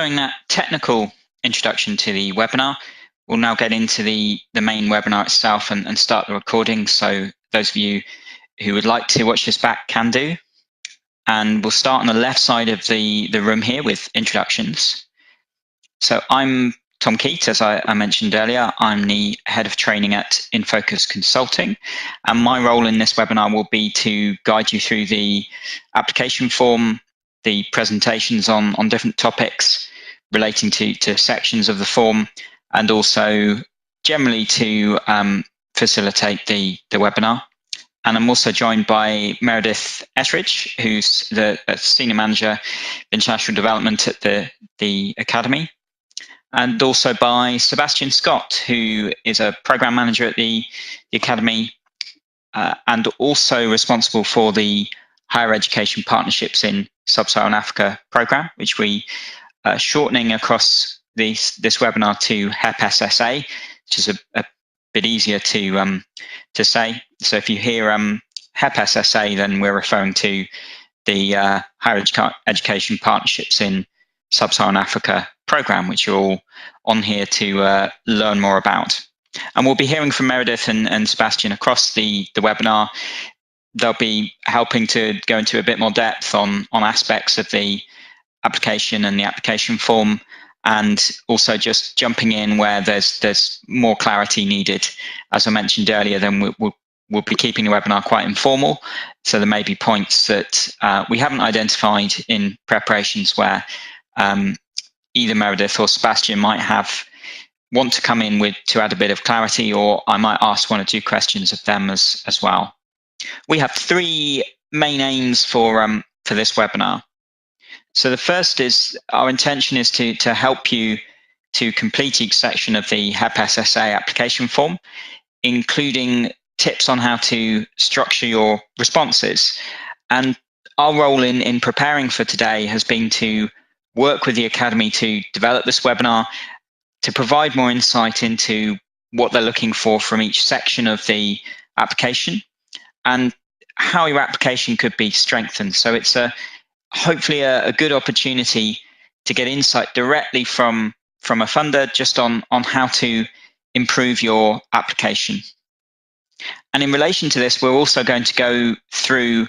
following that technical introduction to the webinar, we'll now get into the main webinar itself and start the recording. So those of you who would like to watch this back can do. And we'll start on the left side of the room here with introductions. So I'm Tom Keat, as I mentioned earlier. I'm the head of training at InFocus Consulting, and my role in this webinar will be to guide you through the application form, the presentations on different topics relating to sections of the form, and also generally to facilitate the webinar. And I'm also joined by Meredith Etheridge, who's the Senior Manager of International Development at the Academy, and also by Sebastian Scott, who is a Programme Manager at the Academy and also responsible for the Higher Education Partnerships in Sub-Saharan Africa programme, which we are shortening across this webinar to HEP SSA, which is a bit easier to say. So if you hear HEP SSA, then we're referring to the Higher Education Partnerships in Sub-Saharan Africa programme, which you're all on here to learn more about. And we'll be hearing from Meredith and Sebastian across the webinar. They'll be helping to go into a bit more depth on aspects of the application and the application form, and also just jumping in where there's more clarity needed. As I mentioned earlier, then we'll be keeping the webinar quite informal, so there may be points that we haven't identified in preparations where either Meredith or Sebastian might want to come in to add a bit of clarity, or I might ask one or two questions of them as well. We have three main aims for this webinar. So the first is, our intention is to help you to complete each section of the HEP SSA application form, including tips on how to structure your responses. And our role in preparing for today has been to work with the Academy to develop this webinar, to provide more insight into what they're looking for from each section of the application and how your application could be strengthened. So it's hopefully a good opportunity to get insight directly from a funder just on how to improve your application. And in relation to this, we're also going to go through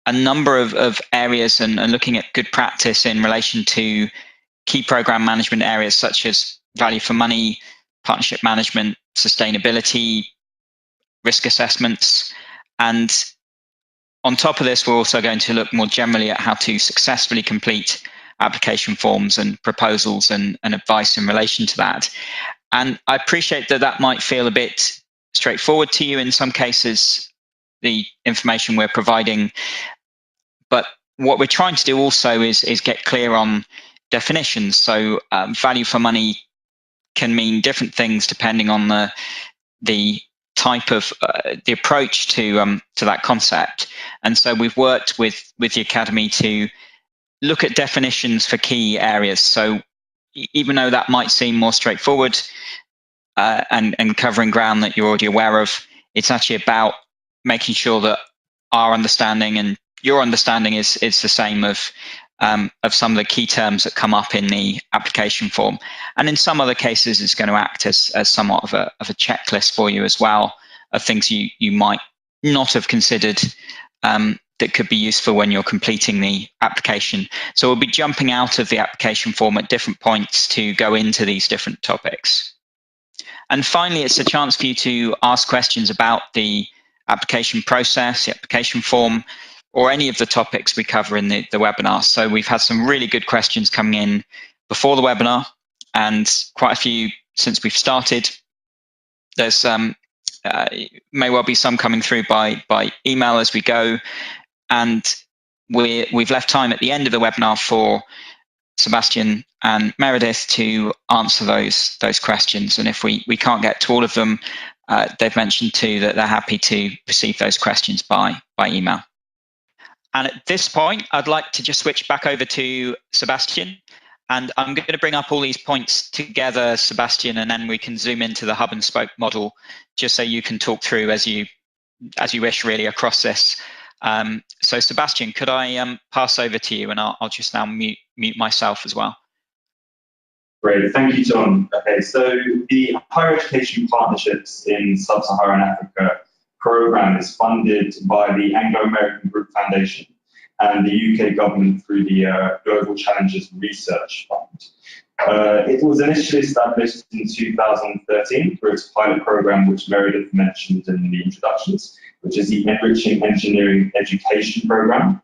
a number of areas and looking at good practice in relation to key program management areas such as value for money, partnership management, sustainability, risk assessments. And on top of this, we're also going to look more generally at how to successfully complete application forms and proposals and advice in relation to that. And I appreciate that might feel a bit straightforward to you in some cases, the information we're providing. But what we're trying to do also is get clear on definitions. So value for money can mean different things depending on the type of the approach to that concept. And so we've worked with the Academy to look at definitions for key areas. So even though that might seem more straightforward and covering ground that you're already aware of, it's actually about making sure that our understanding and your understanding is the same of some of the key terms that come up in the application form. And in some other cases, it's going to act as somewhat of a checklist for you as well, of things you might not have considered that could be useful when you're completing the application. So we'll be jumping out of the application form at different points to go into these different topics. And finally, it's a chance for you to ask questions about the application process, the application form, or any of the topics we cover in the webinar. So we've had some really good questions coming in before the webinar and quite a few since we've started. There's may well be some coming through by email as we go. And we've left time at the end of the webinar for Sebastian and Meredith to answer those questions. And if we can't get to all of them, they've mentioned too that they're happy to receive those questions by email. And at this point, I'd like to just switch back over to Sebastian. And I'm going to bring up all these points together, Sebastian, and then we can zoom into the hub and spoke model, just so you can talk through as you wish, really, across this. So Sebastian, could I pass over to you, and I'll just now mute myself as well. Great, thank you, John. Okay, so the Higher Education Partnerships in Sub-Saharan Africa program is funded by the Anglo-American Group Foundation and the UK government through the Global Challenges Research Fund. It was initially established in 2013 through its pilot program, which Meredith mentioned in the introductions, which is the Enriching Engineering Education Program,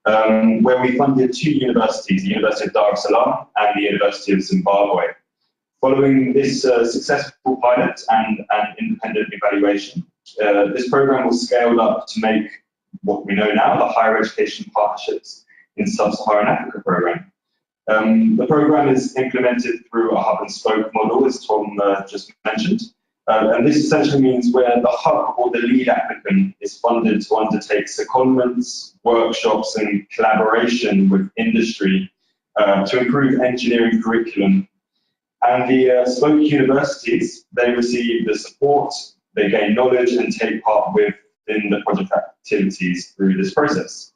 where we funded two universities, the University of Dar es Salaam and the University of Zimbabwe. Following this successful pilot and an independent evaluation, this program was scaled up to make what we know now the Higher Education Partnerships in Sub-Saharan Africa program. The program is implemented through a hub and spoke model, as Tom just mentioned. And this essentially means where the hub or the lead applicant is funded to undertake secondments, workshops, and collaboration with industry to improve engineering curriculum. And the spoke universities, they receive the support, they gain knowledge, and take part within the project activities through this process.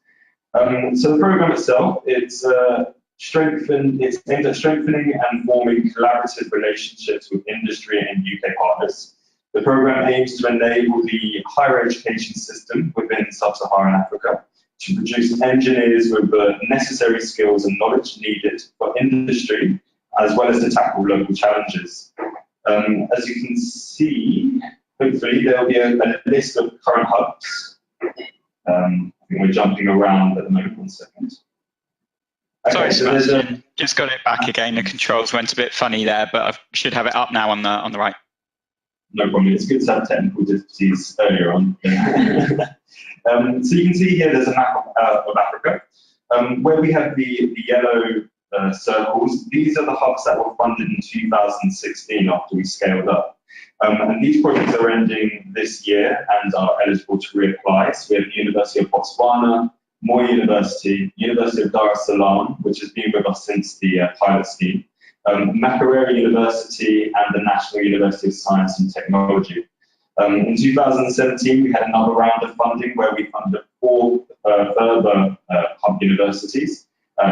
So the program itself, it's aimed at strengthening and forming collaborative relationships with industry and UK partners. The program aims to enable the higher education system within Sub-Saharan Africa to produce engineers with the necessary skills and knowledge needed for industry, as well as to tackle local challenges. As you can see, hopefully there'll be a list of current hubs. I think we're jumping around at the moment. 1 second. Okay, sorry, Sebastian, just got it back again. The controls went a bit funny there, but I should have it up now on the right. No problem. It's good to have technical difficulties earlier on. So you can see here there's a map of Africa. Where we have the yellow circles, these are the hubs that were funded in 2016 after we scaled up. And these projects are ending this year and are eligible to reapply. So we have the University of Botswana, Moi University, University of Dar es Salaam, which has been with us since the pilot scheme, Makerere University, and the National University of Science and Technology. In 2017, we had another round of funding where we funded 4 further hub universities.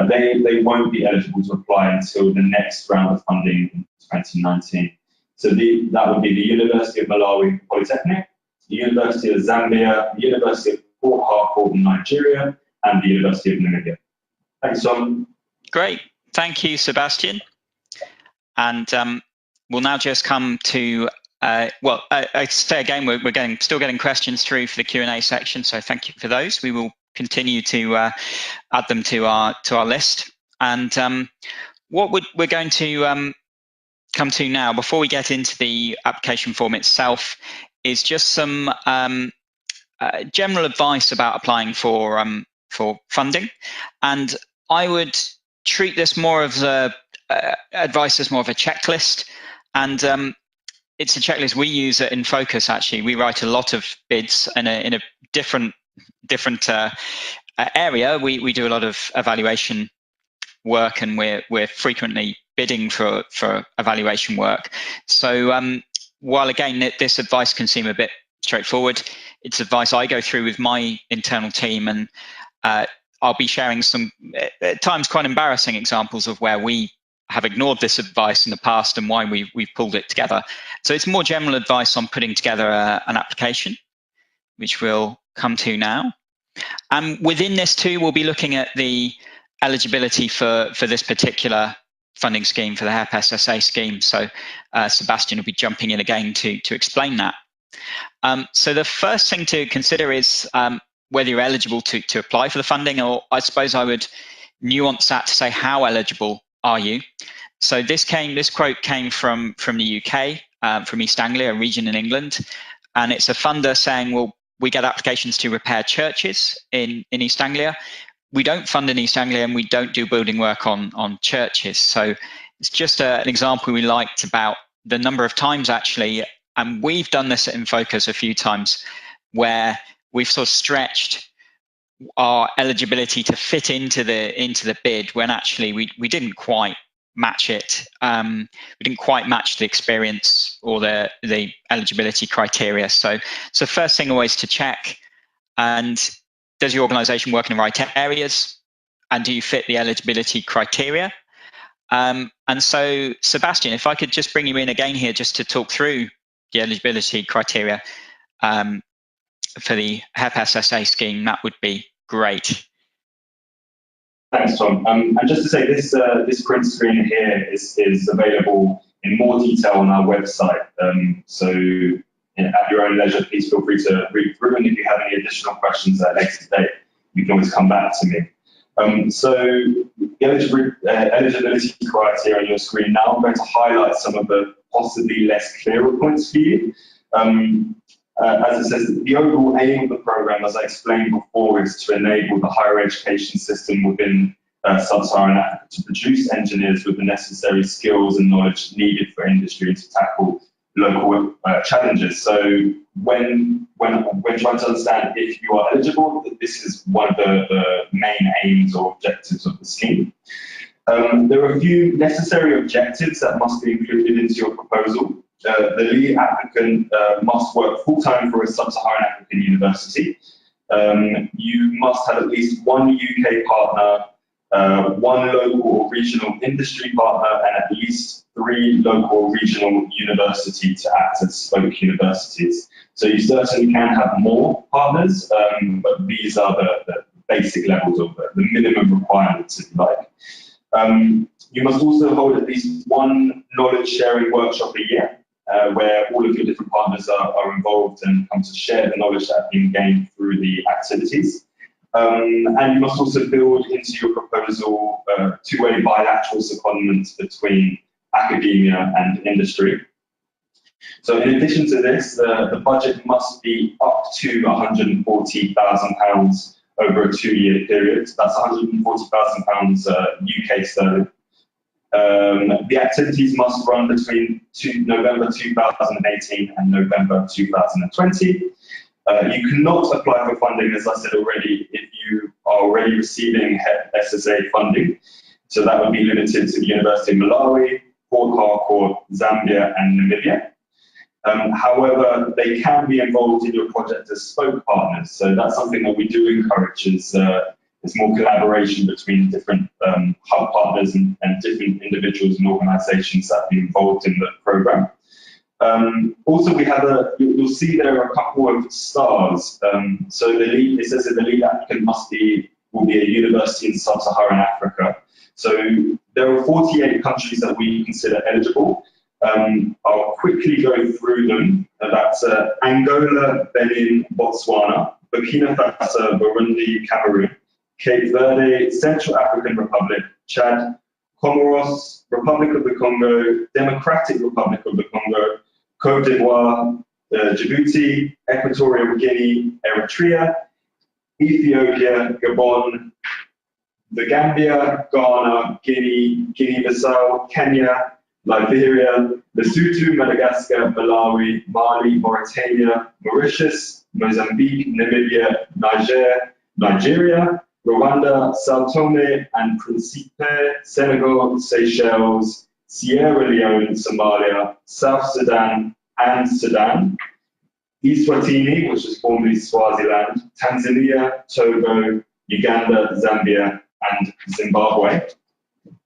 They won't be eligible to apply until the next round of funding in 2019. So that would be the University of Malawi Polytechnic, the University of Zambia, the University of Port Harcourt in Nigeria, and the University of Namibia. Thanks, Tom. Great. Thank you, Sebastian. And we'll now just come to, I say again, we're still getting questions through for the Q&A section, so thank you for those. We will continue to add them to our list. And what we're going to come to now, before we get into the application form itself, is just some general advice about applying for funding. And I would treat this more of advice as more of a checklist. And it's a checklist we use in Focus, actually. We write a lot of bids in a different area. We do a lot of evaluation work, and we're frequently bidding for evaluation work. So while again this advice can seem a bit straightforward, it's advice I go through with my internal team, and I'll be sharing some at times quite embarrassing examples of where we have ignored this advice in the past and why we've pulled it together. So it's more general advice on putting together an application, which we'll come to now. And within this too, we'll be looking at the eligibility for this particular funding scheme, for the HEP SSA scheme. So Sebastian will be jumping in again to explain that. So the first thing to consider is whether you're eligible to apply for the funding, or I suppose I would nuance that to say how eligible are you. So this quote came from the UK, from East Anglia, a region in England, and it's a funder saying, well, we get applications to repair churches in East Anglia. We don't fund in East Anglia, and we don't do building work on churches. So it's just an example we liked about the number of times actually, and we've done this in Focus a few times, where we've sort of stretched our eligibility to fit into the bid when actually we didn't quite match it. We didn't quite match the experience or the eligibility criteria. So first thing always to check, and does your organisation work in the right areas, and do you fit the eligibility criteria? And so, Sebastian, if I could just bring you in again here just to talk through the eligibility criteria for the HEP SSA scheme, that would be great. Thanks, Tom. And just to say, this print screen here is available in more detail on our website. So at your own leisure, please feel free to read through. And if you have any additional questions at a later date, you can always come back to me. So the eligibility criteria on your screen now, I'm going to highlight some of the possibly less clearer points for you. As it says, the overall aim of the program, as I explained before, is to enable the higher education system within sub-Saharan Africa to produce engineers with the necessary skills and knowledge needed for industry to tackle local challenges. So when trying to understand if you are eligible, this is one of the main aims or objectives of the scheme. There are a few necessary objectives that must be included into your proposal. The lead applicant must work full-time for a sub-Saharan African university. You must have at least one UK partner, one local or regional industry partner, and at least 3 local or regional universities to act as spoke universities. So you certainly can have more partners, but these are the basic levels of the minimum requirements, if you like. You must also hold at least one knowledge sharing workshop a year, where all of your different partners are involved and come to share the knowledge that has been gained through the activities. And you must also build into your proposal two-way bilateral secondments between academia and industry. So in addition to this, the budget must be up to £140,000 over a 2-year period. That's £140,000 UK sterling. The activities must run between November 2018 and November 2020. You cannot apply for funding, as I said already, if you are already receiving HEP SSA funding. So that would be limited to the University of Malawi, Port Harcourt, Zambia, and Namibia. However, they can be involved in your project as spoke partners. So that's something that we do encourage is more collaboration between different hub partners and different individuals and organizations that be involved in the program. Also, we have you'll see there are a couple of stars. So it says that the lead applicant will be a university in sub-Saharan Africa. So there are 48 countries that we consider eligible. I'll quickly go through them. That's Angola, Benin, Botswana, Burkina Faso, Burundi, Cameroon, Cape Verde, Central African Republic, Chad, Comoros, Republic of the Congo, Democratic Republic of the Congo, Cote d'Ivoire, Djibouti, Equatorial Guinea, Eritrea, Ethiopia, Gabon, the Gambia, Ghana, Guinea, Guinea-Bissau, Kenya, Liberia, Lesotho, Madagascar, Malawi, Mali, Mauritania, Mauritius, Mozambique, Namibia, Nigeria, Rwanda, Sao Tome and Principe, Senegal, Seychelles, Sierra Leone, Somalia, South Sudan, and Sudan, Eswatini, which is formerly Swaziland, Tanzania, Togo, Uganda, Zambia, and Zimbabwe.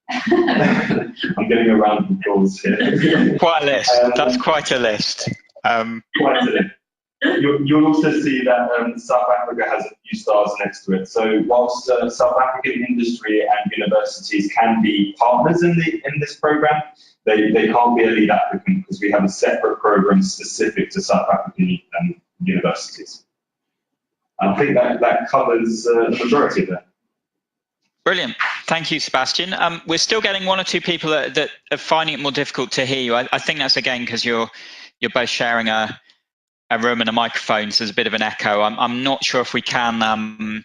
I'm getting a round of applause here. Quite a list. That's quite a list. Quite a list. You'll also see that South Africa has a few stars next to it. So whilst South African industry and universities can be partners in this program, they can't be a lead applicant because we have a separate program specific to South African universities. I think that covers the majority of that. Brilliant. Thank you, Sebastian. We're still getting 1 or 2 people that are finding it more difficult to hear you. I think that's again because you're both sharing a room and a microphone, so there's a bit of an echo. I'm not sure if we can.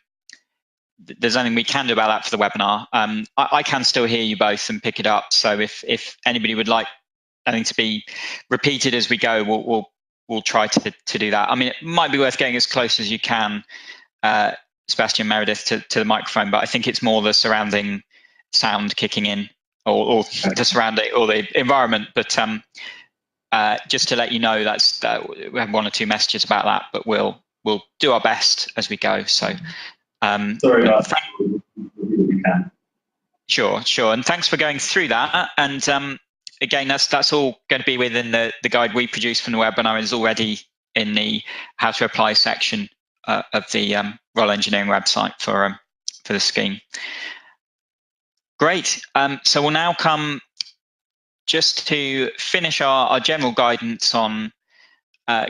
There's anything we can do about that for the webinar. I can still hear you both and pick it up. So if anybody would like anything to be repeated as we go, we'll try to do that. I mean, it might be worth getting as close as you can, Sebastian, Meredith, to the microphone, but I think it's more the surrounding sound kicking in, or the surrounding or the environment. But just to let you know, we have 1 or 2 messages about that, but we'll do our best as we go. So sorry about that. We can. Sure. And thanks for going through that. And again, that's all going to be within the guide we produced from the webinar. Is already in the how to apply section of the Royal Engineering website for the scheme. Great. So we'll now come just to finish our general guidance on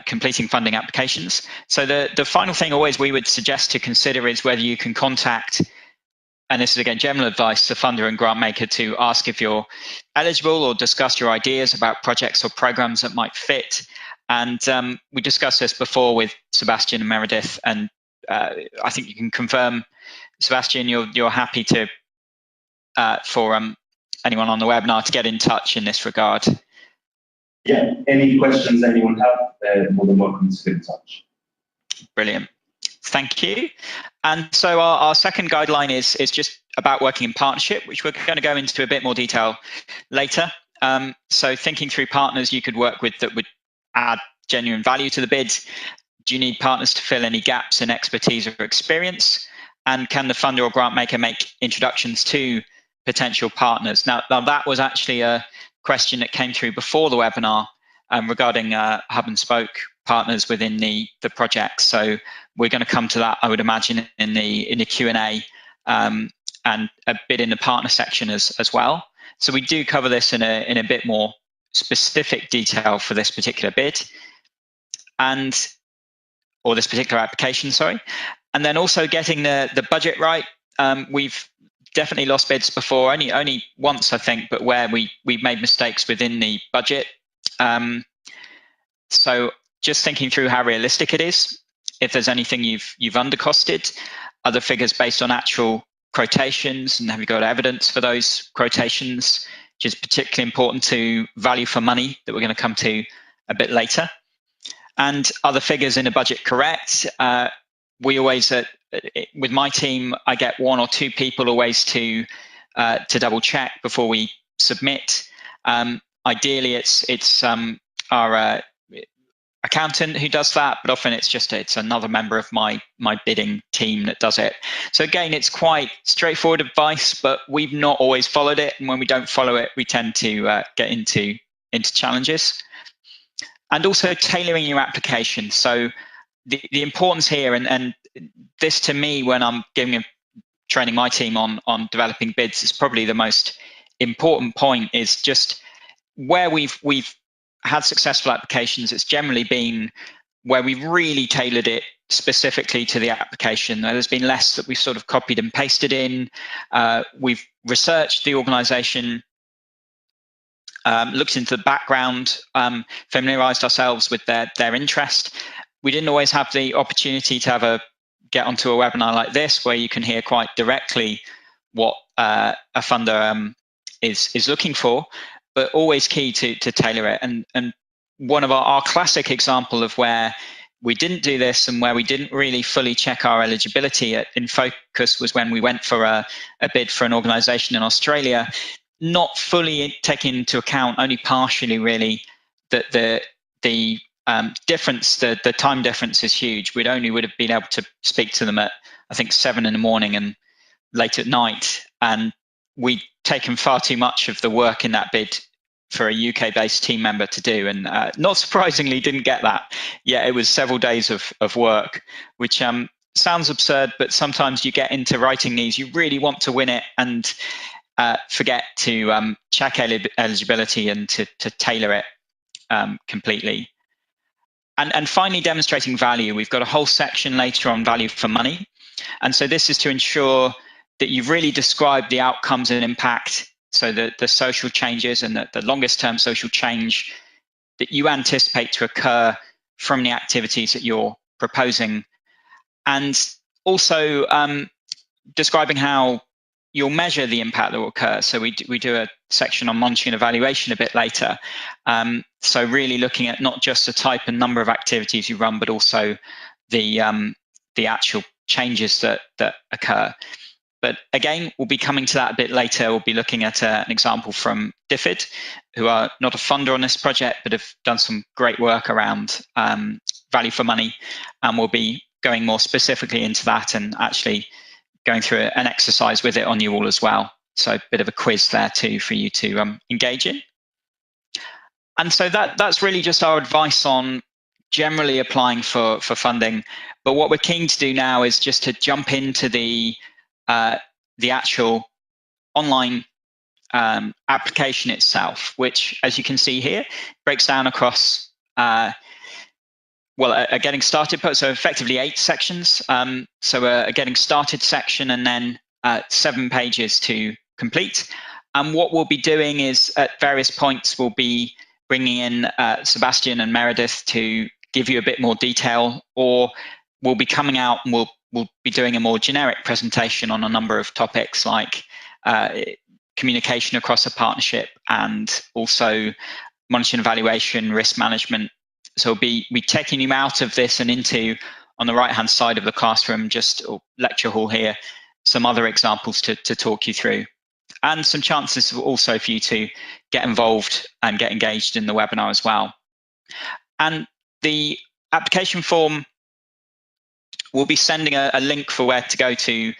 completing funding applications. So the final thing always we would suggest to consider is whether you can contact, and this is again general advice, the funder and grant maker to ask if you're eligible or discuss your ideas about projects or programs that might fit. And we discussed this before with Sebastian and Meredith, and I think you can confirm, Sebastian, you're happy to for anyone on the webinar to get in touch in this regard. Yeah, any questions anyone have, they're more than welcome to get in touch. Brilliant. Thank you. And so our second guideline is just about working in partnership, which we're going to go into a bit more detail later. So thinking through partners you could work with that would add genuine value to the bid. Do you need partners to fill any gaps in expertise or experience? And can the funder or grant maker make introductions to potential partners? Now that was actually a question that came through before the webinar regarding hub and spoke partners within the project. So we're going to come to that, I would imagine, in the Q&A and a bit in the partner section as well. So we do cover this in a bit more specific detail for this particular bid or this particular application, sorry. And then also getting the budget right. We've definitely lost bids before, only once I think, but where we've made mistakes within the budget. So just thinking through how realistic it is, if there's anything you've undercosted, other figures based on actual quotations, and have you got evidence for those quotations, which is particularly important to value for money that we're going to come to a bit later. And are the figures in the budget correct? We always, with my team, I get one or two people always to double check before we submit. Ideally, it's our accountant who does that, but often it's another member of my bidding team that does it. So again, it's quite straightforward advice, but we've not always followed it, and when we don't follow it, we tend to get into challenges. And also tailoring your application. So the importance here, and this to me, when I'm training my team on developing bids, is probably the most important point, is just where we've had successful applications, it's generally been where we've really tailored it specifically to the application. There's been less that we've sort of copied and pasted in. We've researched the organisation, looked into the background, familiarised ourselves with their interest. We didn't always have the opportunity to get onto a webinar like this, where you can hear quite directly what a funder is looking for, but always key to tailor it. And one of our classic example of where we didn't do this and where we didn't really fully check our eligibility in focus was when we went for a bid for an organisation in Australia, not fully taking into account, only partially really, that the difference, the time difference is huge. Would have been able to speak to them at, I think, 7 in the morning and late at night, and we'd taken far too much of the work in that bid for a UK-based team member to do, and not surprisingly didn't get that. Yeah, it was several days of work, which sounds absurd, but sometimes you get into writing these, you really want to win it and forget to check eligibility and to tailor it completely. And finally, demonstrating value. We've got a whole section later on value for money. And so this is to ensure that you've really described the outcomes and impact, so the social changes and the longest term social change that you anticipate to occur from the activities that you're proposing. And also describing how you'll measure the impact that will occur. So we do a section on monitoring and evaluation a bit later. So really looking at not just the type and number of activities you run, but also the actual changes that occur. But again, we'll be coming to that a bit later. We'll be looking at an example from DFID, who are not a funder on this project, but have done some great work around value for money. And we'll be going more specifically into that and actually going through an exercise with it on you all as well. So a bit of a quiz there too for you to engage in. And so that's really just our advice on generally applying for funding. But what we're keen to do now is just to jump into the actual online application itself, which, as you can see here, breaks down across a getting started, so effectively 8 sections. So a getting started section, and then 7 pages to complete. And what we'll be doing is at various points we'll be bringing in Sebastian and Meredith to give you a bit more detail, or we'll be coming out and we'll be doing a more generic presentation on a number of topics like communication across a partnership, and also monitoring evaluation, risk management. So we'll be taking you out of this and into, on the right hand side of the classroom, just lecture hall here, some other examples to talk you through, and some chances also for you to get involved and get engaged in the webinar as well. And the application form, we'll be sending a link for where to go to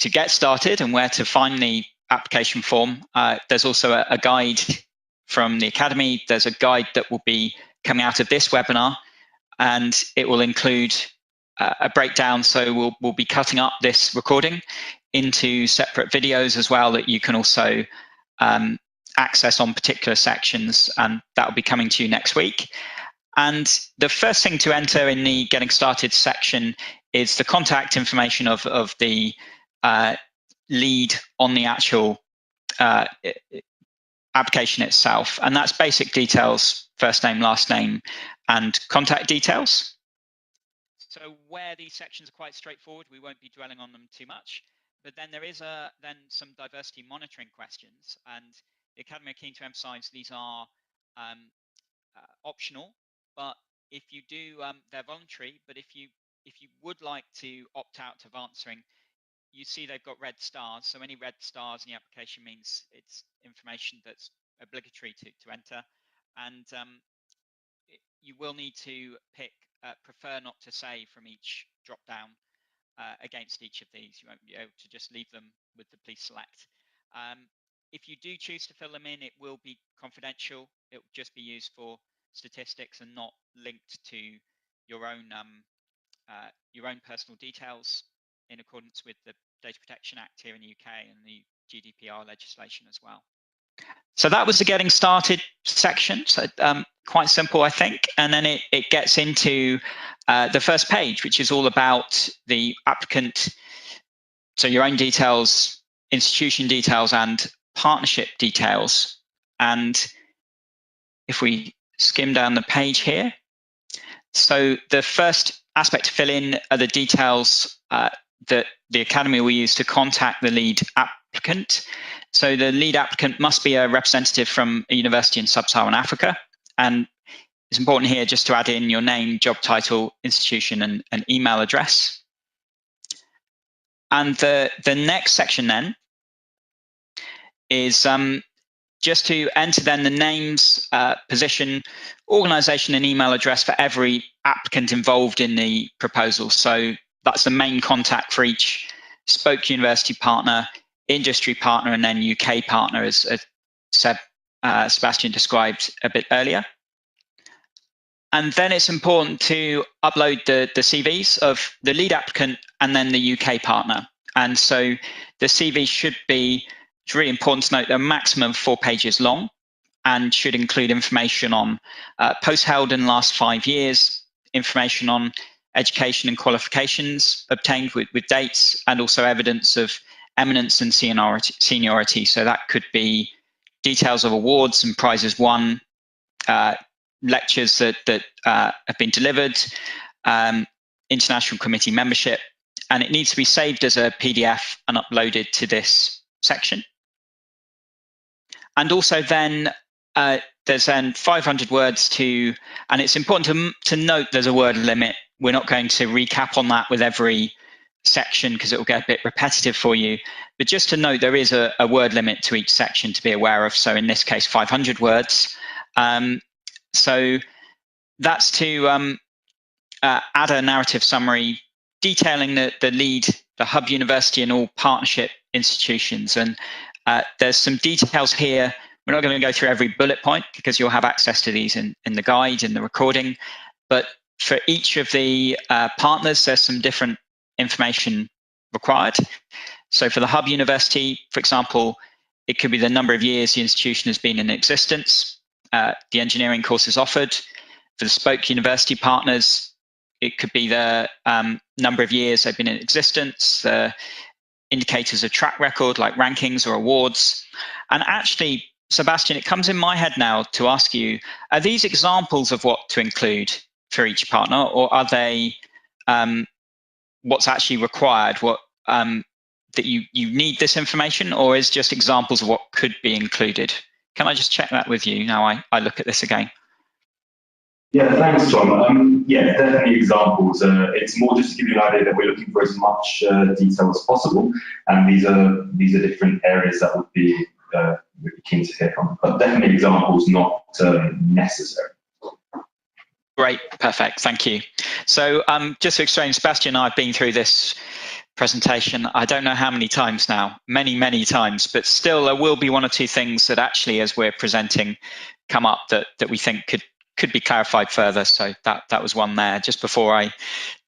get started and where to find the application form. There's also a guide from the Academy. There's a guide that will be coming out of this webinar, and it will include a breakdown. So we'll be cutting up this recording into separate videos as well that you can also access on particular sections, and that will be coming to you next week. And the first thing to enter in the Getting Started section is the contact information of the lead on the actual application itself. And that's basic details, first name, last name, and contact details. So where these sections are quite straightforward, we won't be dwelling on them too much. But then there is then some diversity monitoring questions, and the Academy are keen to emphasize these are optional, but if you do, they're voluntary. But if you would like to opt out of answering, you see they've got red stars. So any red stars in the application means it's information that's obligatory to enter, and you will need to pick prefer not to say from each drop down against each of these. You won't be able to just leave them with the please select. If you do choose to fill them in, it will be confidential. It will just be used for statistics and not linked to your own personal details, in accordance with the Data Protection Act here in the UK and the GDPR legislation as well. So that was the getting started section. So quite simple, I think. And then it gets into the first page, which is all about the applicant. So your own details, institution details, and partnership details. And if we skim down the page here, so the first aspect to fill in are the details that the Academy will use to contact the lead applicant. So the lead applicant must be a representative from a university in sub-Saharan Africa. And it's important here just to add in your name, job title, institution, and an email address. And the next section then is just to enter then the names, position, organization, and email address for every applicant involved in the proposal. So that's the main contact for each spoke university partner, industry partner, and then UK partner, as Sebastian described a bit earlier. And then it's important to upload the CVs of the lead applicant and then the UK partner. And so the CV should be, it's really important to note, they're a maximum of 4 pages long and should include information on posts held in the last 5 years, information on education and qualifications obtained with dates, and also evidence of eminence and seniority. So that could be details of awards and prizes won, lectures that have been delivered, international committee membership, and it needs to be saved as a PDF and uploaded to this section. And also then there's then 500 words to, and it's important to note there's a word limit. We're not going to recap on that with every section because it will get a bit repetitive for you, but just to note there is a word limit to each section to be aware of. So in this case, 500 words. So that's to add a narrative summary detailing the lead, the hub university, and all partnership institutions. And there's some details here. We're not going to go through every bullet point because you'll have access to these in the guide, in the recording. But for each of the partners, there's some different information required. So for the hub university, for example, it could be the number of years the institution has been in existence, the engineering courses offered. For the spoke university partners, it could be the number of years they've been in existence, the indicators of track record like rankings or awards. And actually, Sebastian, it comes in my head now to ask you, are these examples of what to include for each partner, or are they what's actually required, what that you need this information, or is just examples of what could be included? Can I just check that with you now I look at this again? Yeah, thanks, Tom. Yeah, definitely examples. It's more just to give you an idea that we're looking for as much detail as possible, and these are different areas that would be we'd be keen to hear from. But definitely examples, not necessary. Great, perfect, thank you. So just to explain, Sebastian and I have been through this presentation, I don't know how many times now, many times, but still there will be one or two things that actually, as we're presenting, come up that we think could be clarified further. So that was one there. Just before I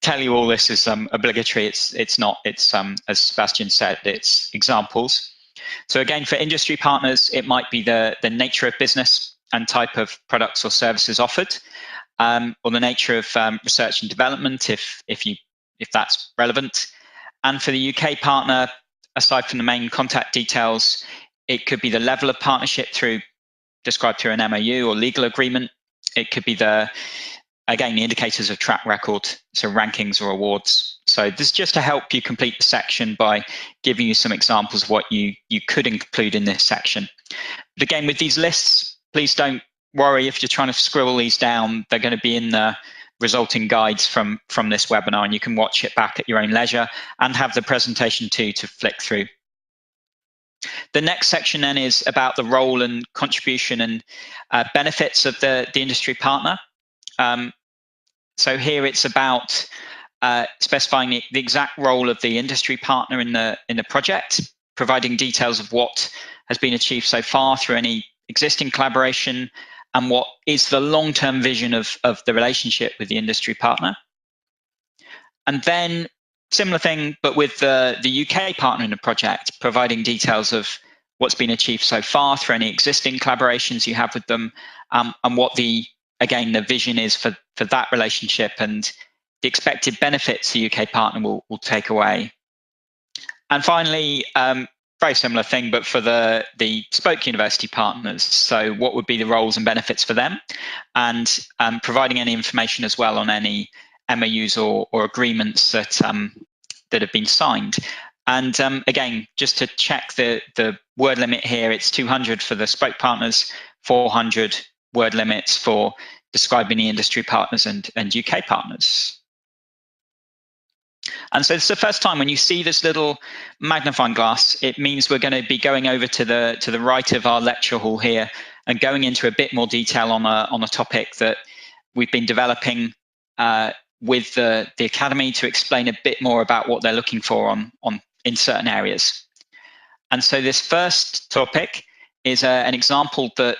tell you all this is obligatory, it's not, it's as Sebastian said, it's examples. So again, for industry partners, it might be the nature of business and type of products or services offered, or the nature of research and development, if that's relevant. And for the UK partner, aside from the main contact details, it could be the level of partnership described through an MOU or legal agreement. It could be the indicators of track record, so rankings or awards. So this is just to help you complete the section by giving you some examples of what you could include in this section. But again, with these lists, please don't worry if you're trying to scribble these down. They're going to be in the resulting guides from this webinar, and you can watch it back at your own leisure and have the presentation too to flick through. The next section then is about the role and contribution and benefits of the industry partner. So here it's about specifying the exact role of the industry partner in the project, providing details of what has been achieved so far through any existing collaboration, and what is the long-term vision of the relationship with the industry partner. And then similar thing, but with the UK partner in the project, providing details of what's been achieved so far through any existing collaborations you have with them, and what the vision is for that relationship and the expected benefits the UK partner will take away. And finally, very similar thing, but for the spoke university partners. So what would be the roles and benefits for them, and providing any information as well on any MOUs or agreements that have been signed. And again, just to check the word limit here, it's 200 for the spoke partners, 400 word limits for describing the industry partners and UK partners. And so it's the first time when you see this little magnifying glass, it means we're going to be going over to the right of our lecture hall here and going into a bit more detail on a topic that we've been developing with the Academy to explain a bit more about what they're looking for in certain areas. And so this first topic is an example that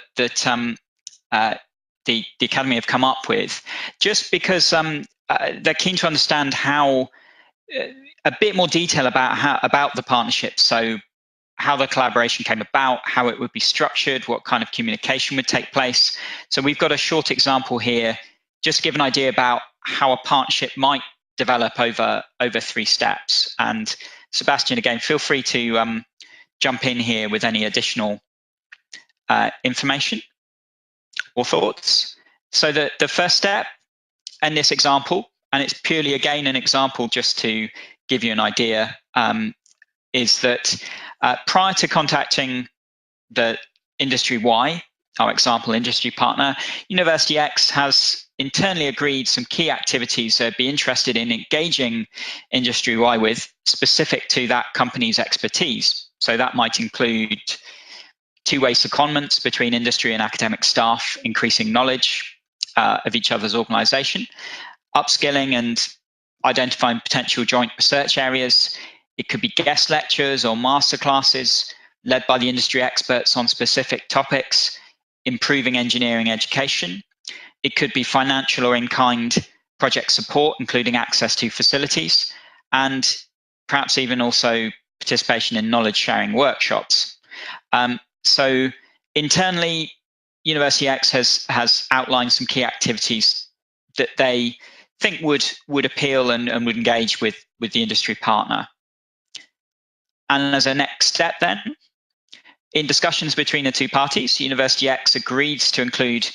the Academy have come up with, just because they're keen to understand how a bit more detail about the partnership. So how the collaboration came about, how it would be structured, what kind of communication would take place. So we've got a short example here, just to give an idea about how a partnership might develop over 3 steps. And Sebastian, again, feel free to jump in here with any additional information or thoughts. So the first step in this example, and it's purely again an example just to give you an idea, is that prior to contacting the industry Y, our example industry partner, University X has internally agreed some key activities they'd be interested in engaging industry Y with, specific to that company's expertise. So that might include two-way secondments between industry and academic staff, increasing knowledge of each other's organisation, upskilling and identifying potential joint research areas, It could be guest lectures or masterclasses led by the industry experts on specific topics, improving engineering education. It could be financial or in-kind project support, including access to facilities, and perhaps even also participation in knowledge sharing workshops. So internally, University X has outlined some key activities that they think would appeal and would engage with the industry partner. And as a next step then, in discussions between the two parties, University X agreed to include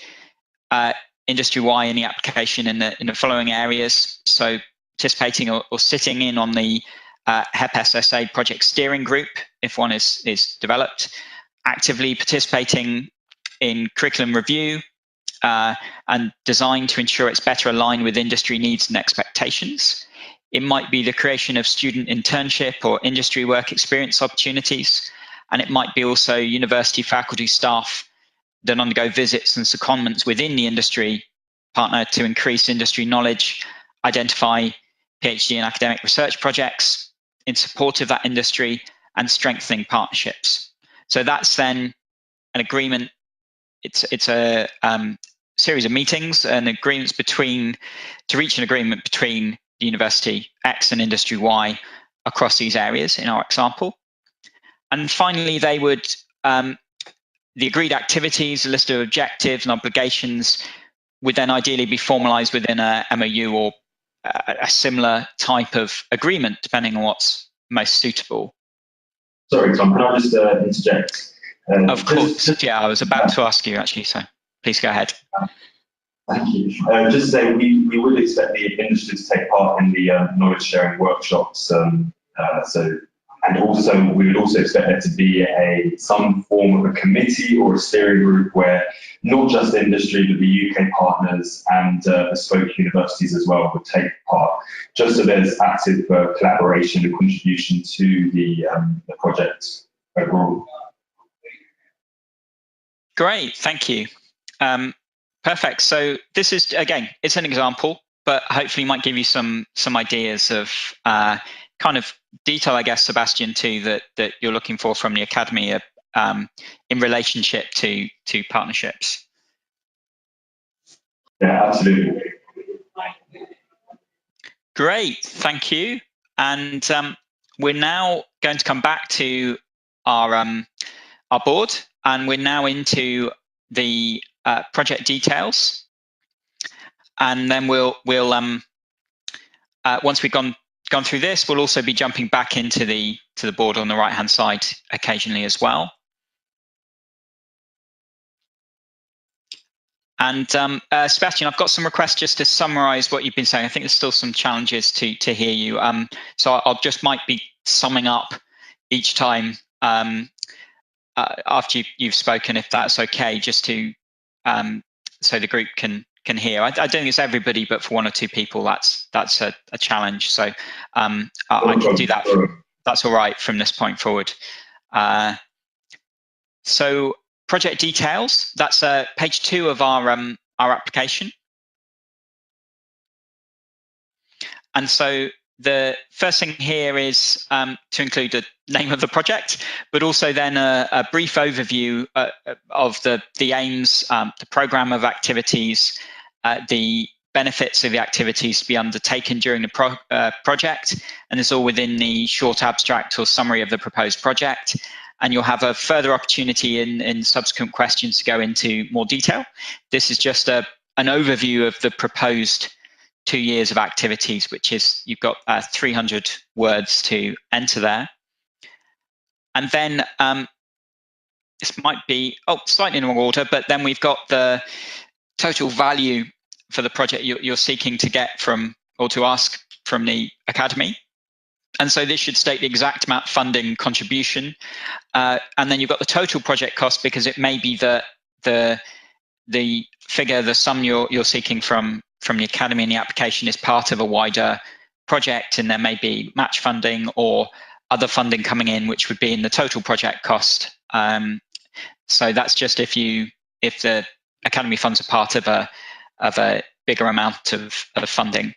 Industry Y in the application in the following areas. So participating or sitting in on the HEP SSA project steering group, if one is developed, actively participating in curriculum review and design to ensure it's better aligned with industry needs and expectations. It might be the creation of student internship or industry work experience opportunities, and it might be also university faculty staff that undergo visits and secondments within the industry partner to increase industry knowledge, identify PhD and academic research projects in support of that industry, and strengthening partnerships. So that's then an agreement. It's a series of meetings and agreements to reach an agreement between the University X and Industry Y across these areas in our example. And finally, they would the agreed activities, a list of objectives and obligations would then ideally be formalized within a MOU or a similar type of agreement, depending on what's most suitable. Sorry, Tom, can I just interject? Of course, yeah, I was about to ask you actually, so please go ahead. Thank you. Just to say, we would expect the industry to take part in the knowledge sharing workshops. And also, we would also expect there to be some form of a committee or a steering group where not just industry, but the UK partners and bespoke universities as well would take part, just so there's active collaboration and contribution to the project overall. Great, thank you. Perfect. So this is, again, it's an example, but hopefully might give you some ideas of kind of detail, I guess, Sebastian, too, that you're looking for from the academy in relationship to partnerships. Yeah, absolutely. Great, thank you. And we're now going to come back to our board, and we're now into the project details. And then we'll once we've gone through this, we'll also be jumping back into the board on the right hand side occasionally as well. And Sebastian, I've got some requests just to summarize what you've been saying. I think there's still some challenges to hear you. So I'll just might be summing up each time after you've spoken, if that's okay, just to so the group can hear. I don't think it's everybody, but for one or two people, that's a challenge. So I can do that. That's all right from this point forward. So project details. That's page 2 of our application. And so the first thing here is to include the name of the project, but also then a brief overview of the aims, the program of activities, the benefits of the activities to be undertaken during the project, and it's all within the short abstract or summary of the proposed project. And you'll have a further opportunity in subsequent questions to go into more detail. This is just an overview of the proposed 2 years of activities, which is, you've got 300 words to enter there. And then this might be, slightly in the wrong order, but then we've got the total value for the project you're seeking to get from, or to ask from the academy. And so this should state the exact amount of funding contribution. And then you've got the total project cost, because it may be that the figure, the sum you're seeking from the academy in the application is part of a wider project, and there may be match funding or other funding coming in, which would be in the total project cost. So that's just if the academy funds are part of a bigger amount of funding.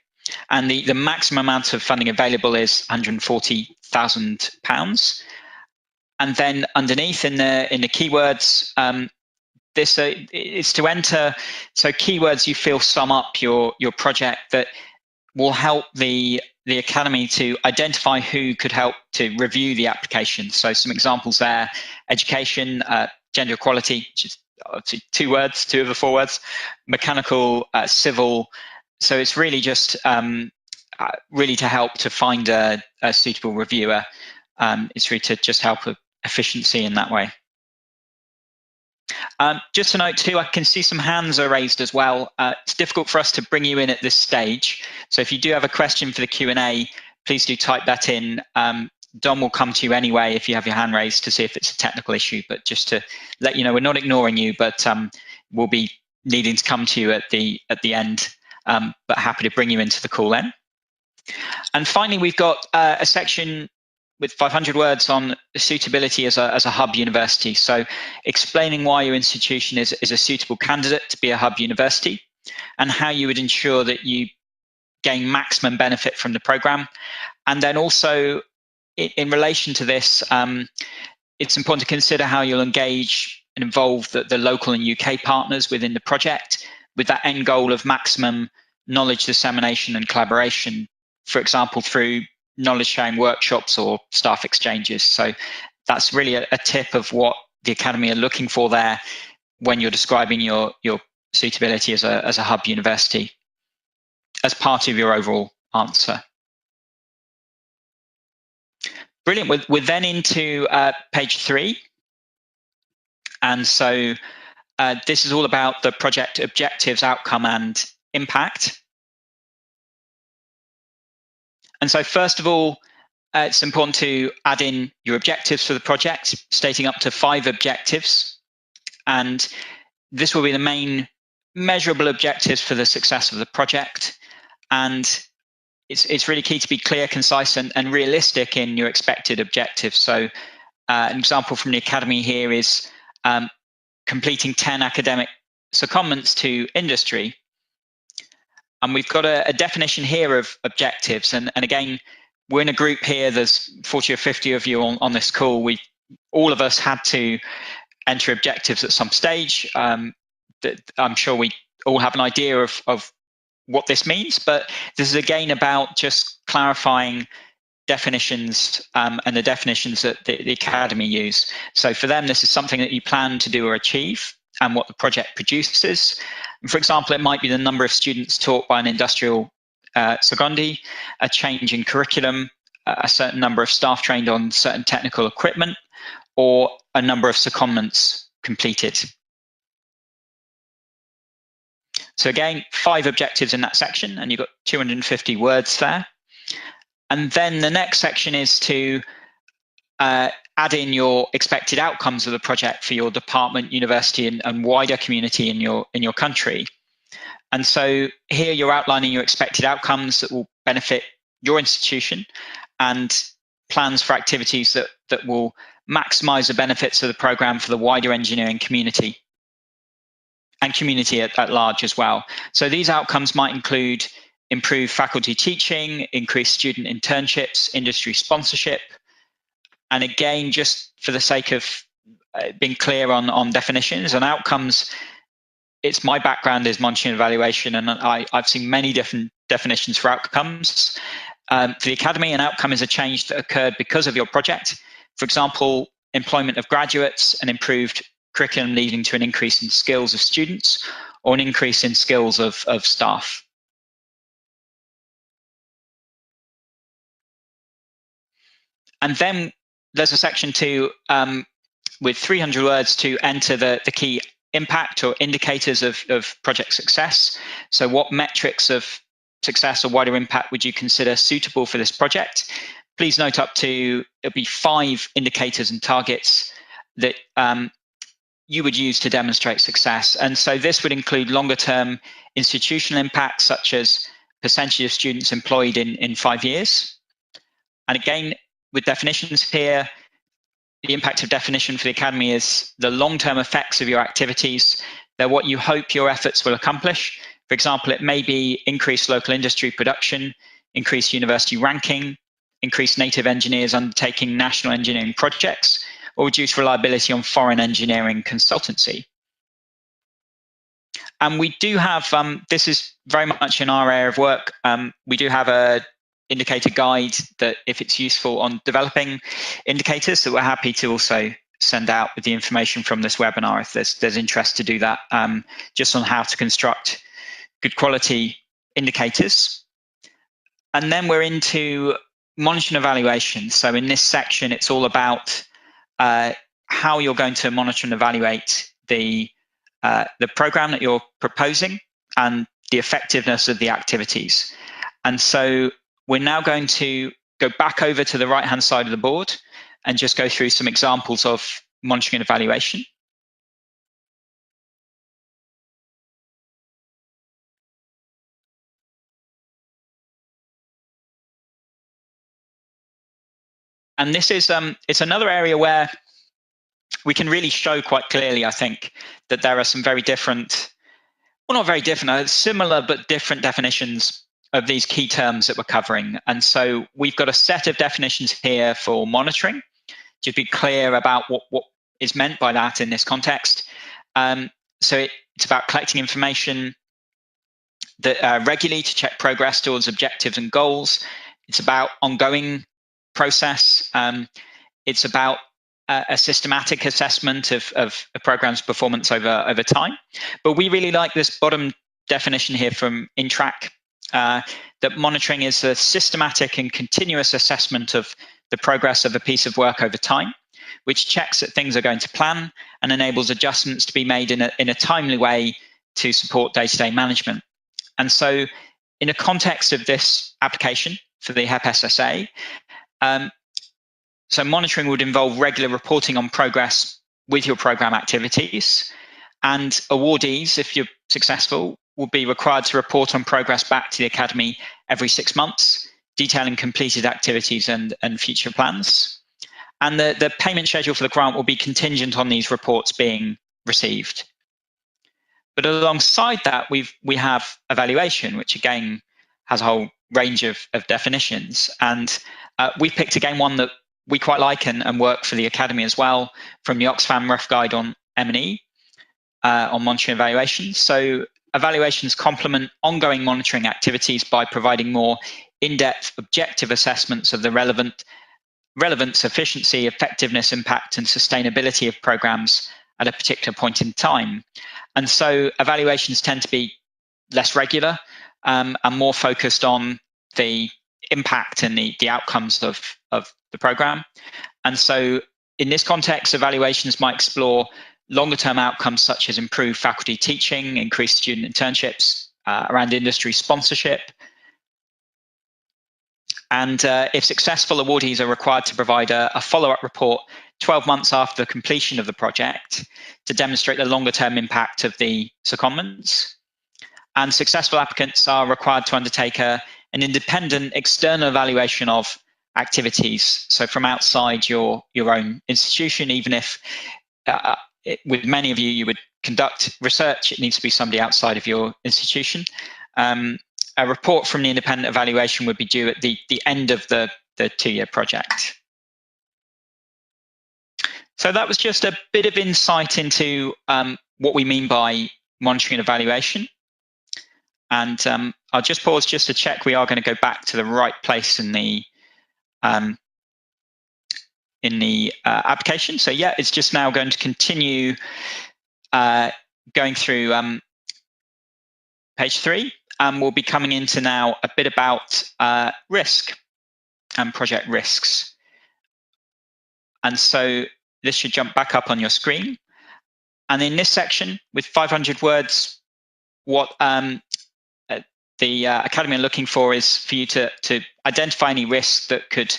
And the maximum amount of funding available is £140,000. And then underneath in the keywords, this is to enter, so keywords you feel sum up your project that will help the Academy to identify who could help to review the application. So some examples there: education, gender equality, which is obviously 2 words, 2 of the 4 words, mechanical, civil. So it's really just really to help to find a suitable reviewer. It's really to just help with efficiency in that way. Just to note too, I can see some hands are raised as well. It's difficult for us to bring you in at this stage. So if you do have a question for the Q&A, please do type that in. Dom will come to you anyway if you have your hand raised to see if it's a technical issue, but just to let you know, we're not ignoring you, but we'll be needing to come to you at the end, but happy to bring you into the call then. And finally, we've got a section with 500 words on suitability as a hub university. So explaining why your institution is a suitable candidate to be a hub university and how you would ensure that you gain maximum benefit from the program. And then also in relation to this, it's important to consider how you'll engage and involve the local and UK partners within the project with that end goal of maximum knowledge dissemination and collaboration, for example, through knowledge sharing workshops or staff exchanges. So that's really a tip of what the Academy are looking for there when you're describing your suitability as a hub university as part of your overall answer. Brilliant. We're then into page 3. And so this is all about the project objectives, outcome, and impact. And so first of all, it's important to add in your objectives for the project, stating up to 5 objectives. And this will be the main measurable objectives for the success of the project. And it's really key to be clear, concise, and realistic in your expected objectives. So an example from the Academy here is completing 10 academic secondments to industry. And we've got a definition here of objectives. And again, we're in a group here, there's 40 or 50 of you on this call. All of us had to enter objectives at some stage. I'm sure we all have an idea of what this means, but this is again about just clarifying definitions and the definitions that the Academy use. So for them, this is something that you plan to do or achieve and what the project produces. And for example, it might be the number of students taught by an industrial secondee, a change in curriculum, a certain number of staff trained on certain technical equipment, or a number of secondments completed. So again, 5 objectives in that section, and you've got 250 words there. And then the next section is to add in your expected outcomes of the project for your department, university, and wider community in your country. And so here you're outlining your expected outcomes that will benefit your institution and plans for activities that will maximize the benefits of the program for the wider engineering community and community at large as well. So these outcomes might include improved faculty teaching, increased student internships, industry sponsorship. And again, just for the sake of being clear on definitions and outcomes, it's my background is monitoring and evaluation, and I've seen many different definitions for outcomes. For the Academy, an outcome is a change that occurred because of your project. For example, employment of graduates, an improved curriculum leading to an increase in skills of students, or an increase in skills of staff. And then there's a section 2 with 300 words to enter the key impact or indicators of project success. So what metrics of success or wider impact would you consider suitable for this project? Please note it'll be 5 indicators and targets that you would use to demonstrate success. And so this would include longer term institutional impacts, such as percentage of students employed in 5 years. And again, with definitions here, the impact of definition for the Academy is the long-term effects of your activities. They're what you hope your efforts will accomplish, For example, it may be increased local industry production, increased university ranking, increased native engineers undertaking national engineering projects, or reduced reliability on foreign engineering consultancy. And we do have, this is very much in our area of work, we do have a indicator guide that if it's useful on developing indicators, that we're happy to also send out with the information from this webinar if there's interest to do that, just on how to construct good quality indicators. And then we're into monitoring and evaluation. So in this section, it's all about how you're going to monitor and evaluate the program that you're proposing and the effectiveness of the activities. And so we're now going to go back over to the right-hand side of the board and just go through some examples of monitoring and evaluation. And this is it's another area where we can really show quite clearly, I think, that there are some very different, well, not very different, similar but different definitions of these key terms that we're covering. And so we've got a set of definitions here for monitoring, to be clear about what is meant by that in this context. So it's about collecting information that regularly to check progress towards objectives and goals. It's about ongoing process. It's about a systematic assessment of a program's performance over time. But we really like this bottom definition here from INTRAC, that monitoring is a systematic and continuous assessment of the progress of a piece of work over time, which checks that things are going to plan and enables adjustments to be made in a timely way to support day-to-day management. And so in the context of this application for the HEP SSA, so monitoring would involve regular reporting on progress with your program activities, and awardees, if you're successful, will be required to report on progress back to the Academy every 6 months, detailing completed activities and future plans. And the payment schedule for the grant will be contingent on these reports being received. But alongside that, we have evaluation, which again has a whole range of definitions. And we picked again one that we quite like and work for the Academy as well, from the Oxfam Rough Guide on M&E, on monitoring and evaluation. So evaluations complement ongoing monitoring activities by providing more in-depth objective assessments of the relevance, efficiency, effectiveness, impact, and sustainability of programs at a particular point in time. And so evaluations tend to be less regular and more focused on the impact and the outcomes of the program. And so in this context, evaluations might explore longer term outcomes such as improved faculty teaching, increased student internships, around industry sponsorship. And if successful, awardees are required to provide a follow-up report 12 months after the completion of the project to demonstrate the longer term impact of the secondments. And successful applicants are required to undertake an independent external evaluation of activities, so from outside your own institution. Even if with many of you would conduct research, it needs to be somebody outside of your institution. A report from the independent evaluation would be due at the end of the 2-year project. So that was just a bit of insight into what we mean by monitoring and evaluation. And I'll just pause just to check we are going to go back to the right place in the application. So yeah, it's just now going to continue going through page 3. We'll be coming into now a bit about risk and project risks. And so this should jump back up on your screen. And in this section, with 500 words, what the Academy are looking for is for you to identify any risks that could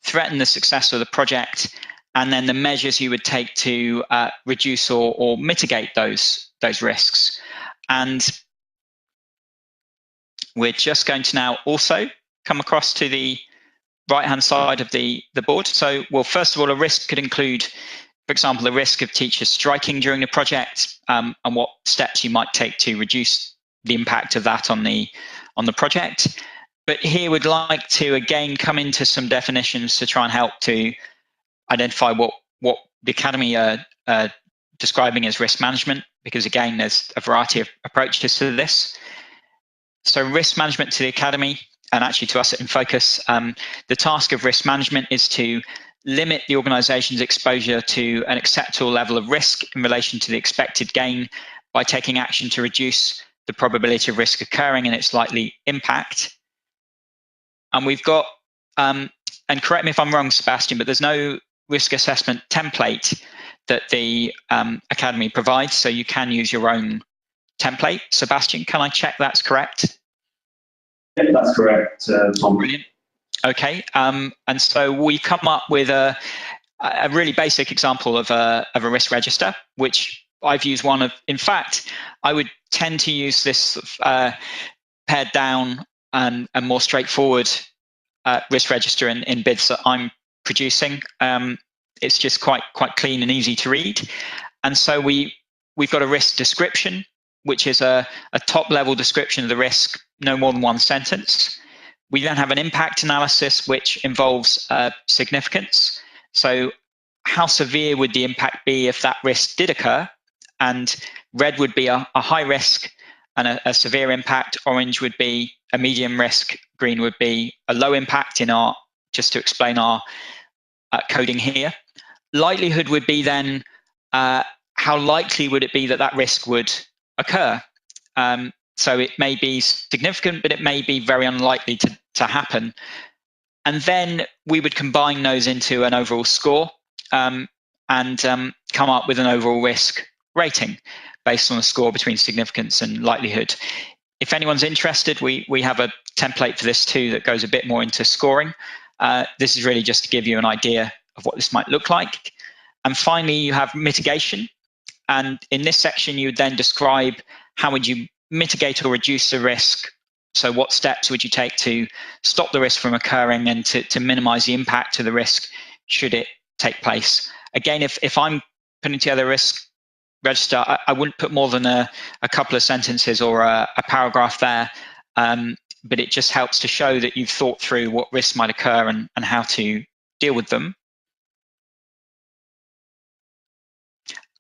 threaten the success of the project, and then the measures you would take to reduce or mitigate those risks. And we're just going to now also come across to the right-hand side of the board. So, well, first of all, a risk could include, for example, the risk of teachers striking during the project, and what steps you might take to reduce the impact of that on the project. But here we'd like to again come into some definitions to try and help to identify what the Academy are describing as risk management, because again, there's a variety of approaches to this. So risk management to the Academy, and actually to us at In Focus, the task of risk management is to limit the organization's exposure to an acceptable level of risk in relation to the expected gain by taking action to reduce the probability of risk occurring and its likely impact. And we've got, and correct me if I'm wrong, Sebastian, but there's no risk assessment template that the Academy provides, so you can use your own template. Sebastian, can I check that's correct? Yeah, that's correct, Tom. Brilliant. Okay, and so we come up with a really basic example of a risk register, which I've used one of. In fact, I would tend to use this pared down and more straightforward risk register in bids that I'm producing. It's just quite clean and easy to read. And so we've got a risk description, which is a top level description of the risk, no more than one sentence. We then have an impact analysis, which involves significance. So how severe would the impact be if that risk did occur? And red would be a high risk and a severe impact. Orange would be a medium risk. Green would be a low impact in our, just to explain our coding here. Likelihood would be then how likely would it be that that risk would occur? So it may be significant, but it may be very unlikely to happen. And then we would combine those into an overall score and come up with an overall risk rating based on a score between significance and likelihood. If anyone's interested, we have a template for this too that goes a bit more into scoring. This is really just to give you an idea of what this might look like. And finally, you have mitigation. And in this section, you would then describe how would you mitigate or reduce the risk. So what steps would you take to stop the risk from occurring and to minimize the impact of the risk should it take place? Again, if I'm putting together a risk register, I wouldn't put more than a couple of sentences or a paragraph there, but it just helps to show that you've thought through what risks might occur and how to deal with them.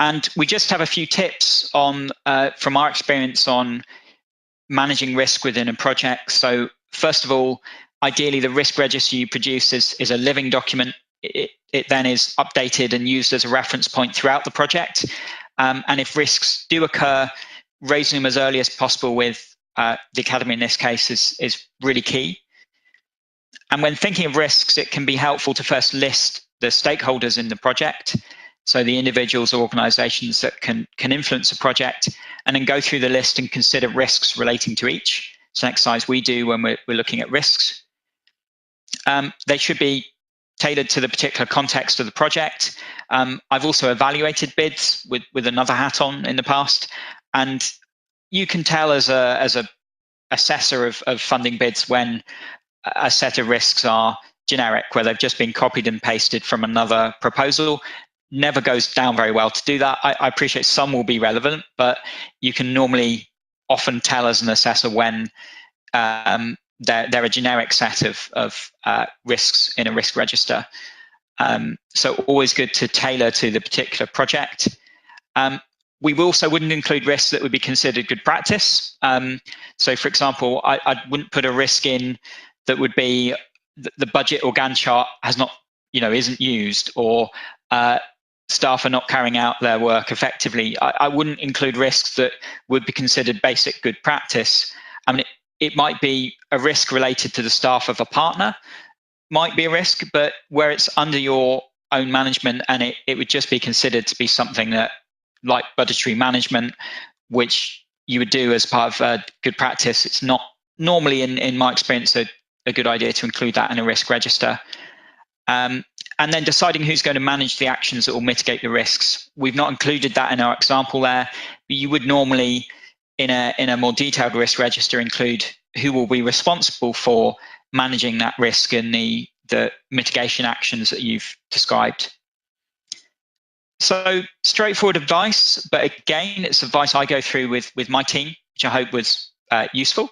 And we just have a few tips on from our experience on managing risk within a project. So first of all, ideally the risk register you produce is a living document. It then is updated and used as a reference point throughout the project. And if risks do occur, raising them as early as possible with the Academy in this case is really key. And when thinking of risks, it can be helpful to first list the stakeholders in the project. So the individuals or organizations that can influence a project, and then go through the list and consider risks relating to each. It's an exercise we do when we're looking at risks. They should be tailored to the particular context of the project. I've also evaluated bids with another hat on in the past, and you can tell as a assessor of funding bids when a set of risks are generic, where they've just been copied and pasted from another proposal. Never goes down very well to do that. I appreciate some will be relevant, but you can normally often tell as an assessor when they're a generic set of risks in a risk register. So always good to tailor to the particular project. We also wouldn't include risks that would be considered good practice. So for example, I wouldn't put a risk in that would be the budget or Gantt chart has not, isn't used, or staff are not carrying out their work effectively. I wouldn't include risks that would be considered basic good practice. I mean, it might be a risk related to the staff of a partner, might be a risk, but where it's under your own management and it would just be considered to be something that, like budgetary management, which you would do as part of good practice, it's not normally, in my experience, a good idea to include that in a risk register. And then deciding who's going to manage the actions that will mitigate the risks. We've not included that in our example there, but you would normally, in a more detailed risk register, include who will be responsible for managing that risk and the mitigation actions that you've described. So straightforward advice, but again, it's advice I go through with my team, which I hope was useful.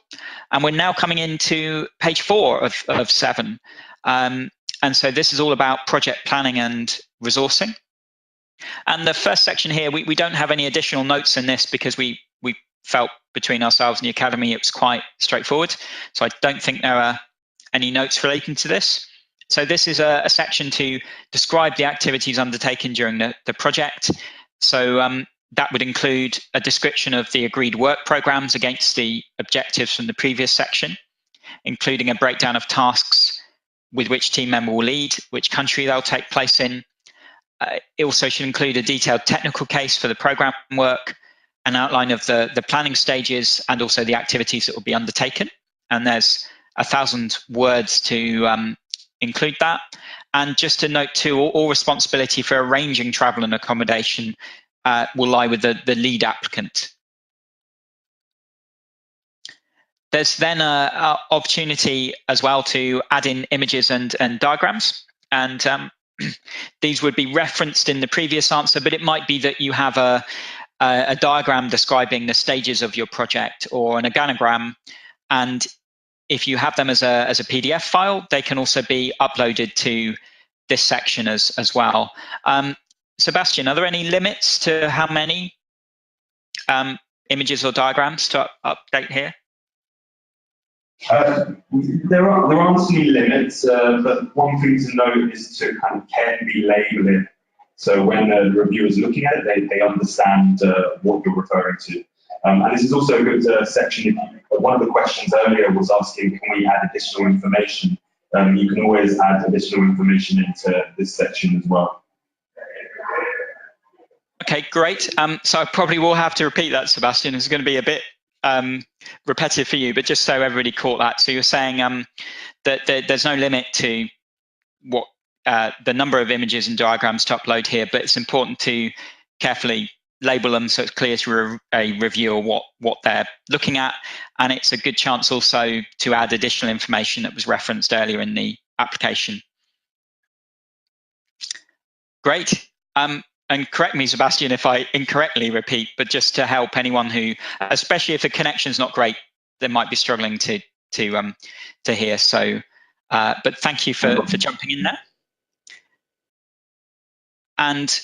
And we're now coming into page 4 of 7. And so this is all about project planning and resourcing. And the first section here, we don't have any additional notes in this because we felt between ourselves and the Academy it was quite straightforward. So I don't think there are any notes relating to this. So this is a section to describe the activities undertaken during the project. So that would include a description of the agreed work programs against the objectives from the previous section, including a breakdown of tasks with which team member will lead, which country they'll take place in. It also should include a detailed technical case for the program work, an outline of the planning stages, and also the activities that will be undertaken. And there's 1,000 words to include that. And just to note too, all responsibility for arranging travel and accommodation will lie with the lead applicant. There's then an opportunity as well to add in images and diagrams. And these would be referenced in the previous answer, but it might be that you have a diagram describing the stages of your project or an organogram. And if you have them as a PDF file, they can also be uploaded to this section as well. Sebastian, are there any limits to how many images or diagrams to update here? There aren't any limits, but one thing to note is to kind of carefully label it. So when the reviewer is looking at it, they understand what you're referring to. And this is also a good section. One of the questions earlier was asking, can we add additional information? You can always add additional information into this section as well. Okay, great. So I probably will have to repeat that, Sebastian. It's going to be a bit repetitive for you, but just so everybody caught that. So you're saying that there's no limit to what the number of images and diagrams to upload here, but it's important to carefully label them so it's clear to a reviewer what they're looking at. And it's a good chance also to add additional information that was referenced earlier in the application. Great. And correct me, Sebastian, if I incorrectly repeat, but just to help anyone who, especially if the connection's not great, they might be struggling to hear. So, but thank you for jumping in there. And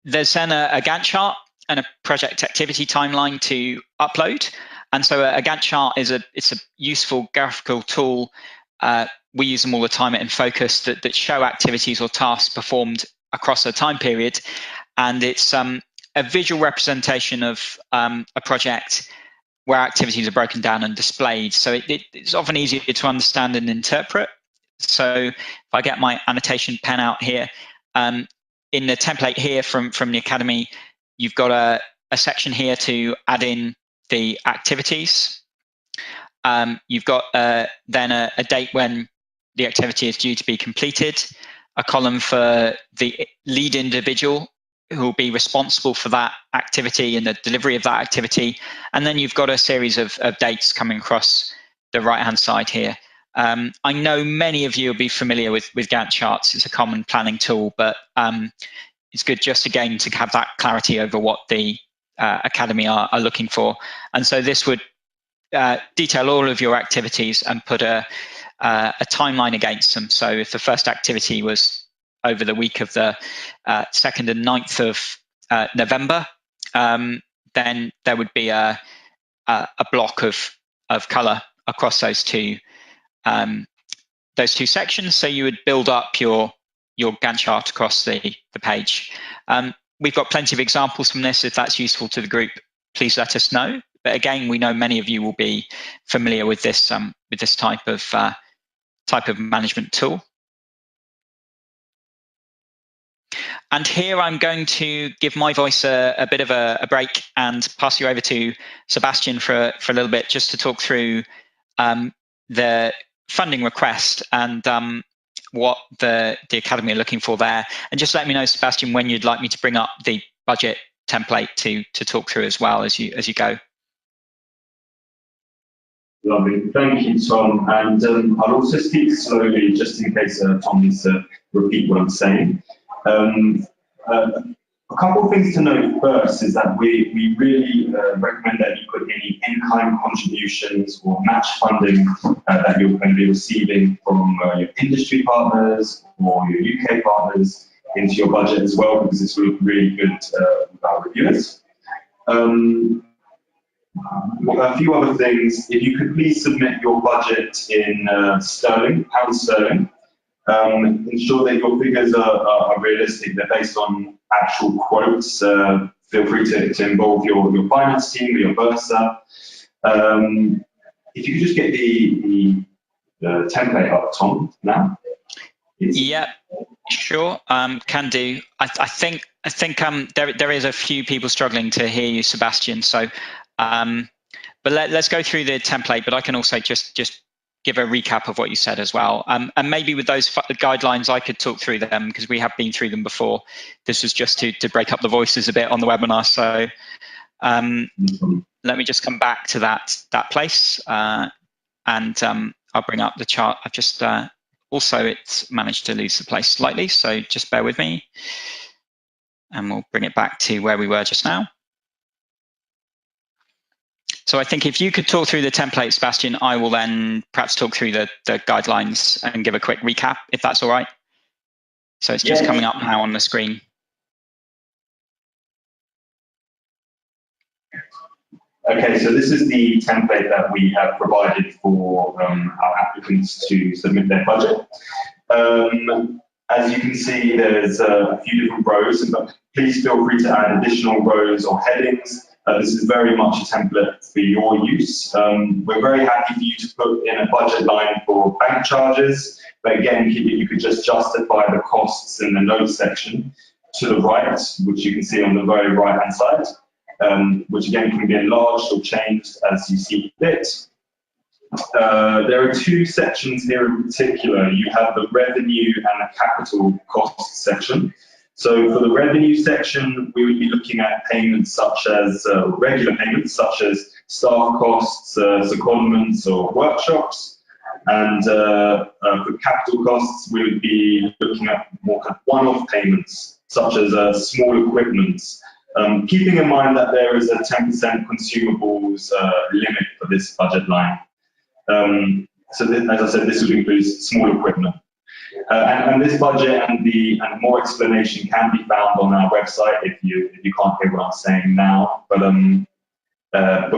there's then a Gantt chart and a project activity timeline to upload. And so a Gantt chart it's a useful graphical tool. We use them all the time at InFocus that show activities or tasks performed across a time period, and it's a visual representation of a project where activities are broken down and displayed. So it's often easier to understand and interpret. So if I get my annotation pen out here, in the template here from the Academy, you've got a section here to add in the activities. You've got then a date when the activity is due to be completed, a column for the lead individual who will be responsible for that activity and the delivery of that activity. And then you've got a series of dates coming across the right-hand side here. I know many of you will be familiar with Gantt charts. It's a common planning tool, but it's good just again to have that clarity over what the Academy are looking for. And so this would detail all of your activities and put a timeline against them. So if the first activity was over the week of the 2nd and 9th of November, then there would be a block of colour across those two sections. So you would build up your Gantt chart across the page. We've got plenty of examples from this. If that's useful to the group, please let us know. But again, we know many of you will be familiar with this type of management tool. And here I'm going to give my voice a bit of a break and pass you over to Sebastian for a little bit, just to talk through the funding request and what the Academy are looking for there. And just let me know, Sebastian, when you'd like me to bring up the budget template to talk through as well as you go. Lovely, thank you, Tom. And I'll also speak slowly just in case Tom needs to repeat what I'm saying. A couple of things to note first is that we really recommend that you put any in-kind contributions or match funding that you're going to be receiving from your industry partners or your UK partners into your budget as well, because this will look really good with our reviewers. A few other things, if you could please submit your budget in sterling, pound sterling. Ensure that your figures are realistic, they're based on actual quotes. Feel free to involve your finance team or your Bursa. If you could just get the template up, Tom, now. Yeah, sure, can do. I think there is a few people struggling to hear you, Sebastian. So, but let's go through the template. But I can also just give a recap of what you said as well. And maybe with those guidelines, I could talk through them because we have been through them before. This was just to break up the voices a bit on the webinar. So let me just come back to that place and I'll bring up the chart. I've just also it's managed to lose the place slightly, so just bear with me and we'll bring it back to where we were just now. So I think if you could talk through the template, Sebastian, I will then perhaps talk through the guidelines and give a quick recap, if that's all right. So it's just coming up now on the screen. Okay, so this is the template that we have provided for our applicants to submit their budget. As you can see, there's a few different rows, but please feel free to add additional rows or headings. This is very much a template for your use. We're very happy for you to put in a budget line for bank charges, but again, you could just justify the costs in the notes section to the right, which you can see on the very right-hand side, which again can be enlarged or changed as you see fit. There are two sections here in particular. You have the revenue and the capital costs section. So for the revenue section, we would be looking at payments such as regular payments, such as staff costs, secondments or workshops. And for capital costs, we would be looking at more kind of one-off payments, such as small equipment. Keeping in mind that there is a 10% consumables limit for this budget line. So as I said, this would include small equipment. And this budget and more explanation can be found on our website if you can't hear what I'm saying now. But I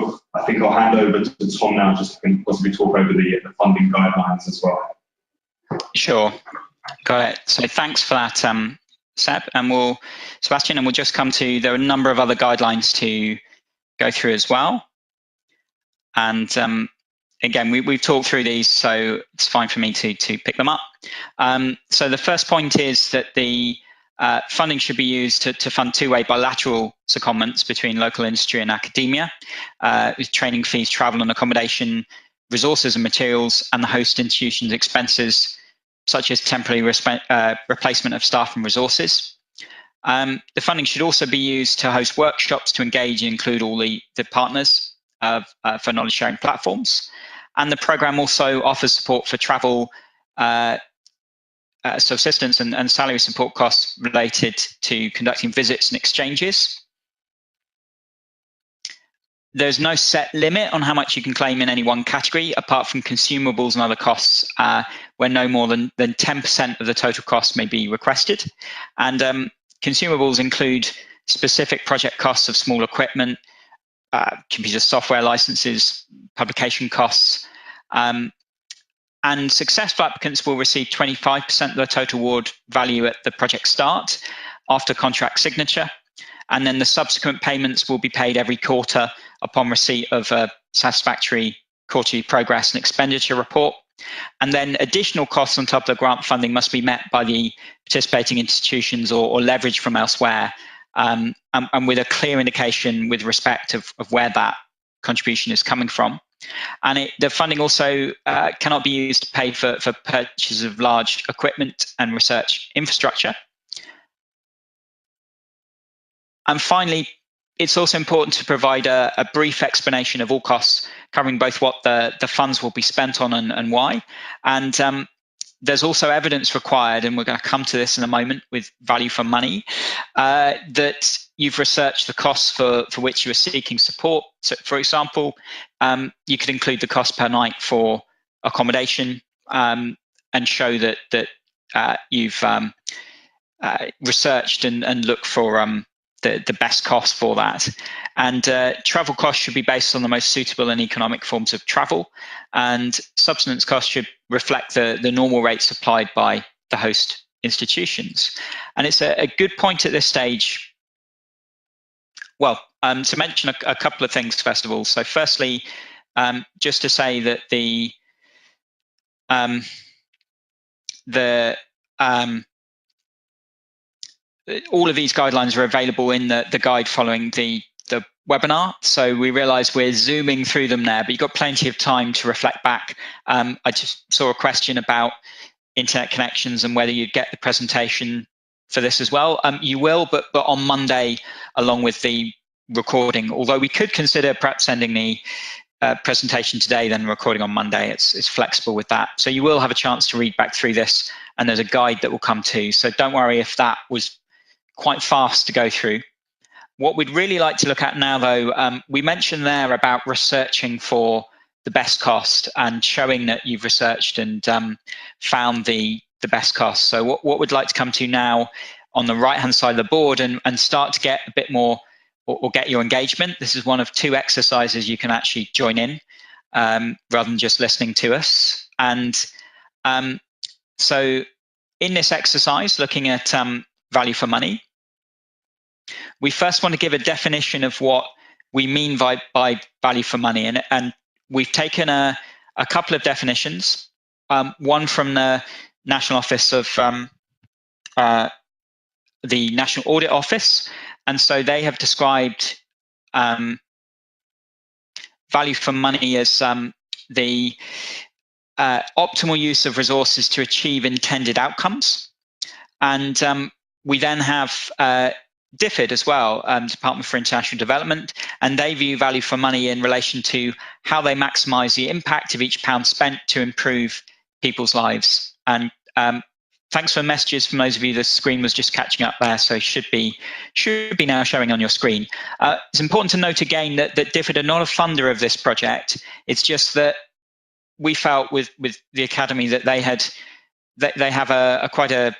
think I'll hand over to Tom now, just to possibly talk over the funding guidelines as well. Sure, got it. So thanks for that, Seb, and Sebastian, and we'll just come to, there are a number of other guidelines to go through as well. And again, we've talked through these, so it's fine for me to pick them up. So the first point is that the funding should be used to fund two-way bilateral secondments between local industry and academia, with training fees, travel and accommodation, resources and materials, and the host institution's expenses, such as temporary replacement of staff and resources. The funding should also be used to host workshops to engage and include all the partners for knowledge sharing platforms. And the program also offers support for travel, subsistence and salary support costs related to conducting visits and exchanges. There's no set limit on how much you can claim in any one category, apart from consumables and other costs, where no more than 10% of the total cost may be requested. And consumables include specific project costs of small equipment, computer software licenses, publication costs, and successful applicants will receive 25% of the total award value at the project start after contract signature. And then the subsequent payments will be paid every quarter upon receipt of a satisfactory quarterly progress and expenditure report. And then additional costs on top of the grant funding must be met by the participating institutions or leverage from elsewhere, and with a clear indication with respect of where that contribution is coming from. And the funding also cannot be used to pay for purchases of large equipment and research infrastructure. And finally, it's also important to provide a brief explanation of all costs, covering both what the funds will be spent on and why. And there's also evidence required, and we're going to come to this in a moment with value for money, that you've researched the costs for which you are seeking support. So, for example, you could include the cost per night for accommodation and show that you've researched and looked for the best cost for that. And travel costs should be based on the most suitable and economic forms of travel, and subsistence costs should reflect the normal rates applied by the host institutions. And it's a good point at this stage, well, to mention a couple of things first of all. So firstly, just to say that all of these guidelines are available in the guide following the webinar. So we realize we're zooming through them there, but you've got plenty of time to reflect back. I just saw a question about internet connections and whether you'd get the presentation for this as well. You will, but on Monday, along with the recording, although we could consider perhaps sending the presentation today, then recording on Monday. It's flexible with that. So you will have a chance to read back through this, and there's a guide that will come too. So don't worry if that was quite fast to go through. What we'd really like to look at now, though, we mentioned there about researching for the best cost and showing that you've researched and found the best cost. So what we'd like to come to now on the right-hand side of the board and start to get a bit more or get your engagement. This is one of 2 exercises you can actually join in rather than just listening to us. And so in this exercise, looking at value for money, we first want to give a definition of what we mean by value for money. And we've taken a couple of definitions, one from the National Office of the National Audit Office. And so they have described value for money as the optimal use of resources to achieve intended outcomes. And we then have DFID as well, Department for International Development, and they view value for money in relation to how they maximize the impact of each pound spent to improve people's lives. And thanks for messages from those of you. The screen was just catching up there, so should be now showing on your screen. It's important to note again that DFID are not a funder of this project. It's just that we felt with the Academy that they have quite a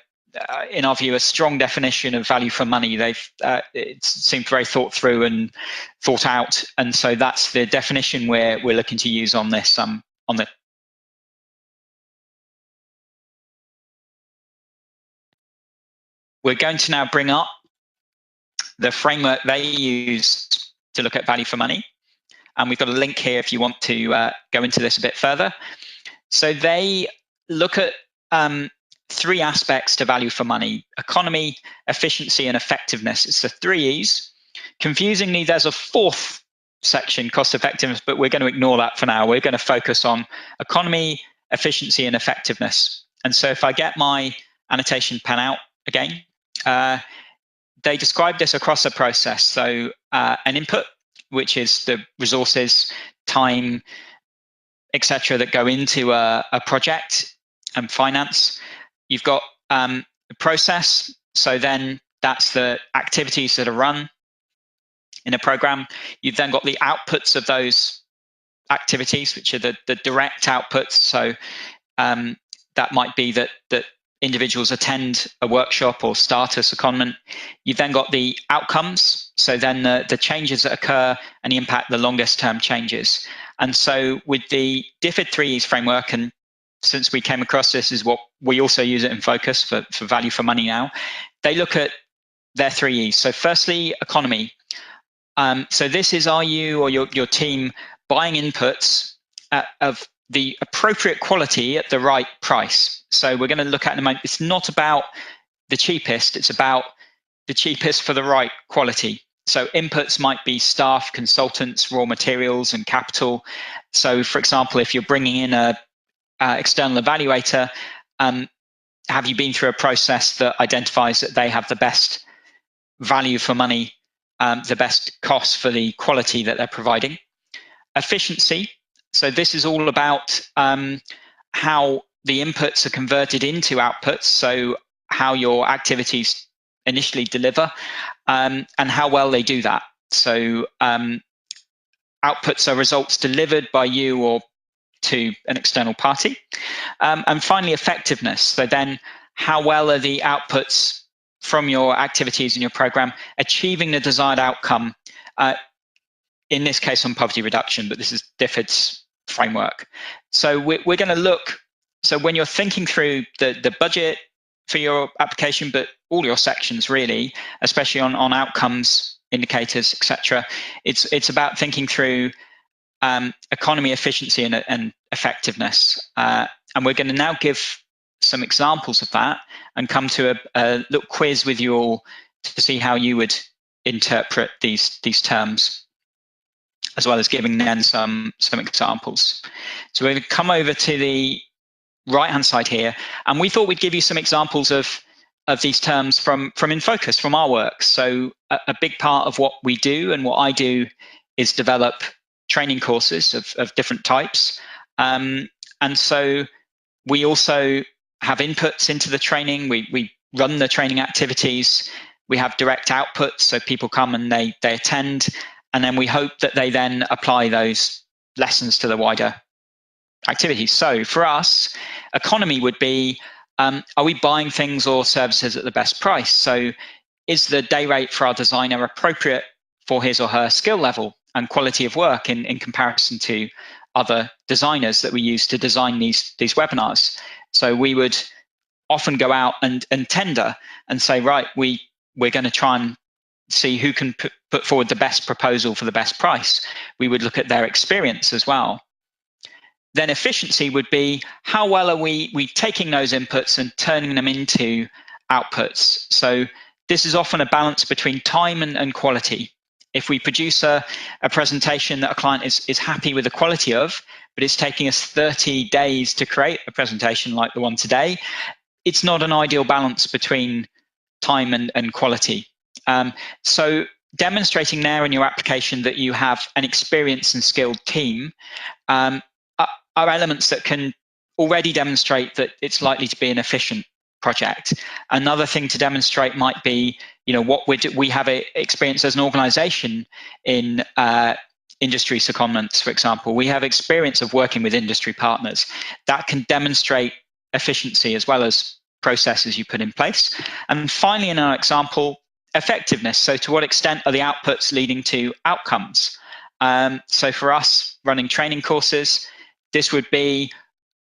in our view, a strong definition of value for money. It seemed very thought through and thought out, and so that's the definition we're looking to use on this. We're going to now bring up the framework they use to look at value for money, and we've got a link here if you want to go into this a bit further. So they look at 3 aspects to value for money: economy, efficiency, and effectiveness. It's the 3 E's. Confusingly, there's a 4th section, cost effectiveness, but we're going to ignore that for now. We're going to focus on economy, efficiency, and effectiveness. And so if I get my annotation pen out again, they describe this across the process. So an input, which is the resources, time, etc., that go into a project and finance. You've got a process, so then that's the activities that are run in a program. You've then got the outputs of those activities, which are the direct outputs. So that might be that individuals attend a workshop or start a secondment. You've then got the outcomes, so then the changes that occur and the impact, the longest term changes. And so with the DFID 3Es framework, and since we came across this is what we also use it in focus for value for money now, they look at their 3 E's. So firstly, economy. So this is, are you or your team buying inputs of the appropriate quality at the right price? So we're going to look at in a moment, it's not about the cheapest, it's about the cheapest for the right quality. So inputs might be staff, consultants, raw materials, and capital. So for example, if you're bringing in a external evaluator, have you been through a process that identifies that they have the best value for money, the best cost for the quality that they're providing? Efficiency. So this is all about how the inputs are converted into outputs, so how your activities initially deliver, and how well they do that. So outputs are results delivered by you or to an external party. And finally, effectiveness. So then how well are the outputs from your activities in your program achieving the desired outcome, in this case on poverty reduction, but this is DFID's framework. So we're going to look, so when you're thinking through the budget for your application, but all your sections really, especially on outcomes, indicators, etc., it's about thinking through economy, efficiency, and effectiveness. And we're going to now give some examples of that and come to a little quiz with you all to see how you would interpret these terms, as well as giving then some examples. So we're going to come over to the right-hand side here, and we thought we'd give you some examples of these terms from InFocus, from our work. So a big part of what we do and what I do is develop training courses of different types. And so we also have inputs into the training. We run the training activities. We have direct outputs, so people come and they attend, and then we hope that they then apply those lessons to the wider activities. So for us, economy would be, are we buying things or services at the best price? So is the day rate for our designer appropriate for his or her skill level and quality of work in comparison to other designers that we use to design these webinars? So we would often go out and tender and say, right, we're going to try and see who can put forward the best proposal for the best price. We would look at their experience as well. Then efficiency would be, how well are we taking those inputs and turning them into outputs? So this is often a balance between time and quality. If we produce a presentation that a client is happy with the quality of, but it's taking us 30 days to create a presentation like the one today, it's not an ideal balance between time and quality. So demonstrating there in your application that you have an experienced and skilled team are elements that can already demonstrate that it's likely to be an efficient project. Another thing to demonstrate might be, what we have experience as an organization in industry secondments, for example. We have experience of working with industry partners. That can demonstrate efficiency as well as processes you put in place. And finally, in our example, effectiveness. So to what extent are the outputs leading to outcomes? So for us, running training courses, this would be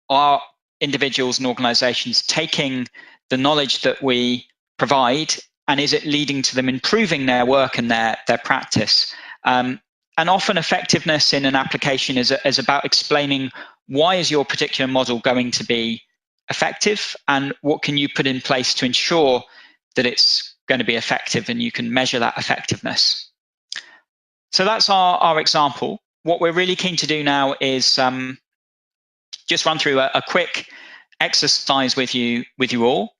our individuals and organizations taking the knowledge that we provide, and is it leading to them improving their work and their practice? And often effectiveness in an application is about explaining, why is your particular model going to be effective, and what can you put in place to ensure that it's going to be effective and you can measure that effectiveness. So that's our example. What we're really keen to do now is just run through a quick exercise with you all,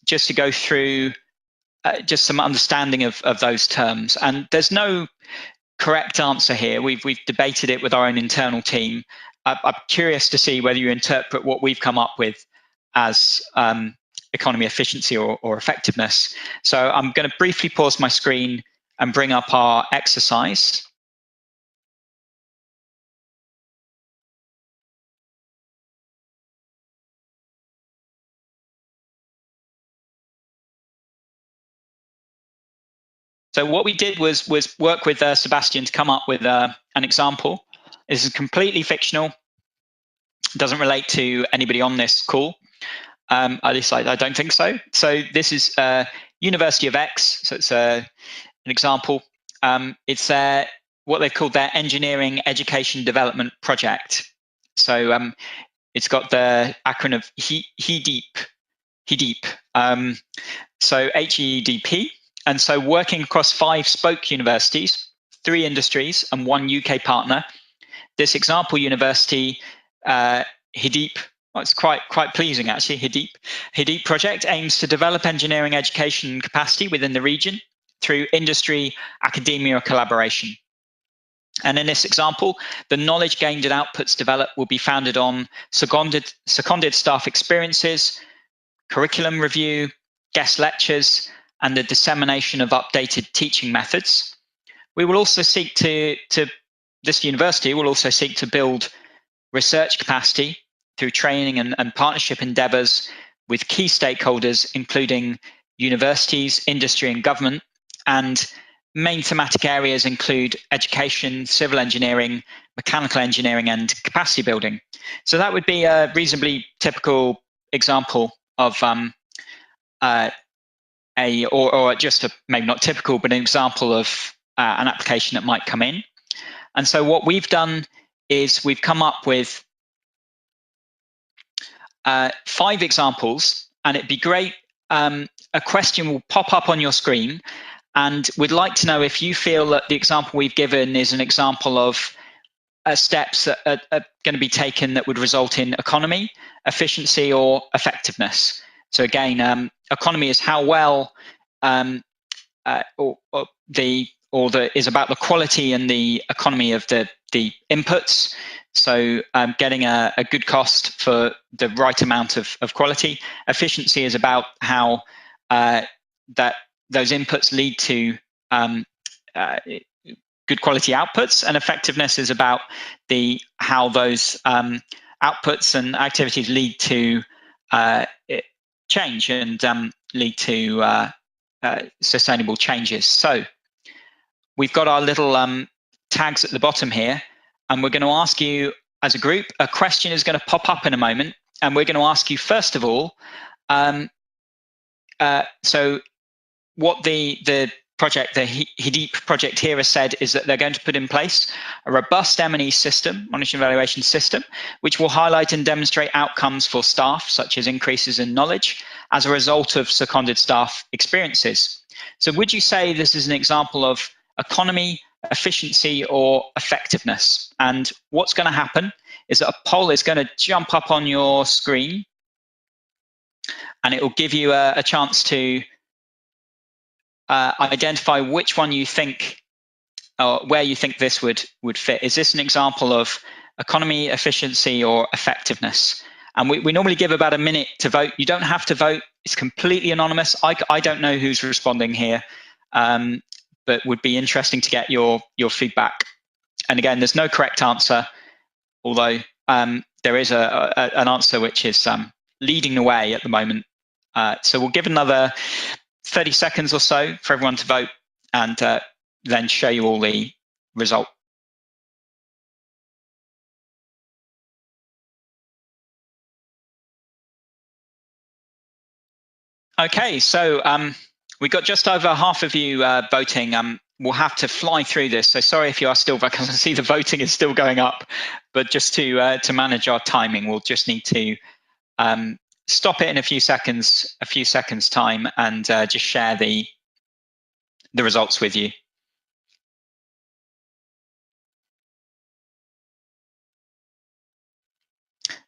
just to go through just some understanding of those terms. And there's no correct answer here. We've debated it with our own internal team. I'm curious to see whether you interpret what we've come up with as economy, efficiency, or effectiveness. So I'm going to briefly pause my screen and bring up our exercise. So what we did was work with Sebastian to come up with an example. This is completely fictional. It doesn't relate to anybody on this call. At least I don't think so. So this is University of X. So it's an example. It's what they've called their Engineering Education Development Project. So it's got the acronym of HEDEP. So HEDP. And so working across 5 spoke universities, 3 industries, and 1 UK partner, this example university, HEDEP, well, it's quite pleasing actually, HEDEP project aims to develop engineering education capacity within the region through industry, academia, or collaboration. And in this example, the knowledge gained and outputs developed will be founded on seconded staff experiences, curriculum review, guest lectures, and the dissemination of updated teaching methods. We will also seek this university will also seek to build research capacity through training and partnership endeavours with key stakeholders, including universities, industry and government, and main thematic areas include education, civil engineering, mechanical engineering, and capacity building. So that would be a reasonably typical example of maybe not typical, but an example of an application that might come in. And so what we've done is we've come up with 5 examples, and it'd be great. A question will pop up on your screen, and we'd like to know if you feel that the example we've given is an example of steps that are going to be taken that would result in economy, efficiency, or effectiveness. So again, economy is how well is about the quality and the economy of the inputs. So getting a good cost for the right amount of quality. Efficiency is about how those inputs lead to good quality outputs, and effectiveness is about how those outputs and activities lead to change and lead to sustainable changes. So we've got our little tags at the bottom here, and we're going to ask you as a group, a question is going to pop up in a moment, and we're going to ask you first of all, so what the project, the HEP project here has said is that they're going to put in place a robust M&E system, monitoring evaluation system, which will highlight and demonstrate outcomes for staff, such as increases in knowledge as a result of seconded staff experiences. So would you say this is an example of economy, efficiency, or effectiveness? And what's going to happen is that a poll is going to jump up on your screen, and it will give you a chance to identify which one you think, or where you think this would fit. Is this an example of economy, efficiency, or effectiveness? And we normally give about a minute to vote. You don't have to vote. It's completely anonymous. I don't know who's responding here, but would be interesting to get your feedback. And again, there's no correct answer, although there is an answer which is leading the way at the moment. So we'll give another 30 seconds or so for everyone to vote, and then show you all the result. Okay, so we got just over half of you voting. We'll have to fly through this, so sorry if you are still voting. I see the voting is still going up, but just to manage our timing, we'll just need to stop it in a few seconds time, and just share the results with you.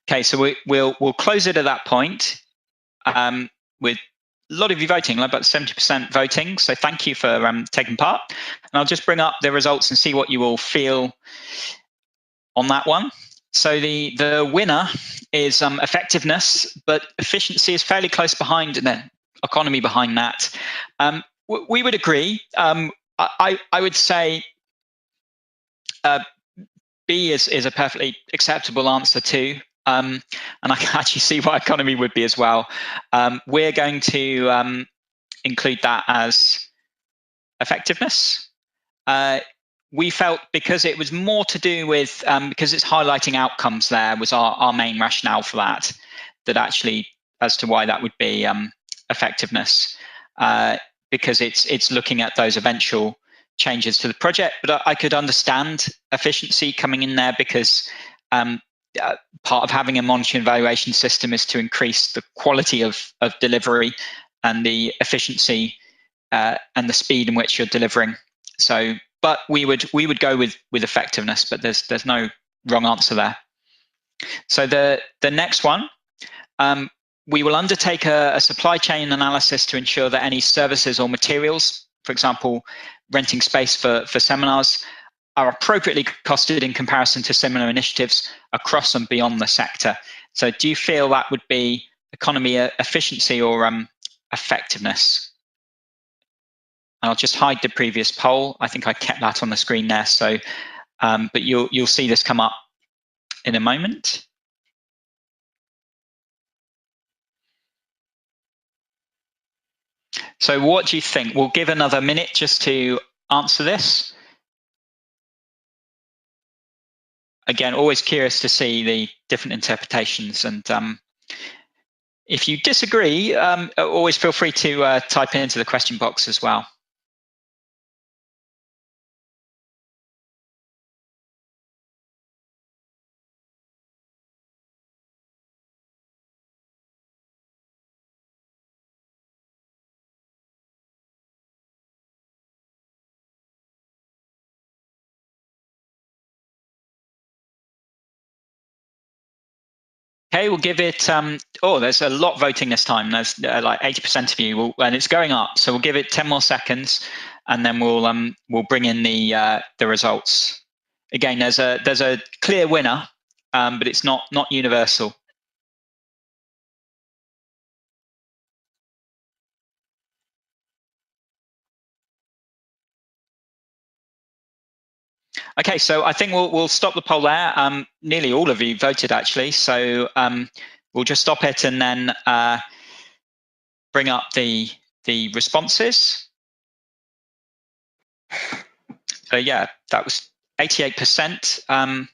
Okay, so we'll close it at that point with a lot of you voting, about 70% voting. So thank you for taking part. And I'll just bring up the results and see what you all feel on that one. So the winner is effectiveness, but efficiency is fairly close behind, and then economy behind that. We would agree. I would say B is a perfectly acceptable answer too. And I can actually see why economy would be as well. We're going to include that as effectiveness. We felt because it was more to do with, because it's highlighting outcomes there was our main rationale for that actually as to why that would be effectiveness, because it's looking at those eventual changes to the project. But I could understand efficiency coming in there because part of having a monitoring evaluation system is to increase the quality of delivery and the efficiency and the speed in which you're delivering. So, but we would go with effectiveness, but there's no wrong answer there. So the next one, we will undertake a supply chain analysis to ensure that any services or materials, for example, renting space for seminars, are appropriately costed in comparison to similar initiatives across and beyond the sector. So do you feel that would be economy efficiency or effectiveness? And I'll just hide the previous poll. I think I kept that on the screen there. So, but you'll see this come up in a moment. So what do you think? We'll give another minute just to answer this. Again, always curious to see the different interpretations. And if you disagree, always feel free to type it into the question box as well. Okay, we'll give it, oh, there's a lot voting this time. There's like 80% of you, and it's going up. So we'll give it 10 more seconds, and then we'll bring in the results. Again, there's a clear winner, but it's not universal. Okay, so I think we'll stop the poll there. Nearly all of you voted actually, so we'll just stop it and then bring up the responses. So yeah, that was 88%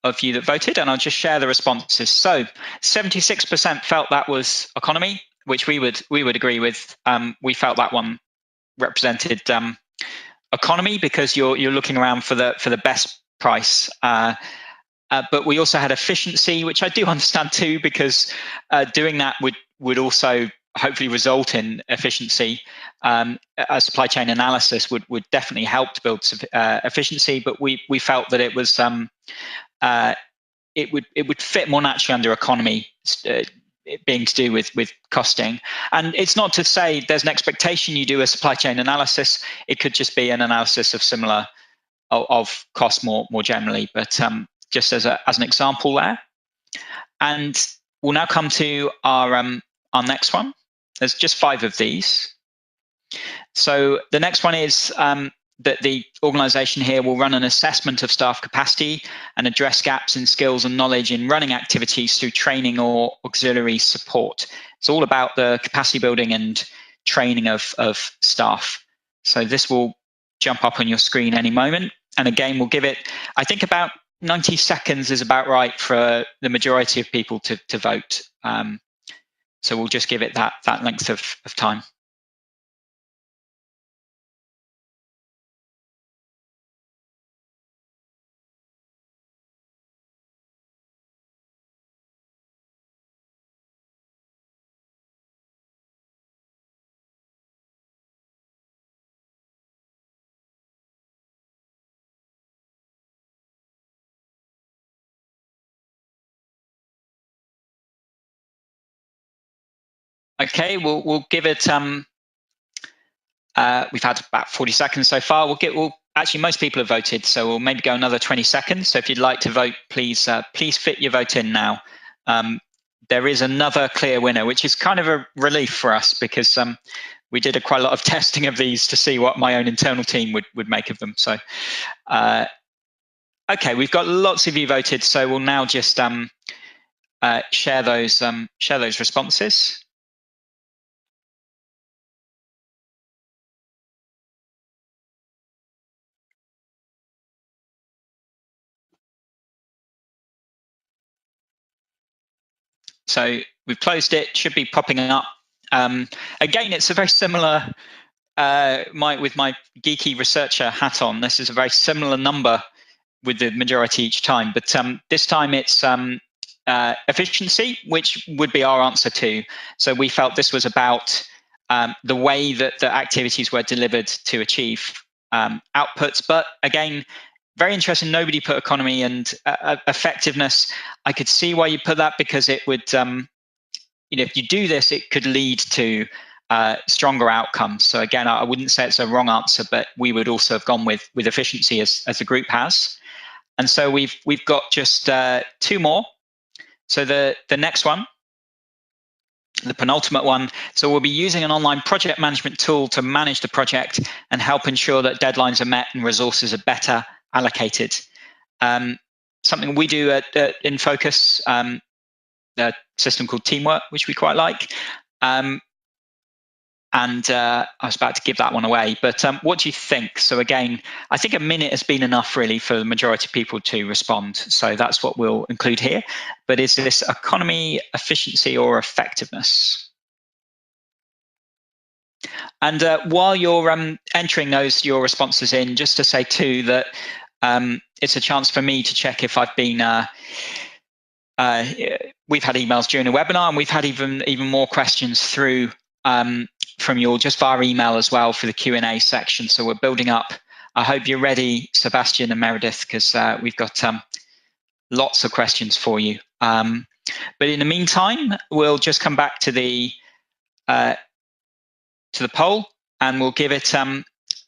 of you that voted, and I'll just share the responses. So 76% felt that was economy, which we would agree with. We felt that one represented economy because you're looking around for the best price. But we also had efficiency, which I do understand too, because doing that would also hopefully result in efficiency. A supply chain analysis would definitely help to build efficiency, but we felt that it was it would fit more naturally under economy, it being to do with costing. And it's not to say there's an expectation you do a supply chain analysis. It could just be an analysis of similar of cost more generally, but just as an example there. And we'll now come to our next one. There's just 5 of these. So the next one is that the organisation here will run an assessment of staff capacity and address gaps in skills and knowledge in running activities through training or auxiliary support. It's all about the capacity building and training of staff. So this will jump up on your screen any moment. And again, we'll give it, I think about 90 seconds is about right for the majority of people to vote. So we'll just give it that length of time. Okay, we'll give it. We've had about 40 seconds so far. Actually, most people have voted, so we'll maybe go another 20 seconds. So if you'd like to vote, please fit your vote in now. There is another clear winner, which is kind of a relief for us because we did quite a lot of testing of these to see what my own internal team would make of them. So, okay, we've got lots of you voted, so we'll now just share those responses. So we've closed it, should be popping up. Again, it's a very similar, with my geeky researcher hat on, this is a very similar number with the majority each time, but this time it's efficiency, which would be our answer too. So we felt this was about the way that the activities were delivered to achieve outputs, but again, very interesting, nobody put economy and effectiveness. I could see why you put that because it would, if you do this, it could lead to stronger outcomes. So again, I wouldn't say it's a wrong answer, but we would also have gone with efficiency as the group has. And so we've got just 2 more. So the next one, the penultimate one. So we'll be using an online project management tool to manage the project and help ensure that deadlines are met and resources are better allocated. Something we do in Focus, a system called Teamwork, which we quite like. And I was about to give that one away, but what do you think? So again, I think a minute has been enough really for the majority of people to respond. So that's what we'll include here. But is this economy, efficiency, or effectiveness? And while you're entering your responses in, just to say too that it's a chance for me to check if I've been we've had emails during the webinar, and we've had even more questions through from you all just via email as well for the Q&A section. So we're building up. I hope you're ready, Sebastian and Meredith, because we've got lots of questions for you. But in the meantime, we'll just come back to the poll, and we'll give it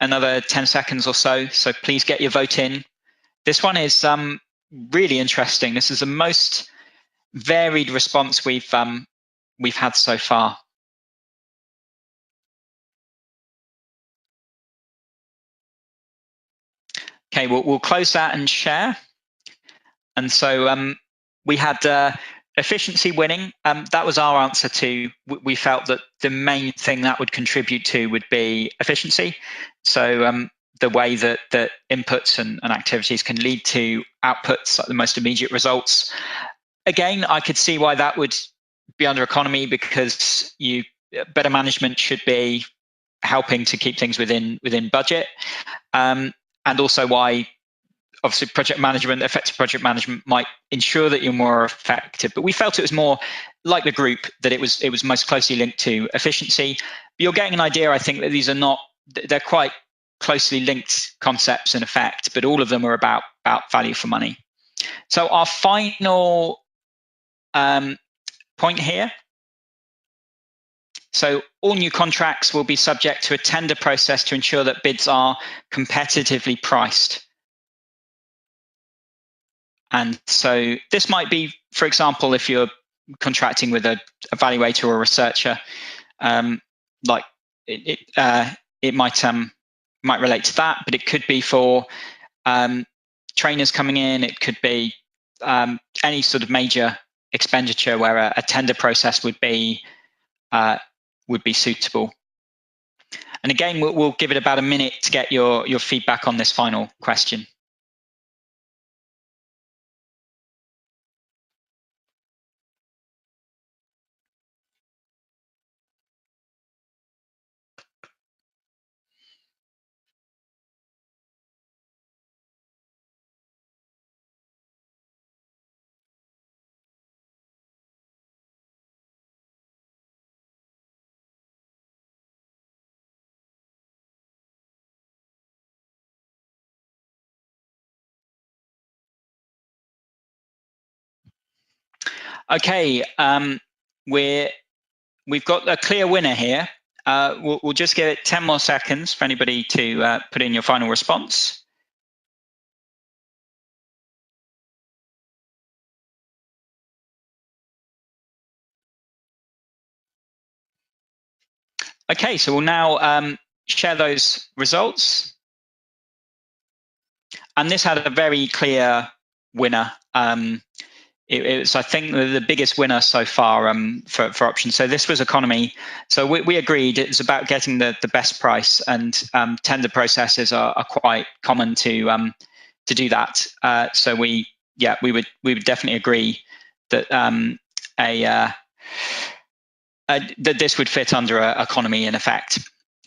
another 10 seconds or so. So please get your vote in. This one is really interesting. This is the most varied response we've had so far. Okay, we'll close that and share. And so we had efficiency winning. That was our answer to. We felt that the main thing that would contribute to would be efficiency. So the way that inputs and activities can lead to outputs, like the most immediate results. Again, I could see why that would be under economy, because better management should be helping to keep things within budget, and also why obviously effective project management might ensure that you're more effective. But we felt it was more like the group, that it was most closely linked to efficiency. But you're getting an idea, I think, that they're quite closely linked concepts in effect, but all of them are about value for money. So our final point here. So all new contracts will be subject to a tender process to ensure that bids are competitively priced. And so this might be, for example, if you're contracting with an evaluator or a researcher, like it might relate to that, but it could be for trainers coming in. It could be any sort of major expenditure where a tender process would be suitable. And again, we'll give it about a minute to get your feedback on this final question. Okay, we've got a clear winner here. We'll just give it 10 more seconds for anybody to put in your final response. Okay, so we'll now share those results. And this had a very clear winner. It was, I think, the biggest winner so far for options. So this was economy. So we agreed it was about getting the best price, and tender processes are quite common to do that. So we would definitely agree that that this would fit under economy in effect.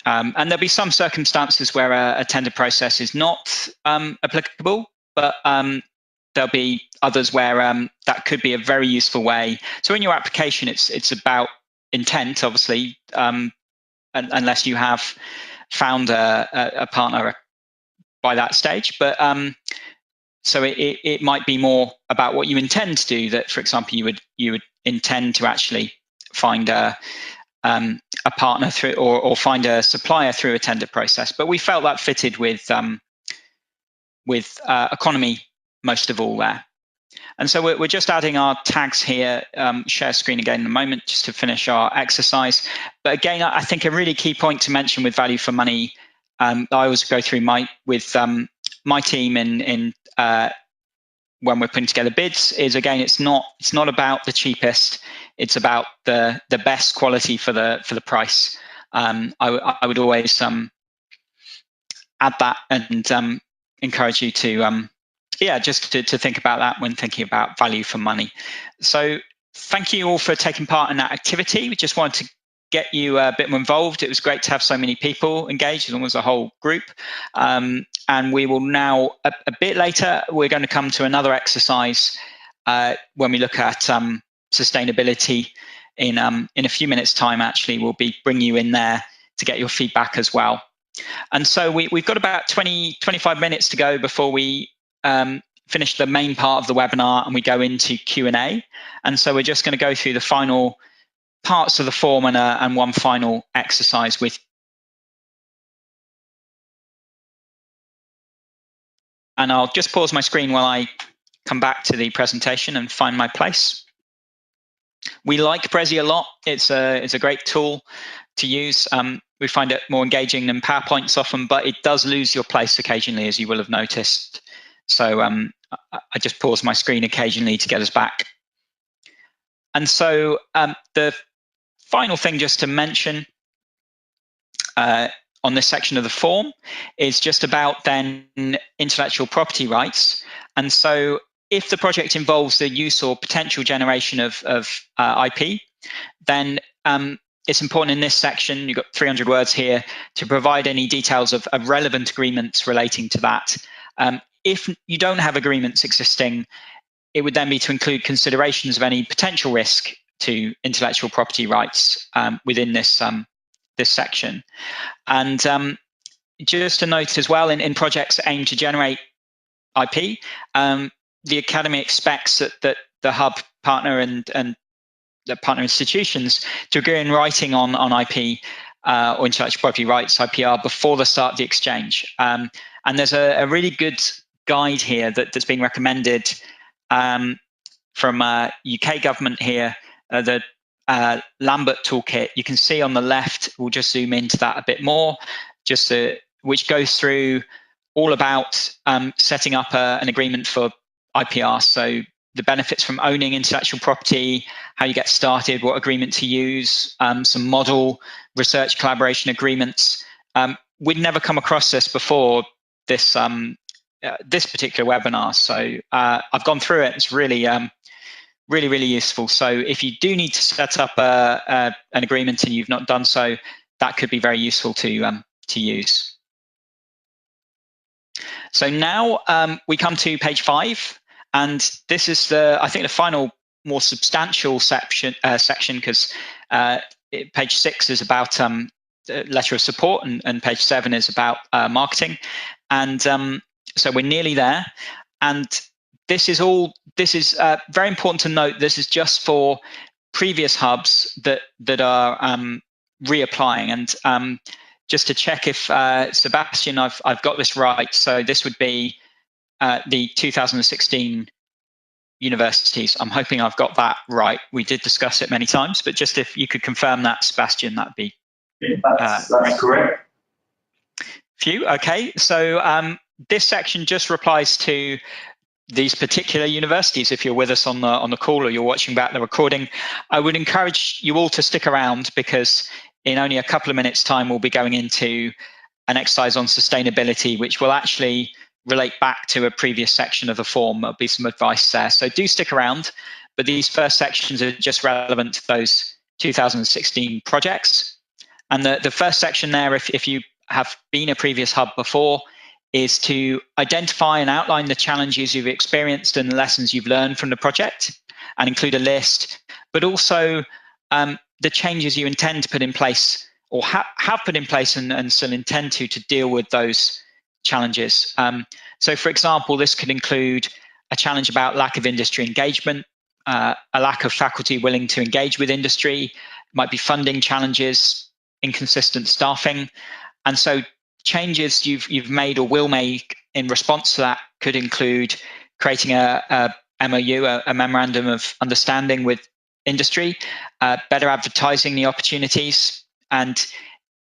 And there'll be some circumstances where a tender process is not applicable, but there'll be others where that could be a very useful way. So in your application, it's about intent, obviously, unless you have found a partner by that stage. But so it might be more about what you intend to do. That, for example, you would intend to actually find a a partner through or find a supplier through a tender process. But we felt that fitted with economy most of all there. And so we're just adding our tags here, share screen again in a moment, just to finish our exercise. But again, I think a really key point to mention with value for money, I always go through my team in when we're putting together bids is, again, it's not about the cheapest, it's about the best quality for the price. I would always add that and encourage you to just to think about that when thinking about value for money. So thank you all for taking part in that activity. We just wanted to get you a bit more involved. It was great to have so many people engaged, almost a whole group. And we will now, a bit later, we're going to come to another exercise when we look at sustainability in a few minutes' time. Actually, we'll be bringing you in there to get your feedback as well. And so we've got about 25 minutes to go before we finish the main part of the webinar and we go into Q&A. And so we're just going to go through the final parts of the form and one final exercise with. And I'll just pause my screen while I come back to the presentation and find my place. We like Prezi a lot. It's a great tool to use. We find it more engaging than PowerPoints often, but it does lose your place occasionally, as you will have noticed. So I just pause my screen occasionally to get us back. And so the final thing just to mention on this section of the form is just about then intellectual property rights. And so if the project involves the use or potential generation of IP, then it's important in this section, you've got 300 words here, to provide any details of relevant agreements relating to that. If you don't have agreements existing, it would then be to include considerations of any potential risk to intellectual property rights within this section. And just a note as well, in projects that aim to generate IP, the Academy expects that the hub partner and the partner institutions to agree in writing on IP or intellectual property rights, IPR, before the start of the exchange. And there's a really good guide here that's being recommended from UK government here, the Lambert toolkit. You can see on the left, we'll just zoom into that a bit more, which goes through all about setting up an agreement for IPR. So the benefits from owning intellectual property, how you get started, what agreement to use, some model research collaboration agreements. We'd never come across this before this particular webinar. So I've gone through it. It's really, really useful. So if you do need to set up an agreement and you've not done so, that could be very useful to use. So now we come to page 5. And this is I think the final more substantial section, because page 6 is about letter of support, and page 7 is about marketing. And so we're nearly there. And this is very important to note. This is just for previous hubs that are reapplying. And just to check if Sebastian, I've got this right. So this would be the 2016 universities. I'm hoping I've got that right. We did discuss it many times, but just if you could confirm that, Sebastian, that'd be that's correct. Phew. Okay, so this section just replies to these particular universities. If you're with us on the call or you're watching back the recording, I would encourage you all to stick around, because in only a couple of minutes' time we'll be going into an exercise on sustainability, which will actually relate back to a previous section of the form. There'll be some advice there. So do stick around, but these first sections are just relevant to those 2016 projects. And the first section there, if you have been a previous hub before, is to identify and outline the challenges you've experienced and the lessons you've learned from the project, and include a list, but also the changes you intend to put in place, or have put in place and still intend to deal with those challenges. So for example, this could include a challenge about lack of industry engagement, a lack of faculty willing to engage with industry, might be funding challenges, inconsistent staffing. And so changes you've made or will make in response to that could include creating a MOU, a memorandum of understanding with industry, better advertising the opportunities, and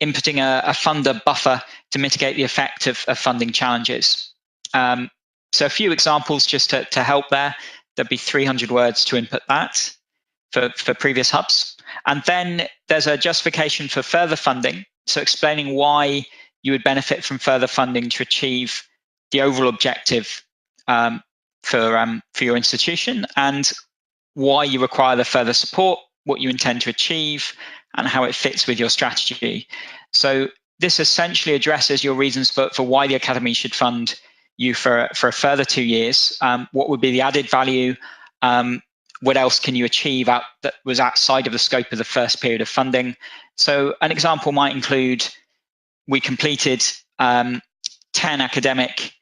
inputting a funder buffer to mitigate the effect of funding challenges. So a few examples just to help there. There'd be 300 words to input that for previous hubs. And then there's a justification for further funding, so explaining why you would benefit from further funding to achieve the overall objective for your institution, and why you require the further support, what you intend to achieve, and how it fits with your strategy. So this essentially addresses your reasons for why the Academy should fund you for a further 2 years. What would be the added value? What else can you achieve that was outside of the scope of the first period of funding? So an example might include, we completed 10 academic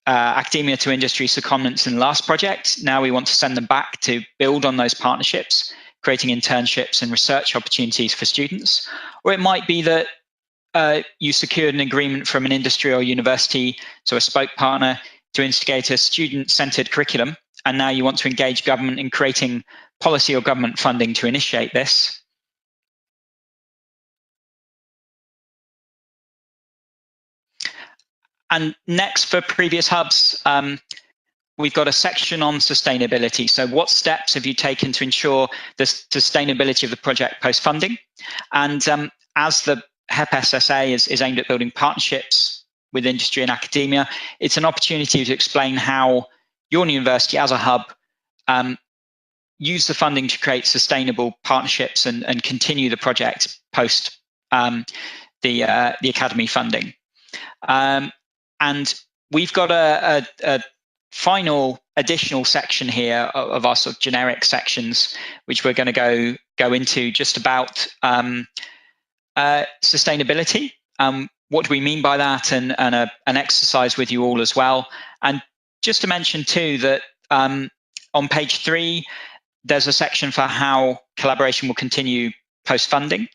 academia to industry secondments in the last project. Now we want to send them back to build on those partnerships, creating internships and research opportunities for students. Or it might be that you secured an agreement from an industry or university, so a spoke partner, to instigate a student-centered curriculum, and now you want to engage government in creating policy or government funding to initiate this. And next, for previous hubs, we've got a section on sustainability. So what steps have you taken to ensure the sustainability of the project post-funding? And as the HEP SSA is aimed at building partnerships with industry and academia, it's an opportunity to explain how your university as a hub use the funding to create sustainable partnerships and continue the project post the Academy funding. And we've got a final additional section here of our sort of generic sections, which we're going to go into just about sustainability. What do we mean by that, and an exercise with you all as well. And just to mention too that on page 3, there's a section for how collaboration will continue post-funding.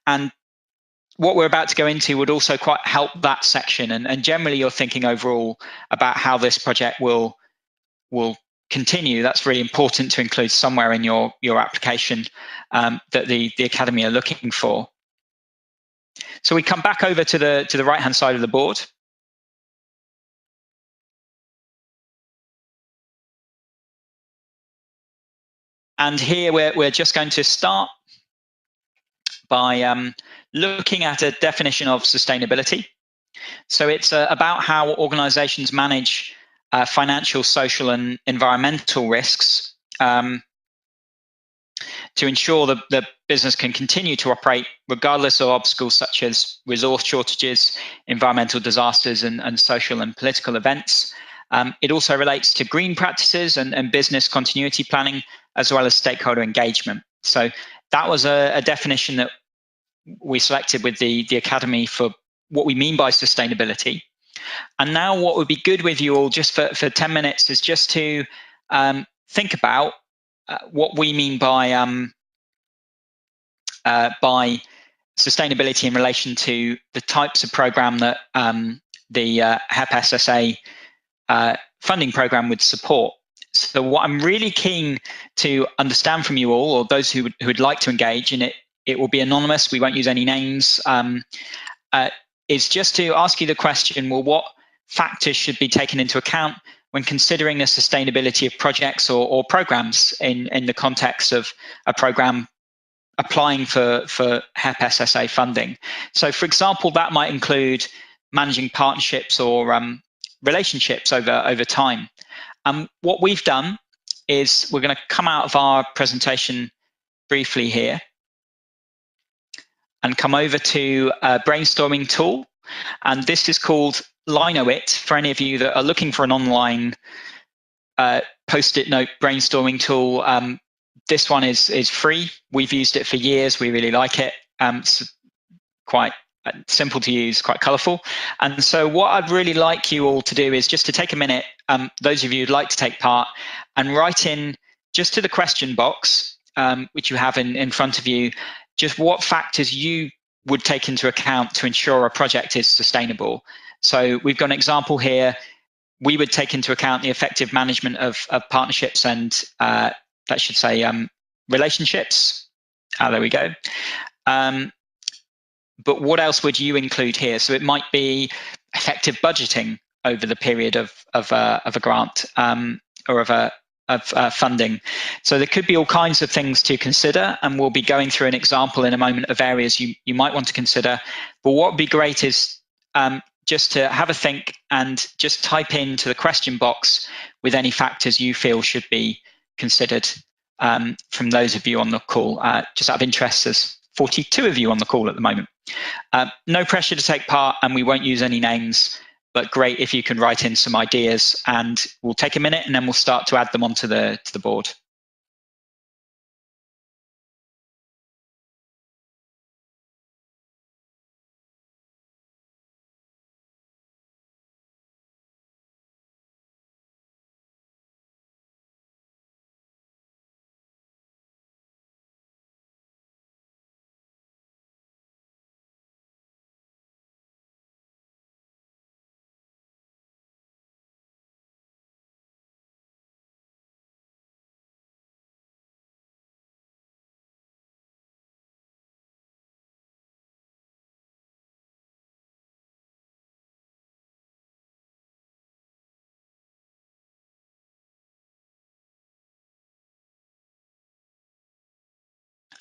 And what we're about to go into would also quite help that section. And generally you're thinking overall about how this project will continue. That's really important to include somewhere in your application that the Academy are looking for. So we come back over to the right-hand side of the board. And here we're just going to start by looking at a definition of sustainability. So it's about how organizations manage financial, social, and environmental risks to ensure that the business can continue to operate regardless of obstacles such as resource shortages, environmental disasters, and social and political events. It also relates to green practices and business continuity planning, as well as stakeholder engagement. So that was a definition that we selected with the Academy for what we mean by sustainability. And now what would be good with you all just for 10 minutes is just to think about what we mean by sustainability in relation to the types of program that the HEP SSA funding program would support. So what I'm really keen to understand from you all, or those who would like to engage in it, it will be anonymous, we won't use any names, is just to ask you the question, well, what factors should be taken into account when considering the sustainability of projects or programs in the context of a program applying for HEP SSA funding? So for example, that might include managing partnerships or relationships over time. What we've done is we're going to come out of our presentation briefly here and come over to a brainstorming tool. And this is called Linoit, for any of you that are looking for an online post-it note brainstorming tool. This one is free. We've used it for years. We really like it. It's quite simple to use, quite colorful. And so what I'd really like you all to do is just to take a minute, those of you who'd like to take part, and write in just to the question box which you have in front of you, just what factors you would take into account to ensure a project is sustainable. So we've got an example here. We would take into account the effective management of partnerships and that should say relationships. There we go. But what else would you include here? So it might be effective budgeting over the period of a grant or of funding. So there could be all kinds of things to consider, and we'll be going through an example in a moment of areas you might want to consider. But what would be great is just to have a think and just type into the question box with any factors you feel should be considered from those of you on the call. Just out of interest, there's 42 of you on the call at the moment. No pressure to take part, and we won't use any names, but great if you can write in some ideas, and we'll take a minute and then we'll start to add them onto the board.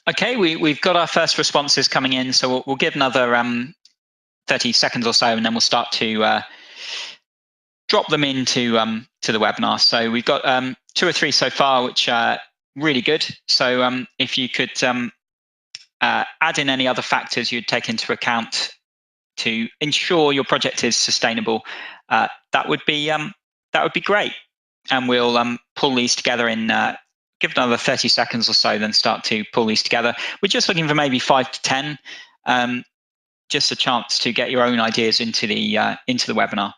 Okay, we've got our first responses coming in, so we'll give another 30 seconds or so, and then we'll start to drop them into to the webinar. So we've got 2 or 3 so far, which are really good. So if you could add in any other factors you'd take into account to ensure your project is sustainable, that would be great. And we'll pull these together in. Give it another 30 seconds or so, then start to pull these together. We're just looking for maybe 5 to 10, just a chance to get your own ideas into the webinar.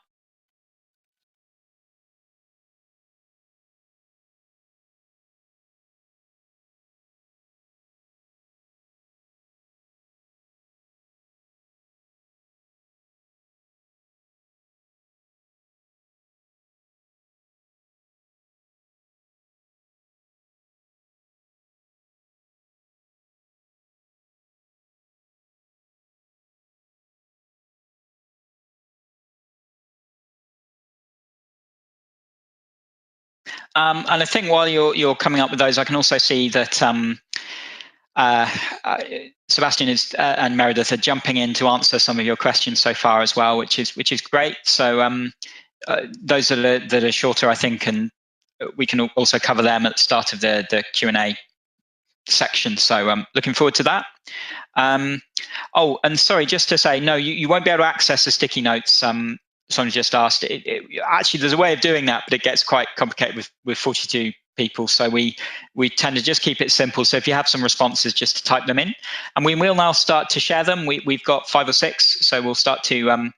And I think while you're coming up with those, I can also see that Sebastian and Meredith are jumping in to answer some of your questions so far as well, which is great. So those that are shorter, I think, and we can also cover them at the start of the Q&A section. So I'm looking forward to that. Oh, and sorry, just to say, no, you won't be able to access the sticky notes. Someone just asked. Actually, there's a way of doing that, but it gets quite complicated with 42 people. So we tend to just keep it simple. So if you have some responses, just to type them in, and we will now start to share them. We've got 5 or 6, so we'll start to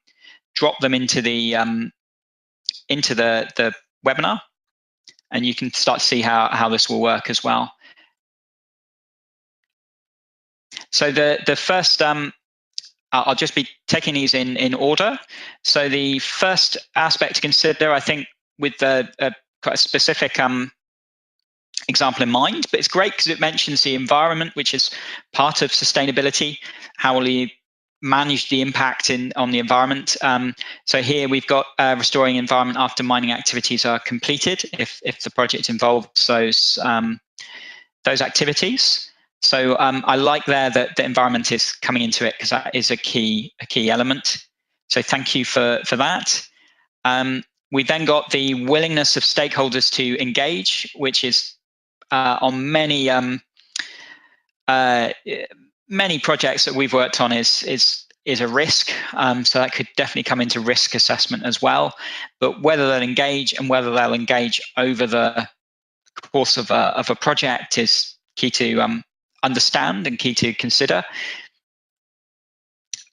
drop them into the webinar, and you can start to see how this will work as well. So the first, I'll just be taking these in order. So the first aspect to consider, I think, with quite a specific example in mind, but it's great because it mentions the environment, which is part of sustainability. How will you manage the impact on the environment? So here we've got restoring environment after mining activities are completed, if the project involves those activities. So I like there that the environment is coming into it, because that is a key element. So thank you for that. We then got the willingness of stakeholders to engage, which is on many projects that we've worked on is a risk. So that could definitely come into risk assessment as well. But whether they'll engage and whether they'll engage over the course of a project is key to understand and key to consider.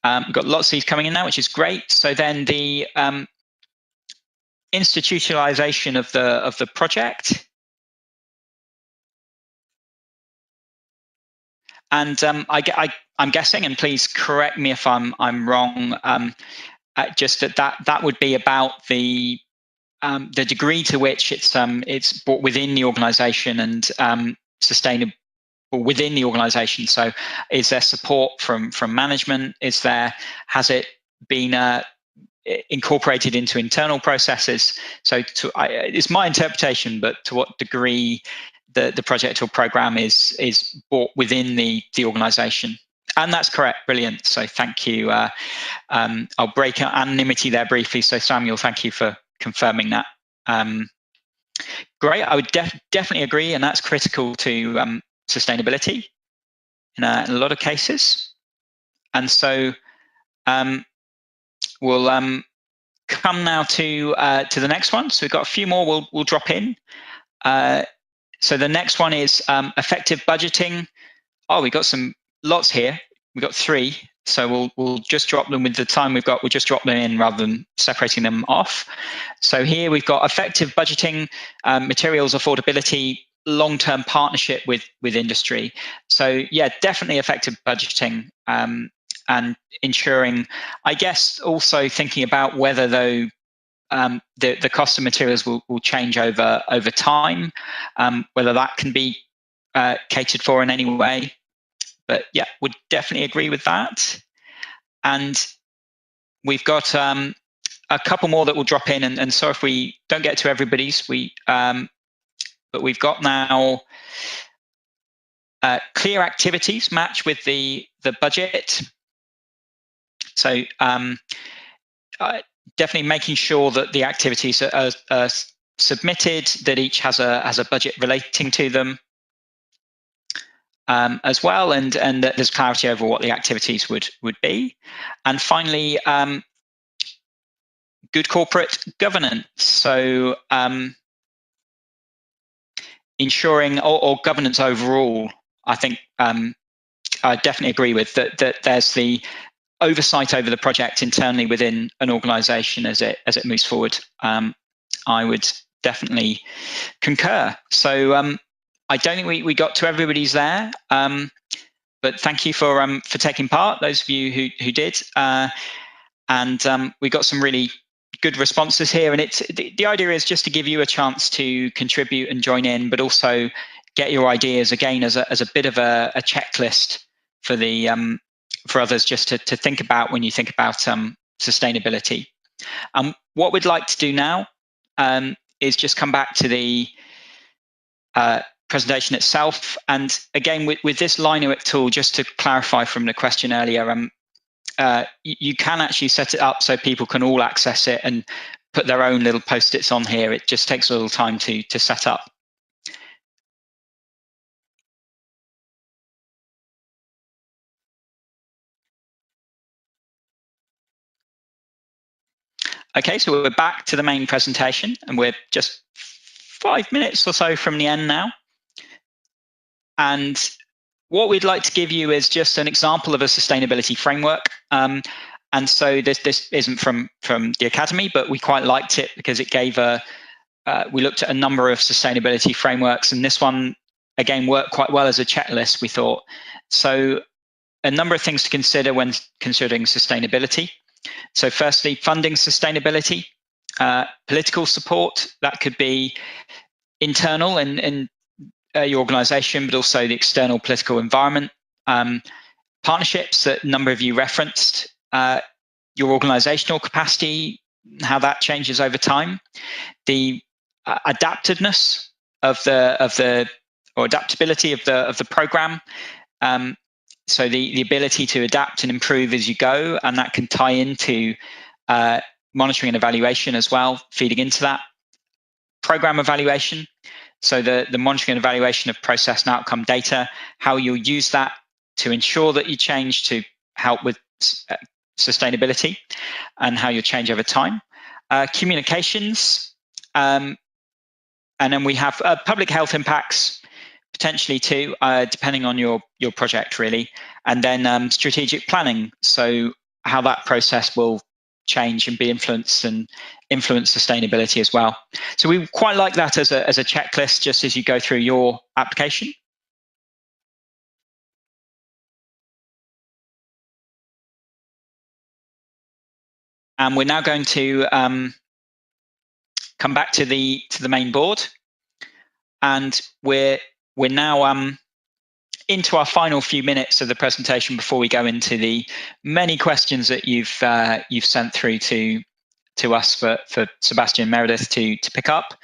We've got lots of these coming in now, which is great. So then the institutionalization of the project. And I'm guessing, and please correct me if I'm wrong, just that would be about the degree to which it's brought within the organisation and sustainable within the organisation. So, is there support from management? Has it been incorporated into internal processes? So, it's my interpretation, but to what degree the project or program is brought within the organisation. And that's correct. Brilliant. So thank you. I'll break anonymity there briefly. So Samuel, thank you for confirming that. Great. I would definitely agree, and that's critical to sustainability in a lot of cases. And so we'll come now to the next one. So we've got a few more. We'll drop in. So the next one is effective budgeting. Oh, we got some lots here. We've got 3, so we'll just drop them with the time we've got. We'll just drop them in rather than separating them off. So here we've got effective budgeting, materials affordability, long-term partnership with industry. So yeah, definitely effective budgeting and ensuring, I guess, also thinking about whether though the cost of materials will change over time, whether that can be catered for in any way. But yeah, would definitely agree with that. And we've got a couple more that will drop in, and so if we don't get to everybody's, but we've got now clear activities match with the budget. So definitely making sure that the activities are submitted, that each has a budget relating to them. As well, and that there's clarity over what the activities would be. And finally, good corporate governance. So ensuring or governance overall, I think I definitely agree with that there's the oversight over the project internally within an organisation as it moves forward. I would definitely concur. So I don't think we got to everybody's there, but thank you for taking part, those of you who did. And we got some really good responses here. And it's the idea is just to give you a chance to contribute and join in, but also get your ideas again as a bit of a checklist for the for others just to think about when you think about sustainability. What we'd like to do now is just come back to the presentation itself. And again, with this Line tool, just to clarify from the question earlier, you can actually set it up so people can all access it and put their own little post-its on here. It just takes a little time to set up. Okay, so we're back to the main presentation, and we're just 5 minutes or so from the end now. And what we'd like to give you is just an example of a sustainability framework. And so this isn't from the Academy, but we quite liked it because it gave we looked at a number of sustainability frameworks, and this one, again, worked quite well as a checklist, we thought. So a number of things to consider when considering sustainability. So firstly, funding sustainability, political support, that could be internal and your organisation, but also the external political environment. Partnerships that a number of you referenced, your organisational capacity, how that changes over time, the adaptiveness of the or adaptability of the programme. So the ability to adapt and improve as you go, and that can tie into monitoring and evaluation as well, feeding into that. Program evaluation, so the monitoring and evaluation of process and outcome data, how you'll use that to ensure that you change to help with sustainability and how you'll change over time. Communications, and then we have public health impacts, potentially too, depending on your project really, and then strategic planning, so how that process will change and be influenced and influence sustainability as well. So we quite like that as a checklist just as you go through your application. And we're now going to come back to the main board, and we're now into our final few minutes of the presentation before we go into the many questions that you've sent through to us for Sebastian and Meredith to pick up.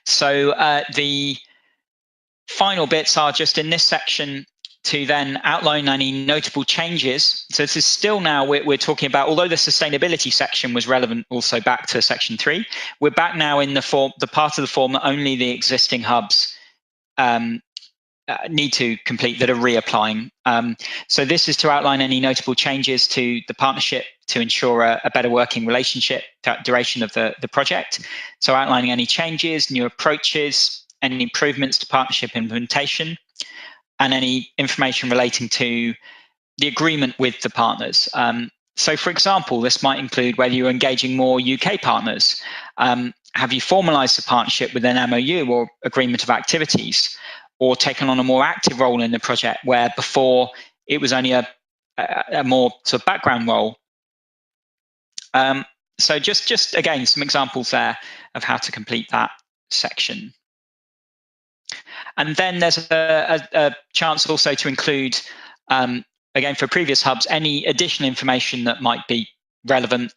So the final bits are just in this section to then outline any notable changes. So this is still now, we're talking about, although the sustainability section was relevant also back to section 3, we're back now in the part of the form that only the existing hubs need to complete that are reapplying. So this is to outline any notable changes to the partnership to ensure a better working relationship throughout the duration of the project. So outlining any changes, new approaches, any improvements to partnership implementation, and any information relating to the agreement with the partners. So for example, this might include whether you're engaging more UK partners. Have you formalized the partnership with an MOU or agreement of activities, or taken on a more active role in the project where before it was only a more sort of background role? So just again, some examples there of how to complete that section. And then there's a chance also to include, again, for previous hubs, any additional information that might be relevant.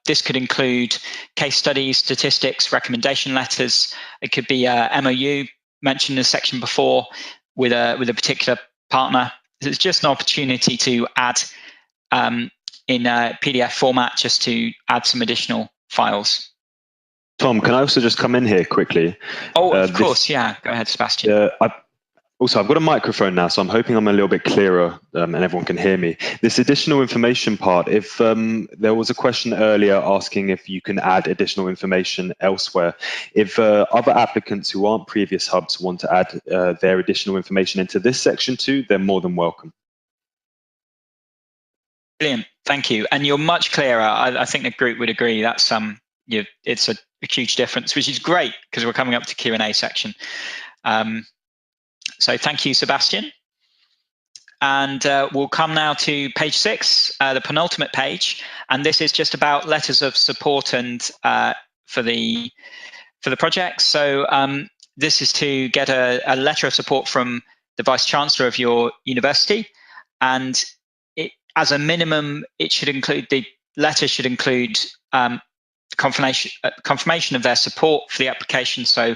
This could include case studies, statistics, recommendation letters. It could be a MOU mentioned in the section before with a particular partner. It's just an opportunity to add in a PDF format, just to add some additional files. Tom, can I also just come in here quickly? Oh, of course, yeah. Go ahead, Sebastian. I've got a microphone now, so I'm hoping I'm a little bit clearer and everyone can hear me. This additional information part, if there was a question earlier asking if you can add additional information elsewhere, if other applicants who aren't previous hubs want to add their additional information into this section too, they're more than welcome. Brilliant, thank you. And you're much clearer. I think the group would agree. That's it's a huge difference, which is great because we're coming up to Q&A section. So thank you, Sebastian. And we'll come now to page 6, the penultimate page, and this is just about letters of support and for the project. So this is to get a letter of support from the Vice Chancellor of your university, and as a minimum, the letter should include confirmation of their support for the application. So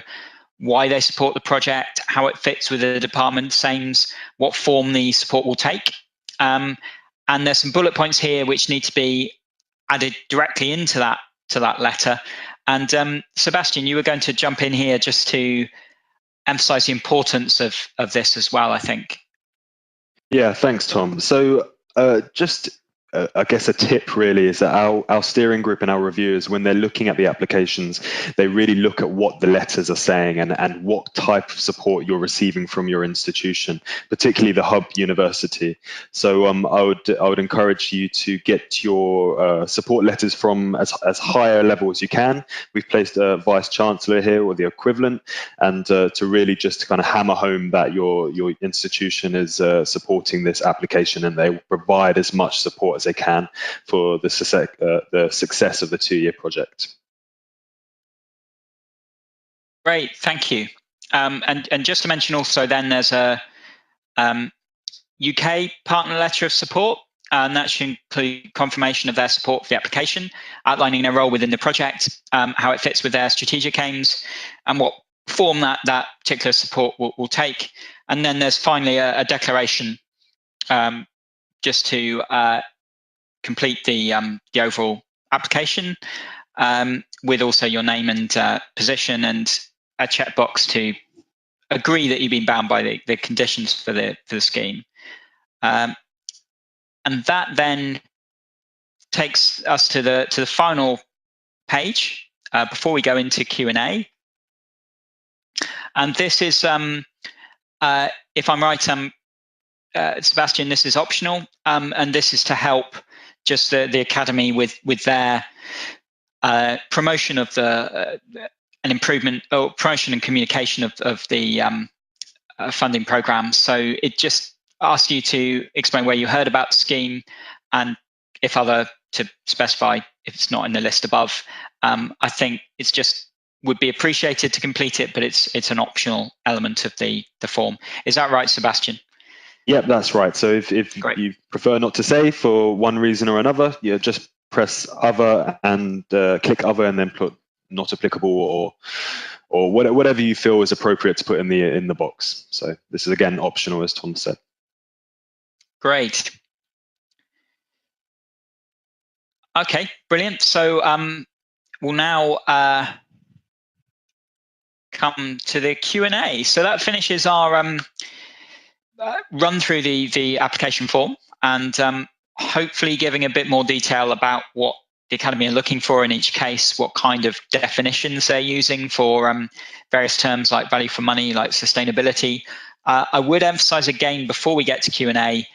why they support the project, how it fits with the department's aims, what form the support will take. And there's some bullet points here which need to be added directly into that letter. And Sebastian, you were going to jump in here just to emphasize the importance of this as well, I think. Yeah, thanks, Tom. So I guess a tip really is that our steering group and our reviewers, when they're looking at the applications, they really look at what the letters are saying and what type of support you're receiving from your institution, particularly the hub university. So I would encourage you to get your support letters from as high a level as you can. We've placed a Vice Chancellor here or the equivalent, and to really just kind of hammer home that your institution is supporting this application and they provide as much support as they can for the success of the 2-year project. Great, thank you. And just to mention also, then there's a UK partner letter of support, and that should include confirmation of their support for the application, outlining their role within the project, how it fits with their strategic aims, and what form that particular support will take. And then there's finally a declaration just to complete the overall application, with also your name and position, and a checkbox to agree that you've been bound by the conditions for the scheme. And that then takes us to the final page before we go into Q&A. And this is, if I'm right, Sebastian, this is optional, and this is to help just the Academy with their promotion of an improvement or promotion and communication of the funding program. So it just asks you to explain where you heard about the scheme and if other, to specify if it's not in the list above. I think it's just would be appreciated to complete it, but it's an optional element of the form. Is that right, Sebastian? Yep, that's right. So if Great. you prefer not to say for one reason or another, you just press other and click other and then put not applicable or whatever you feel is appropriate to put in the box. So this is again optional, as Tom said. Great. Okay, brilliant. So we'll now come to the Q&A. So that finishes our run through the application form, and hopefully giving a bit more detail about what the Academy are looking for in each case, what kind of definitions they're using for various terms like value for money, like sustainability. I would emphasize again, before we get to Q&A,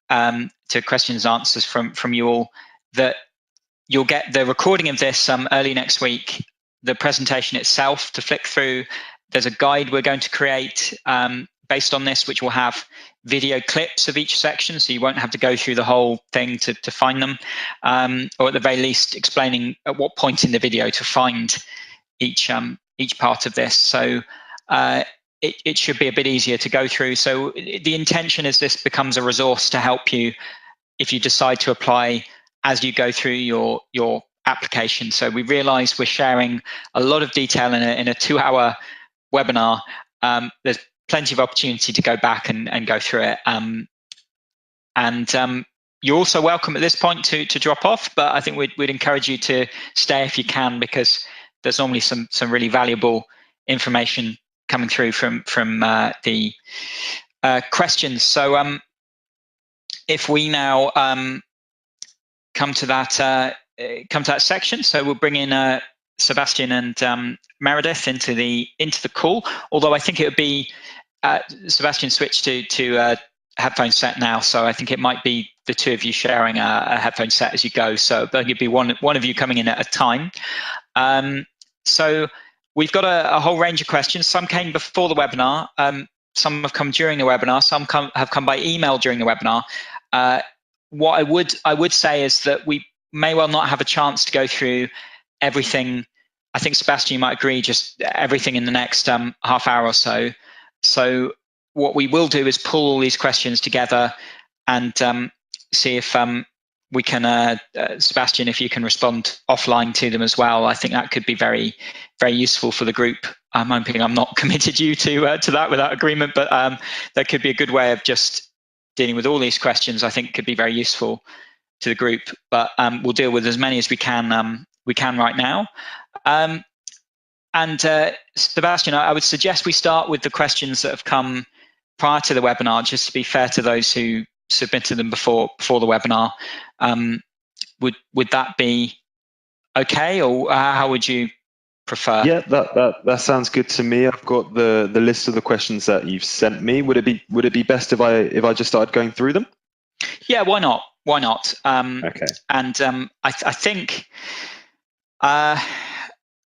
to questions and answers from you all, that you'll get the recording of this early next week, the presentation itself to flick through. There's a guide we're going to create based on this, which will have video clips of each section, so you won't have to go through the whole thing to find them, or at the very least explaining at what point in the video to find each part of this. So it should be a bit easier to go through. So the intention is this becomes a resource to help you if you decide to apply as you go through your application. So we realize we're sharing a lot of detail in a 2-hour webinar. There's plenty of opportunity to go back and go through it. You're also welcome at this point to drop off, but I think we'd encourage you to stay if you can, because there's normally some really valuable information coming through from the questions. So if we now come to that section, so we'll bring in Sebastian and Meredith into the call. Although I think it would be Sebastian switched to headphone set now, so I think it might be the two of you sharing a headphone set as you go. So there'll be one of you coming in at a time. So we've got a whole range of questions. Some came before the webinar. Some have come during the webinar. Some have come by email during the webinar. What I would say is that we may well not have a chance to go through everything. I think, Sebastian, you might agree, just everything in the next half hour or so. So what we will do is pull all these questions together and see if we can, Sebastian, if you can respond offline to them as well. I think that could be very, very useful for the group. I'm hoping I'm not committed you to that without agreement, but that could be a good way of just dealing with all these questions. I think could be very useful to the group, but we'll deal with as many as we can right now. Sebastian, I would suggest we start with the questions that have come prior to the webinar, just to be fair to those who submitted them before the webinar. Would that be okay, or how would you prefer? Yeah, that sounds good to me. I've got the list of the questions that you've sent me. Would it be best if I just started going through them? Yeah, why not? Okay. And I think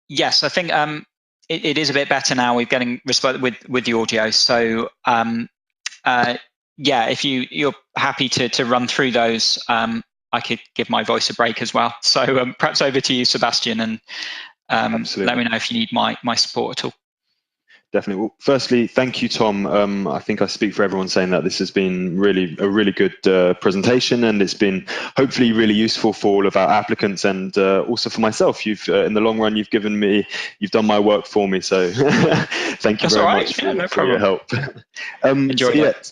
yes, I think it is a bit better now. We're getting response with the audio. So yeah, if you're happy to run through those, I could give my voice a break as well. So perhaps over to you, Sebastian, and let me know if you need my support at all. Definitely. Well, firstly, thank you, Tom. I think I speak for everyone saying that this has been a really good presentation, and it's been hopefully really useful for all of our applicants and also for myself. You've, in the long run, you've done my work for me. So thank you very much for your help. Enjoy it.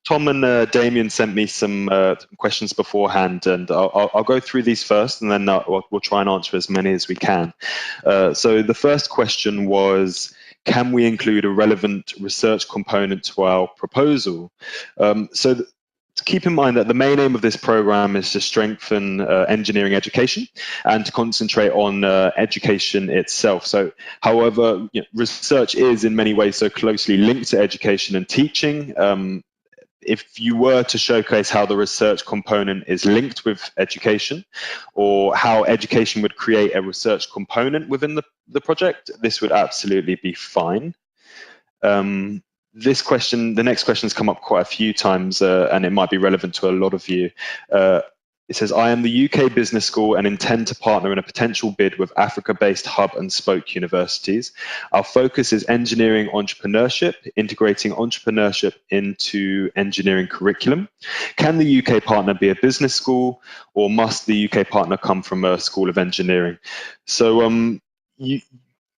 Tom and Damien sent me some questions beforehand, and I'll go through these first, and then we'll try and answer as many as we can. So the first question was, can we include a relevant research component to our proposal? So keep in mind that the main aim of this program is to strengthen engineering education and to concentrate on education itself. So, however, research is in many ways so closely linked to education and teaching. If you were to showcase how the research component is linked with education, or how education would create a research component within the project, this would absolutely be fine. The next question's come up quite a few times, and it might be relevant to a lot of you. It says, I am the UK Business School and intend to partner in a potential bid with Africa-based hub and spoke universities. Our focus is engineering entrepreneurship, integrating entrepreneurship into engineering curriculum. Can the UK partner be a business school, or must the UK partner come from a school of engineering? So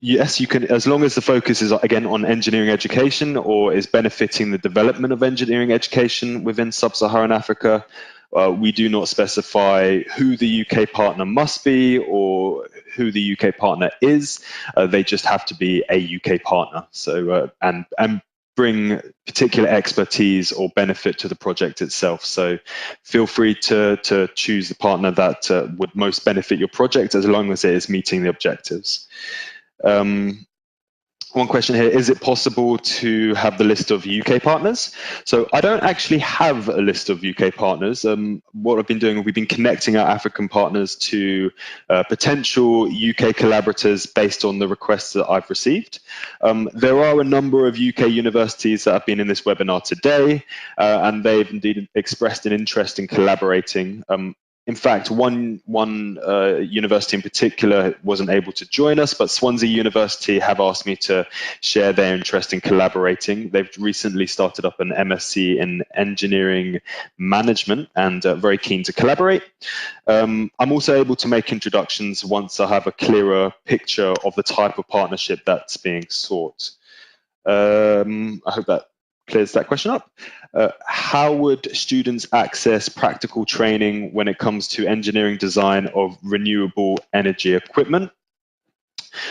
yes, you can, as long as the focus is again on engineering education or is benefiting the development of engineering education within sub-Saharan Africa. We do not specify who the UK partner must be or who the UK partner is. They just have to be a UK partner. So and bring particular expertise or benefit to the project itself. So feel free to choose the partner that would most benefit your project, as long as it is meeting the objectives. One question here, is it possible to have the list of UK partners? So I don't actually have a list of UK partners. What I've been doing, we've been connecting our African partners to potential UK collaborators based on the requests that I've received. There are a number of UK universities that have been in this webinar today, and they've indeed expressed an interest in collaborating. In fact, one university in particular wasn't able to join us, but Swansea University have asked me to share their interest in collaborating. They've recently started up an MSc in engineering management and very keen to collaborate. I'm also able to make introductions once I have a clearer picture of the type of partnership that's being sought. I hope that clears that question up. How would students access practical training when it comes to engineering design of renewable energy equipment?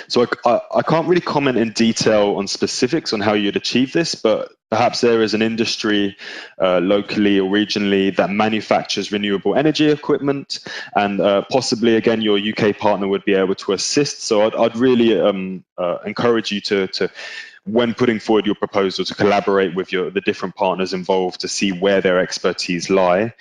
So I can't really comment in detail on specifics on how you'd achieve this, but perhaps there is an industry locally or regionally that manufactures renewable energy equipment, and possibly, again, your UK partner would be able to assist. So I'd really encourage you to when putting forward your proposal, to collaborate with the different partners involved to see where their expertise lie.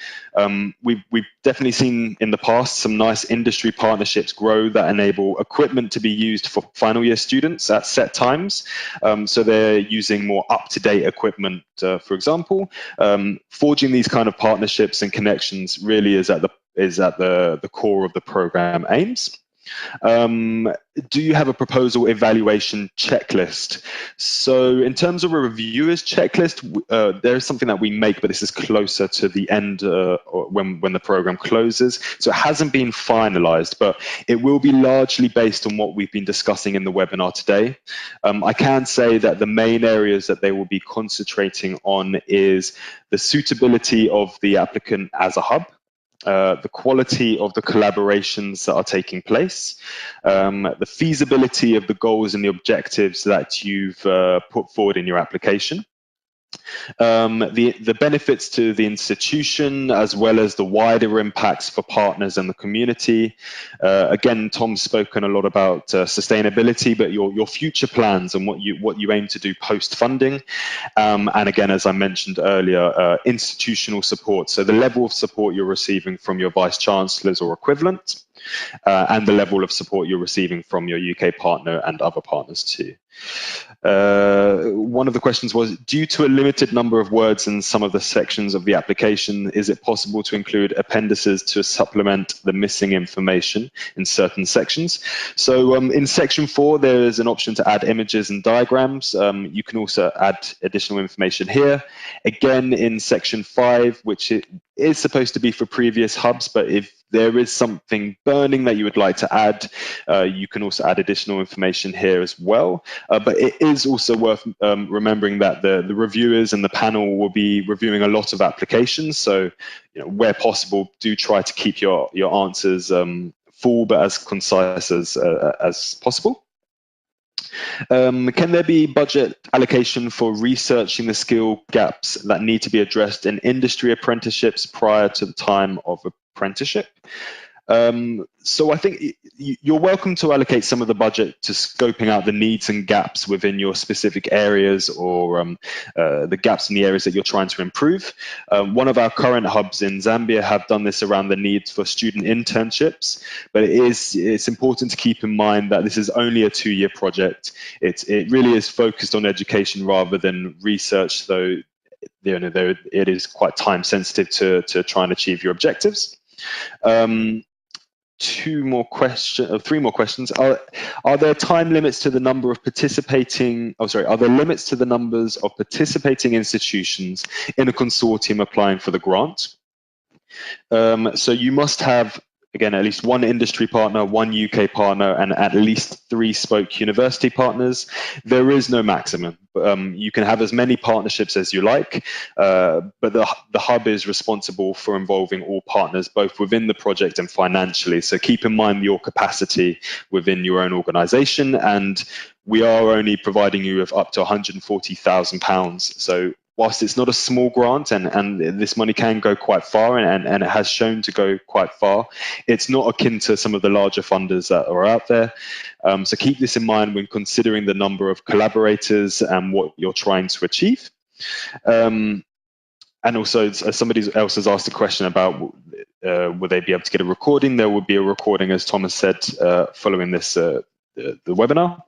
We've definitely seen in the past some nice industry partnerships grow that enable equipment to be used for final year students at set times. So they're using more up-to-date equipment, for example. Forging these kind of partnerships and connections really is at the core of the program aims. Do you have a proposal evaluation checklist? So in terms of a reviewer's checklist, there is something that we make, but this is closer to the end when the program closes. So it hasn't been finalized, but it will be largely based on what we've been discussing in the webinar today. I can say that the main areas that they will be concentrating on is the suitability of the applicant as a hub, the quality of the collaborations that are taking place, the feasibility of the goals and the objectives that you've put forward in your application, the benefits to the institution, as well as the wider impacts for partners and the community. Again, Tom's spoken a lot about sustainability, but your future plans and what you aim to do post-funding. And again, as I mentioned earlier, institutional support. So the level of support you're receiving from your vice chancellors or equivalent, and the level of support you're receiving from your UK partner and other partners too. One of the questions was, due to a limited number of words in some of the sections of the application, is it possible to include appendices to supplement the missing information in certain sections? So in section 4, there is an option to add images and diagrams. You can also add additional information here. Again, in section 5, which it is supposed to be for previous hubs, but if there is something burning that you would like to add, you can also add additional information here as well. But it is also worth remembering that the reviewers and the panel will be reviewing a lot of applications. So, where possible, do try to keep your answers full but as concise as possible. Can there be budget allocation for researching the skill gaps that need to be addressed in industry apprenticeships prior to the time of apprenticeship? So I think you're welcome to allocate some of the budget to scoping out the needs and gaps within your specific areas, or the gaps in the areas that you're trying to improve. One of our current hubs in Zambia have done this around the need for student internships, but it's important to keep in mind that this is only a 2-year project. It really is focused on education rather than research, though it is quite time sensitive to try and achieve your objectives. Three more questions. Are there time limits to the number of participating? Oh, sorry. Are there limits to the numbers of participating institutions in a consortium applying for the grant? So you must have, again, at least one industry partner, one UK partner, and at least 3 spoke university partners. There is no maximum. You can have as many partnerships as you like, but the hub is responsible for involving all partners, both within the project and financially. So keep in mind your capacity within your own organisation, and we are only providing you with up to £140,000. So whilst it's not a small grant, and this money can go quite far, and it has shown to go quite far, it's not akin to some of the larger funders that are out there. So keep this in mind when considering the number of collaborators and what you're trying to achieve. And also, somebody else has asked a question about will they be able to get a recording? There will be a recording, as Thomas said, following this the webinar.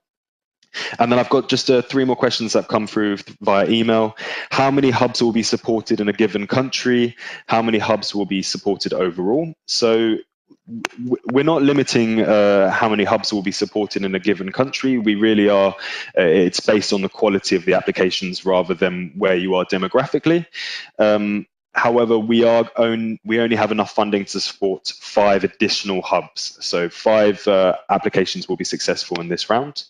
And then I've got just 3 more questions that come through via email. How many hubs will be supported in a given country? How many hubs will be supported overall? So we're not limiting how many hubs will be supported in a given country. We really are, it's based on the quality of the applications rather than where you are demographically. However, we only have enough funding to support 5 additional hubs. So 5 applications will be successful in this round.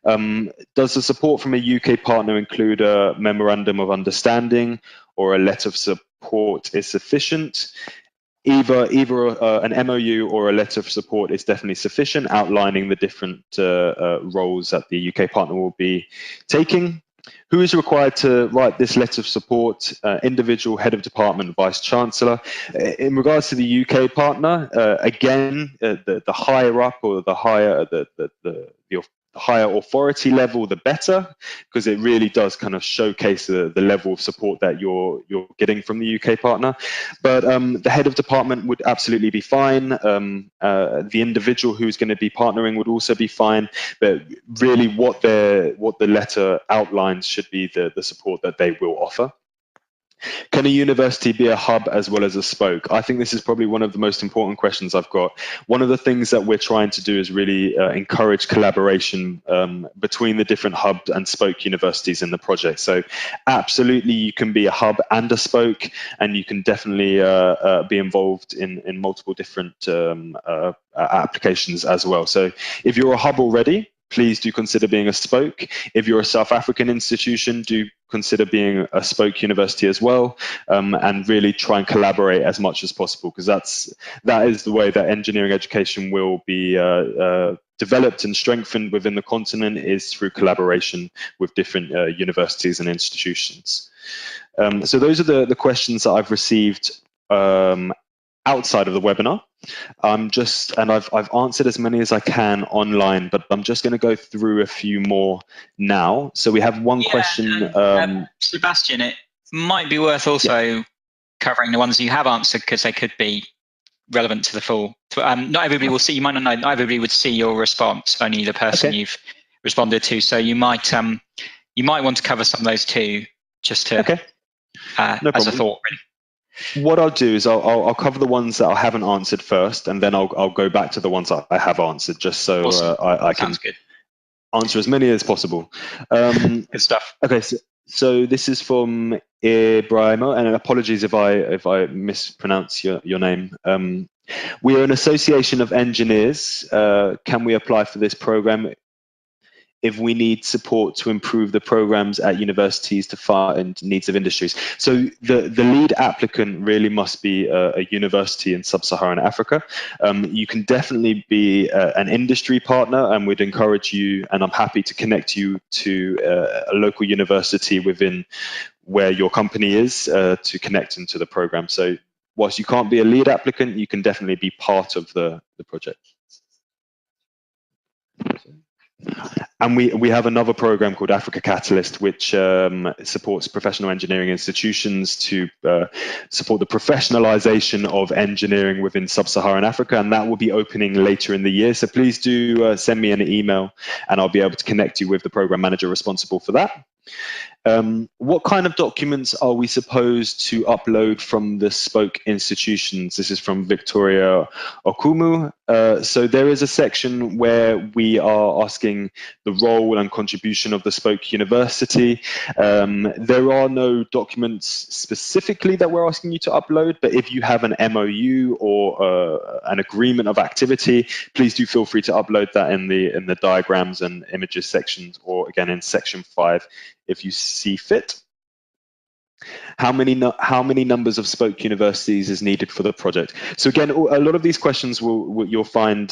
Does the support from a UK partner include a memorandum of understanding or a letter of support is sufficient? Either an MOU or a letter of support is definitely sufficient, outlining the different roles that the UK partner will be taking. Who is required to write this letter of support? Individual head of department, vice chancellor. In regards to the UK partner, again, the higher up or the higher the higher authority level, the better, because it really does kind of showcase the level of support that you're getting from the UK partner. But the head of department would absolutely be fine. The individual who's going to be partnering would also be fine. But really, what the letter outlines should be the support that they will offer. Can a university be a hub as well as a spoke? I think this is probably one of the most important questions I've got. One of the things that we're trying to do is really encourage collaboration between the different hub and spoke universities in the project. So absolutely, you can be a hub and a spoke, and you can definitely be involved in multiple different applications as well. So if you're a hub already, please do consider being a spoke. If you're a South African institution, do consider being a spoke university as well, and really try and collaborate as much as possible, because that is the way that engineering education will be developed and strengthened within the continent, is through collaboration with different universities and institutions. So those are the questions that I've received outside of the webinar. I've answered as many as I can online, but I'm just going to go through a few more now. So we have one question. Sebastian, it might be worth also covering the ones you have answered, because they could be relevant to the full. Not everybody will see. You might not know. Not everybody would see your response. Only the person you've responded to. So you might want to cover some of those too, just to no as a thought. Really. What I'll do is I'll cover the ones that I haven't answered first, and then I'll go back to the ones that I have answered, just so awesome. I can answer as many as possible. Good stuff. Okay, so this is from Ibrahimo, and apologies if I mispronounce your name. We are an association of engineers. Can we apply for this program if we need support to improve the programs at universities to fund needs of industries? So the lead applicant really must be a university in sub-Saharan Africa. You can definitely be an industry partner, and we'd encourage you, and I'm happy to connect you to a local university within where your company is to connect into the program. So whilst you can't be a lead applicant, you can definitely be part of the project. And we have another program called Africa Catalyst, which supports professional engineering institutions to support the professionalization of engineering within sub-Saharan Africa, and that will be opening later in the year. So please do send me an email, and I'll be able to connect you with the program manager responsible for that. What kind of documents are we supposed to upload from the spoke institutions? This is from Victoria Okumu. So there is a section where we are asking the role and contribution of the spoke university. There are no documents specifically that we're asking you to upload, but if you have an MOU or an agreement of activity, please do feel free to upload that in the diagrams and images sections, or again in section 5 if you see fit. How many numbers of spoke universities is needed for the project? So again, a lot of these questions you'll find,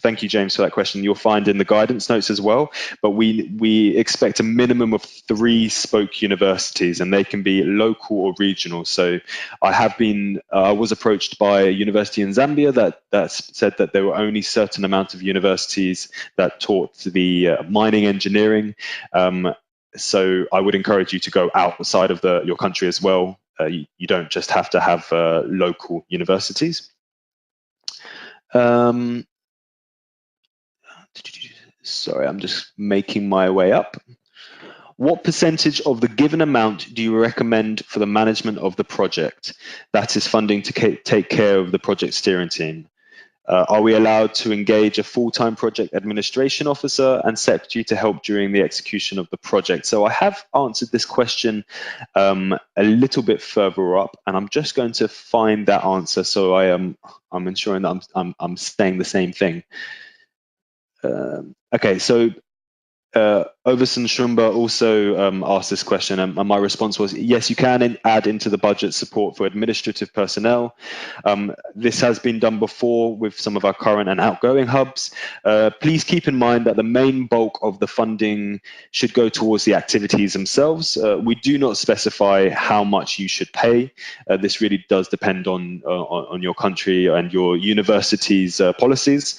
thank you James for that question, you'll find in the guidance notes as well, but we expect a minimum of 3 spoke universities, and they can be local or regional. So I was approached by a university in Zambia that said that there were only certain amount of universities that taught the mining engineering. So I would encourage you to go outside of your country as well. You don't just have to have local universities. Sorry, I'm just making my way up. What percentage of the given amount do you recommend for the management of the project? That is funding to take care of the project steering team. Are we allowed to engage a full-time project administration officer and secretary to help during the execution of the project? So I have answered this question a little bit further up, and I'm just going to find that answer so I'm ensuring that I'm saying the same thing. Okay, so Overson Shumba also asked this question, and my response was, yes, you can add into the budget support for administrative personnel. This has been done before with some of our current and outgoing hubs. Please keep in mind that the main bulk of the funding should go towards the activities themselves. We do not specify how much you should pay. This really does depend on your country and your university's policies.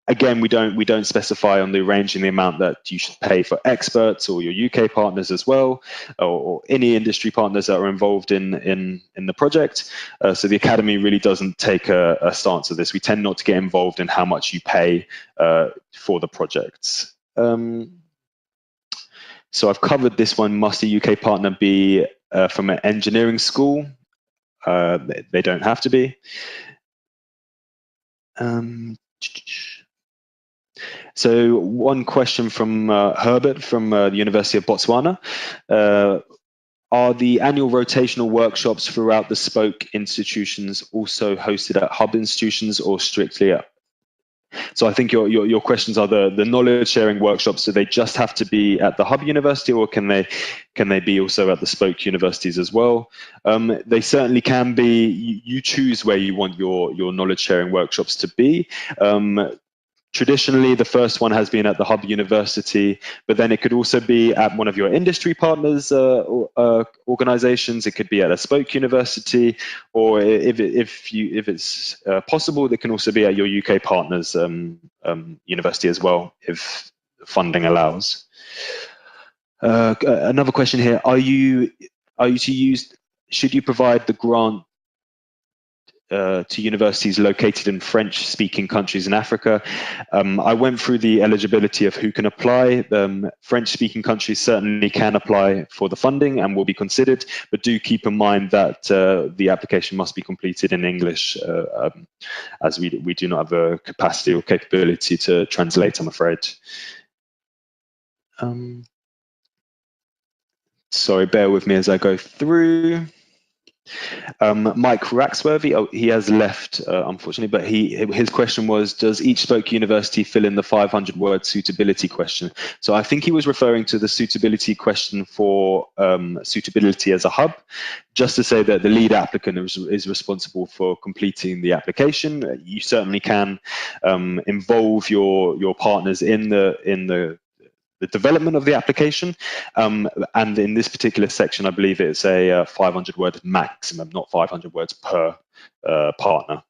Again, we don't specify on the arranging the amount that you should pay for experts or your UK partners as well, or any industry partners that are involved in the project. So the Academy really doesn't take a stance of this. We tend not to get involved in how much you pay for the projects. So I've covered this one. Must a UK partner be from an engineering school? They don't have to be. So one question from Herbert from the University of Botswana. Are the annual rotational workshops throughout the spoke institutions also hosted at hub institutions or strictly at? So I think your questions are the knowledge sharing workshops. Do they just have to be at the hub university, or can they be also at the spoke universities as well? They certainly can be. You choose where you want your knowledge sharing workshops to be. Traditionally, the first one has been at the hub university, but then it could also be at one of your industry partners organizations. It could be at a spoke university, or if it's possible, it can also be at your UK partners university as well, if funding allows. Another question here: should you provide the grant to universities located in French-speaking countries in Africa? I went through the eligibility of who can apply. French-speaking countries certainly can apply for the funding and will be considered, but do keep in mind that the application must be completed in English, as we do not have a capacity or capability to translate, I'm afraid. Sorry, bear with me as I go through. Mike Raxworthy, he has left, unfortunately, but his question was, does each spoke university fill in the 500-word suitability question? So I think he was referring to the suitability question for suitability as a hub, just to say that the lead applicant is responsible for completing the application. You certainly can involve your partners in the development of the application, and in this particular section, I believe it's a 500-word maximum, not 500 words per partner.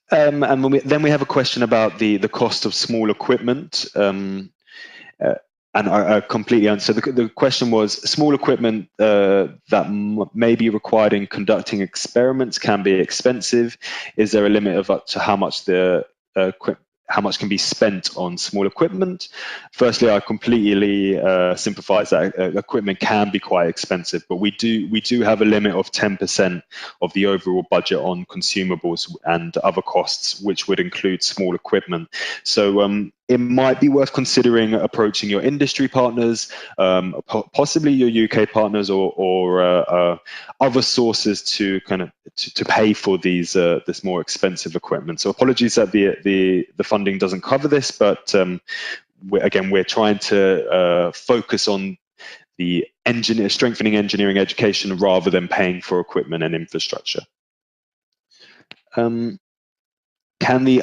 And then we have a question about the cost of small equipment, and I completely answer. The question was, small equipment that may be required in conducting experiments can be expensive. Is there a limit of up to how much how much can be spent on small equipment. Firstly, I completely sympathise that equipment can be quite expensive, but we do have a limit of 10% of the overall budget on consumables and other costs, which would include small equipment. So it might be worth considering approaching your industry partners, possibly your UK partners, or other sources to kind of to pay for these this more expensive equipment. So apologies that the funding doesn't cover this, but we're trying to focus on the strengthening engineering education rather than paying for equipment and infrastructure. Can the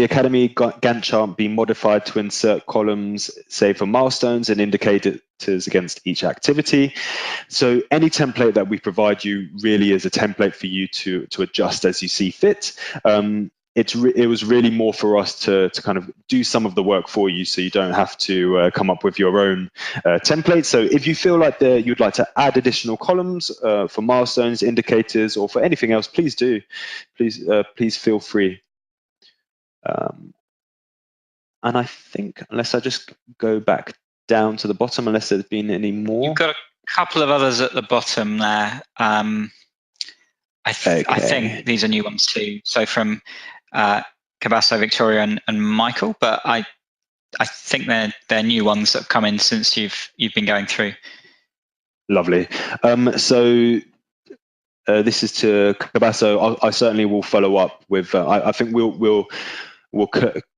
Academy Gantt chart be modified to insert columns, say for milestones and indicators against each activity? So any template that we provide you really is a template for you to adjust as you see fit. It was really more for us to kind of do some of the work for you, so you don't have to come up with your own template. So if you feel like you'd like to add additional columns for milestones, indicators, or for anything else, please do. Please feel free. And I think, unless I just go back down to the bottom, unless there's been any more. You've got a couple of others at the bottom there. I think these are new ones too. So from Cabasso, Victoria, and Michael, but I think they're new ones that have come in since you've been going through. Lovely. This is to Cabasso. I certainly will follow up with. I think we'll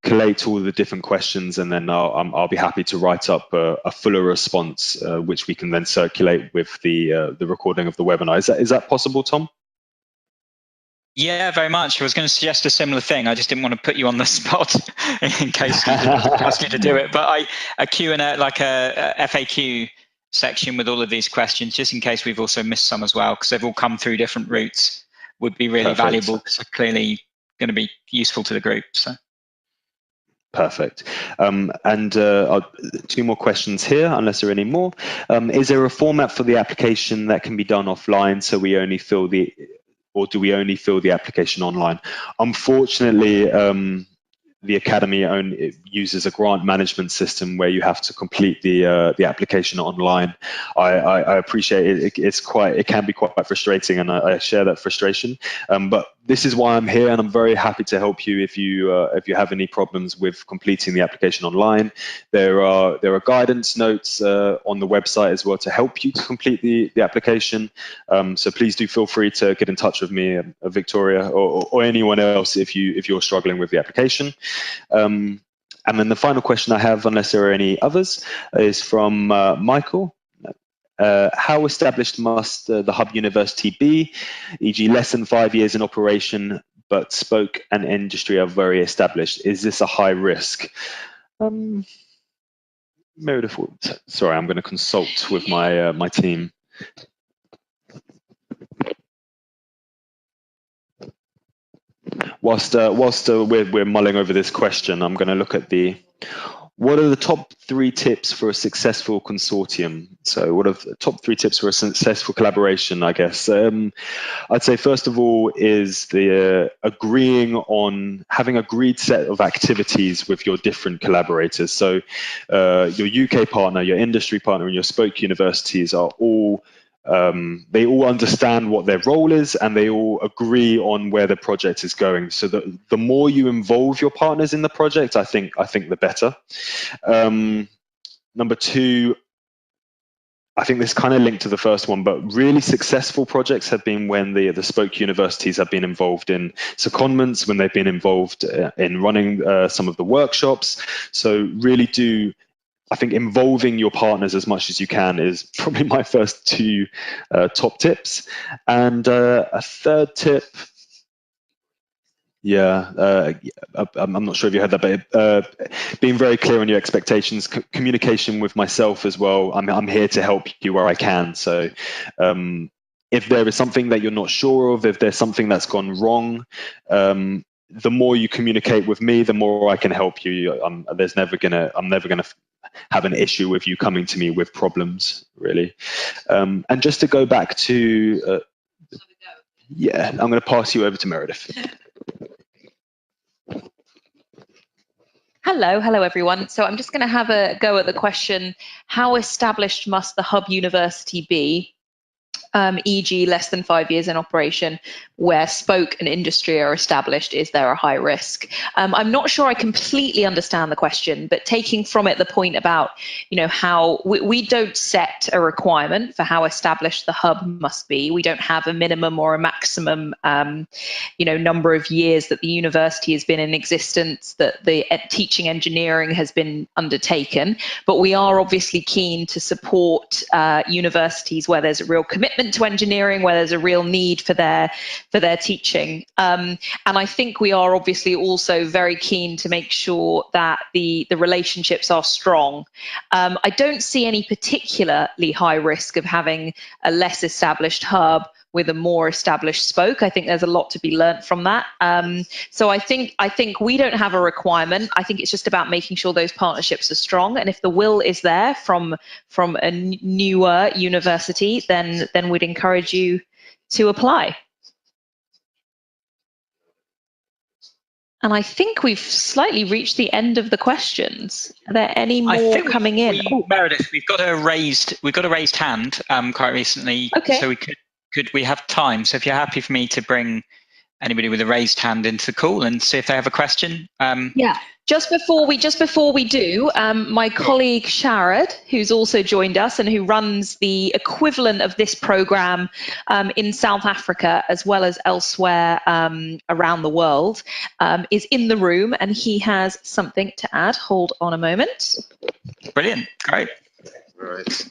collate all the different questions, and then I'll be happy to write up a fuller response, which we can then circulate with the recording of the webinar. Is that possible, Tom? Yeah, very much. I was going to suggest a similar thing. I just didn't want to put you on the spot in case I didn't ask you to do it. But a Q&A, like a FAQ section with all of these questions, just in case we've also missed some as well, because they've all come through different routes, would be really valuable, because they're clearly going to be useful to the group. So. Perfect. And two more questions here, unless there are any more. Is there a format for the application that can be done offline, so we only fill or do we only fill the application online? Unfortunately, the Academy only uses a grant management system where you have to complete the application online. I appreciate it. It can be quite frustrating, and I share that frustration. But this is why I'm here, and I'm very happy to help you if you have any problems with completing the application online. There are guidance notes on the website as well to help you to complete the application. So please do feel free to get in touch with me, Victoria, or anyone else if you're struggling with the application. And then the final question I have, unless there are any others, is from Michael. How established must the hub university be, e.g. less than 5 years in operation, but spoke and industry are very established? Is this a high risk? Meredith, sorry, I'm going to consult with my team. Whilst we're mulling over this question, I'm going to look at what are the top 3 tips for a successful consortium? So what are the top 3 tips for a successful collaboration, I guess? I'd say first of all is the agreeing on having agreed set of activities with your different collaborators. So your UK partner, your industry partner, and your spoke universities are all they all understand what their role is, and they all agree on where the project is going. So the more you involve your partners in the project, I think the better. Number 2, I think this kind of linked to the first one, but really successful projects have been when the spoke universities have been involved in secondments, when they've been involved in running some of the workshops. So really I think involving your partners as much as you can is probably my first 2 top tips. And a third tip, I'm not sure if you heard that, but being very clear on your expectations, communication with myself as well. I'm here to help you where I can. So if there is something that you're not sure of, if there's something that's gone wrong, the more you communicate with me, the more I can help you. I'm never gonna have an issue with you coming to me with problems, really. And just to go back to, I'm going to pass you over to Meredith. Hello everyone. So I'm just going to have a go at the question, how established must the hub university be? E.g. less than 5 years in operation, where spoke and industry are established, is there a high risk? I'm not sure I completely understand the question, but taking from it the point about, how we don't set a requirement for how established the hub must be. We don't have a minimum or a maximum, number of years that the university has been in existence, that the teaching engineering has been undertaken. But we are obviously keen to support universities where there's a real commitment to engineering, where there's a real need for their teaching. And I think we are obviously also very keen to make sure that the relationships are strong. I don't see any particularly high risk of having a less established hub with a more established spoke. I think there's a lot to be learnt from that. So I think we don't have a requirement. I think it's just about making sure those partnerships are strong. And if the will is there from a newer university, then we'd encourage you to apply. And I think we've slightly reached the end of the questions. Are there any more coming in? Meredith, we've got a raised hand quite recently. Okay. So we have time. So if you're happy for me to bring anybody with a raised hand into the call and see if they have a question. Yeah. Just before we do, my colleague Sharad, who's also joined us and who runs the equivalent of this program in South Africa as well as elsewhere around the world, is in the room and he has something to add. Hold on a moment. Brilliant. Great. Right.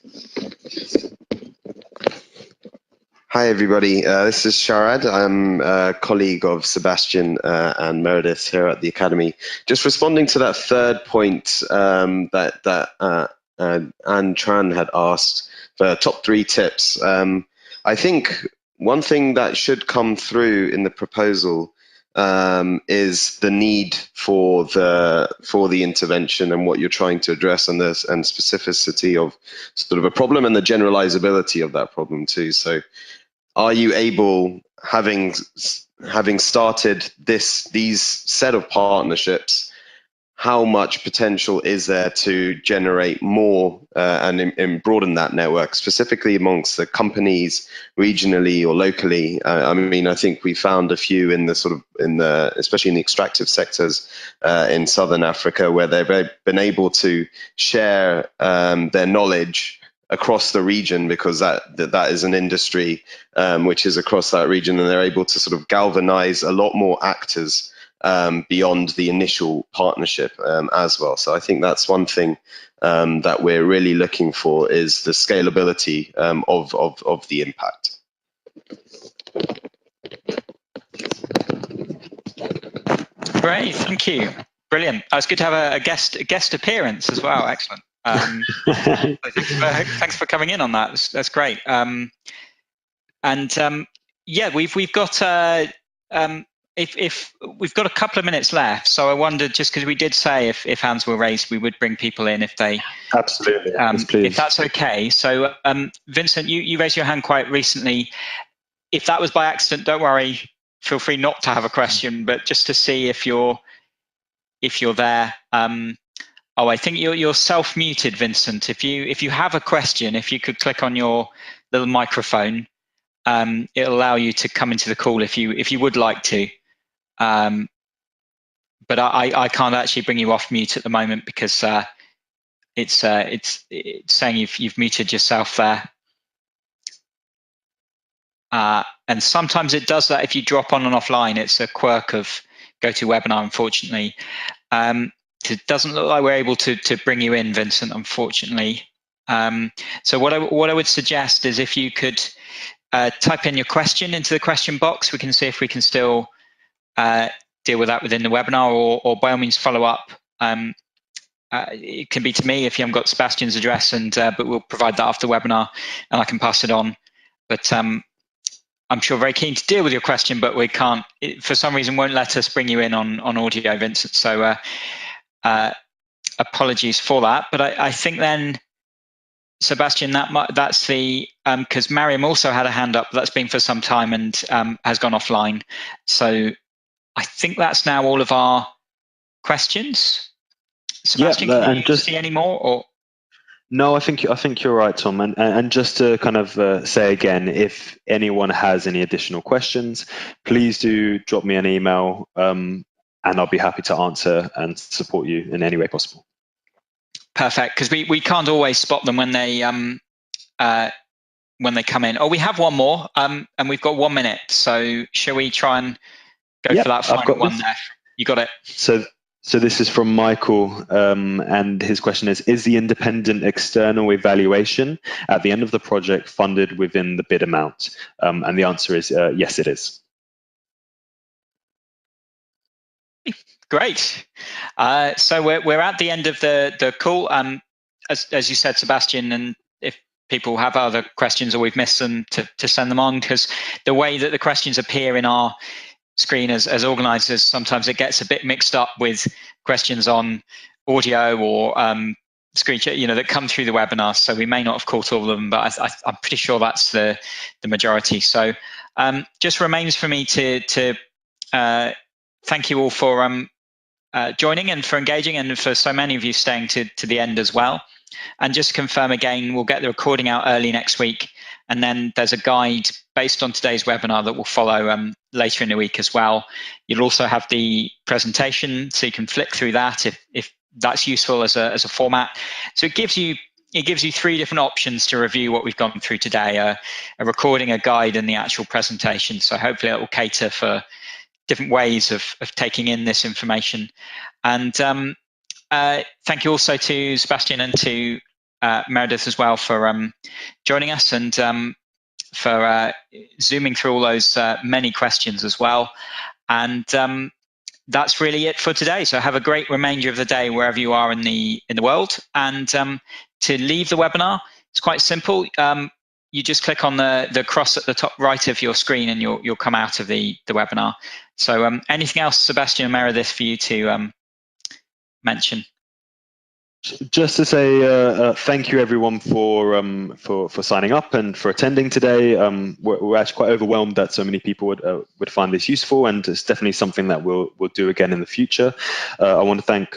Hi, everybody. This is Sharad. I'm a colleague of Sebastian and Meredith here at the Academy. Just responding to that third point that Anne Tran had asked for top 3 tips. I think one thing that should come through in the proposal is the need for the intervention and what you're trying to address and specificity of sort of a problem and the generalizability of that problem too. So are you able, having started these set of partnerships, how much potential is there to generate more and broaden that network, specifically amongst the companies regionally or locally? I mean, I think we found a few especially in the extractive sectors in Southern Africa, where they've been able to share their knowledge across the region, because that is an industry which is across that region, and they're able to sort of galvanize a lot more actors beyond the initial partnership as well. So I think that's one thing that we're really looking for, is the scalability of the impact. Great, thank you. Brilliant. It's good to have a guest appearance as well. Excellent. Thanks for coming in on that. That's great. Yeah, we've got if we've got a couple of minutes left, so I wondered, just because we did say if hands were raised, we would bring people in if they absolutely yes, please. If that's okay. So Vincent, you raised your hand quite recently. If that was by accident, don't worry. Feel free not to have a question, but just to see if you're there. Oh, I think you're self-muted, Vincent. If you have a question, if you could click on your little microphone, it'll allow you to come into the call if you would like to. But I can't actually bring you off mute at the moment, because it's saying you've muted yourself there. And sometimes it does that if you drop on and offline. It's a quirk of GoToWebinar, unfortunately. It doesn't look like we're able to bring you in, Vincent, unfortunately. So what I would suggest is, if you could type in your question into the question box, we can see if we can still deal with that within the webinar, or by all means follow up. It can be to me if you haven't got Sebastian's address, but we'll provide that after the webinar and I can pass it on. But I'm sure very keen to deal with your question, but we can't, for some reason, won't let us bring you in on audio, Vincent. So apologies for that. But I think then, Sebastian, that's the, because Mariam also had a hand up, that's been for some time and has gone offline. So I think that's now all of our questions. Sebastian, Yeah, can and you just see any more? Or no, I think you're right, Tom. And just to kind of say again, if anyone has any additional questions, please do drop me an email, and I'll be happy to answer and support you in any way possible. perfect, because we can't always spot them when they come in. Oh, we have one more, and we've got 1 minute. So shall we try and go for that final one there? You got it. So this is from Michael, and his question is the independent external evaluation at the end of the project funded within the bid amount? And the answer is yes, it is. Great. So we're at the end of the call. As you said, Sebastian, and if people have other questions or we've missed them, to send them on, because the way that the questions appear in our screen as organisers, sometimes it gets a bit mixed up with questions on audio or screen chat, that come through the webinar. So we may not have caught all of them, but I'm pretty sure that's the majority. So just remains for me to thank you all for joining and for engaging, and for so many of you staying to the end as well. And just confirm again, we'll get the recording out early next week, and then there's a guide based on today's webinar that will follow later in the week as well. You'll also have the presentation, so you can flick through that if that's useful as a format. So it gives you 3 different options to review what we've gone through today: a recording, a guide, and the actual presentation. So hopefully it will cater for different ways of taking in this information. And thank you also to Sebastian and to Meredith as well for joining us, and for zooming through all those many questions as well. And that's really it for today. So have a great remainder of the day wherever you are in the world. And to leave the webinar, it's quite simple. You just click on the cross at the top right of your screen, and you'll come out of the webinar. So anything else, Sebastian and Meredith, for you to mention? Just to say thank you everyone for signing up and for attending today. We're actually quite overwhelmed that so many people would find this useful, and it's definitely something that we'll do again in the future. I want to thank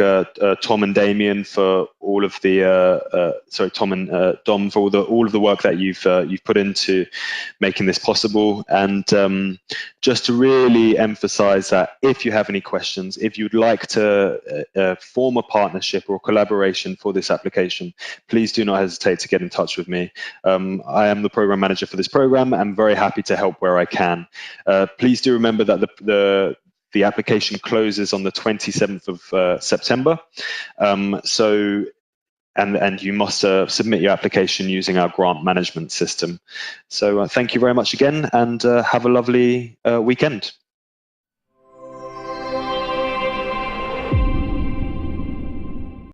Tom and Damien for all of the Tom and Dom for all of the work that you've put into making this possible. And just to really emphasize that if you have any questions, if you'd like to form a partnership or collaboration for this application, please do not hesitate to get in touch with me. I am the program manager for this program. I'm very happy to help where I can. Please do remember that the application closes on the 27th of September. And you must submit your application using our grant management system. So thank you very much again, and have a lovely weekend.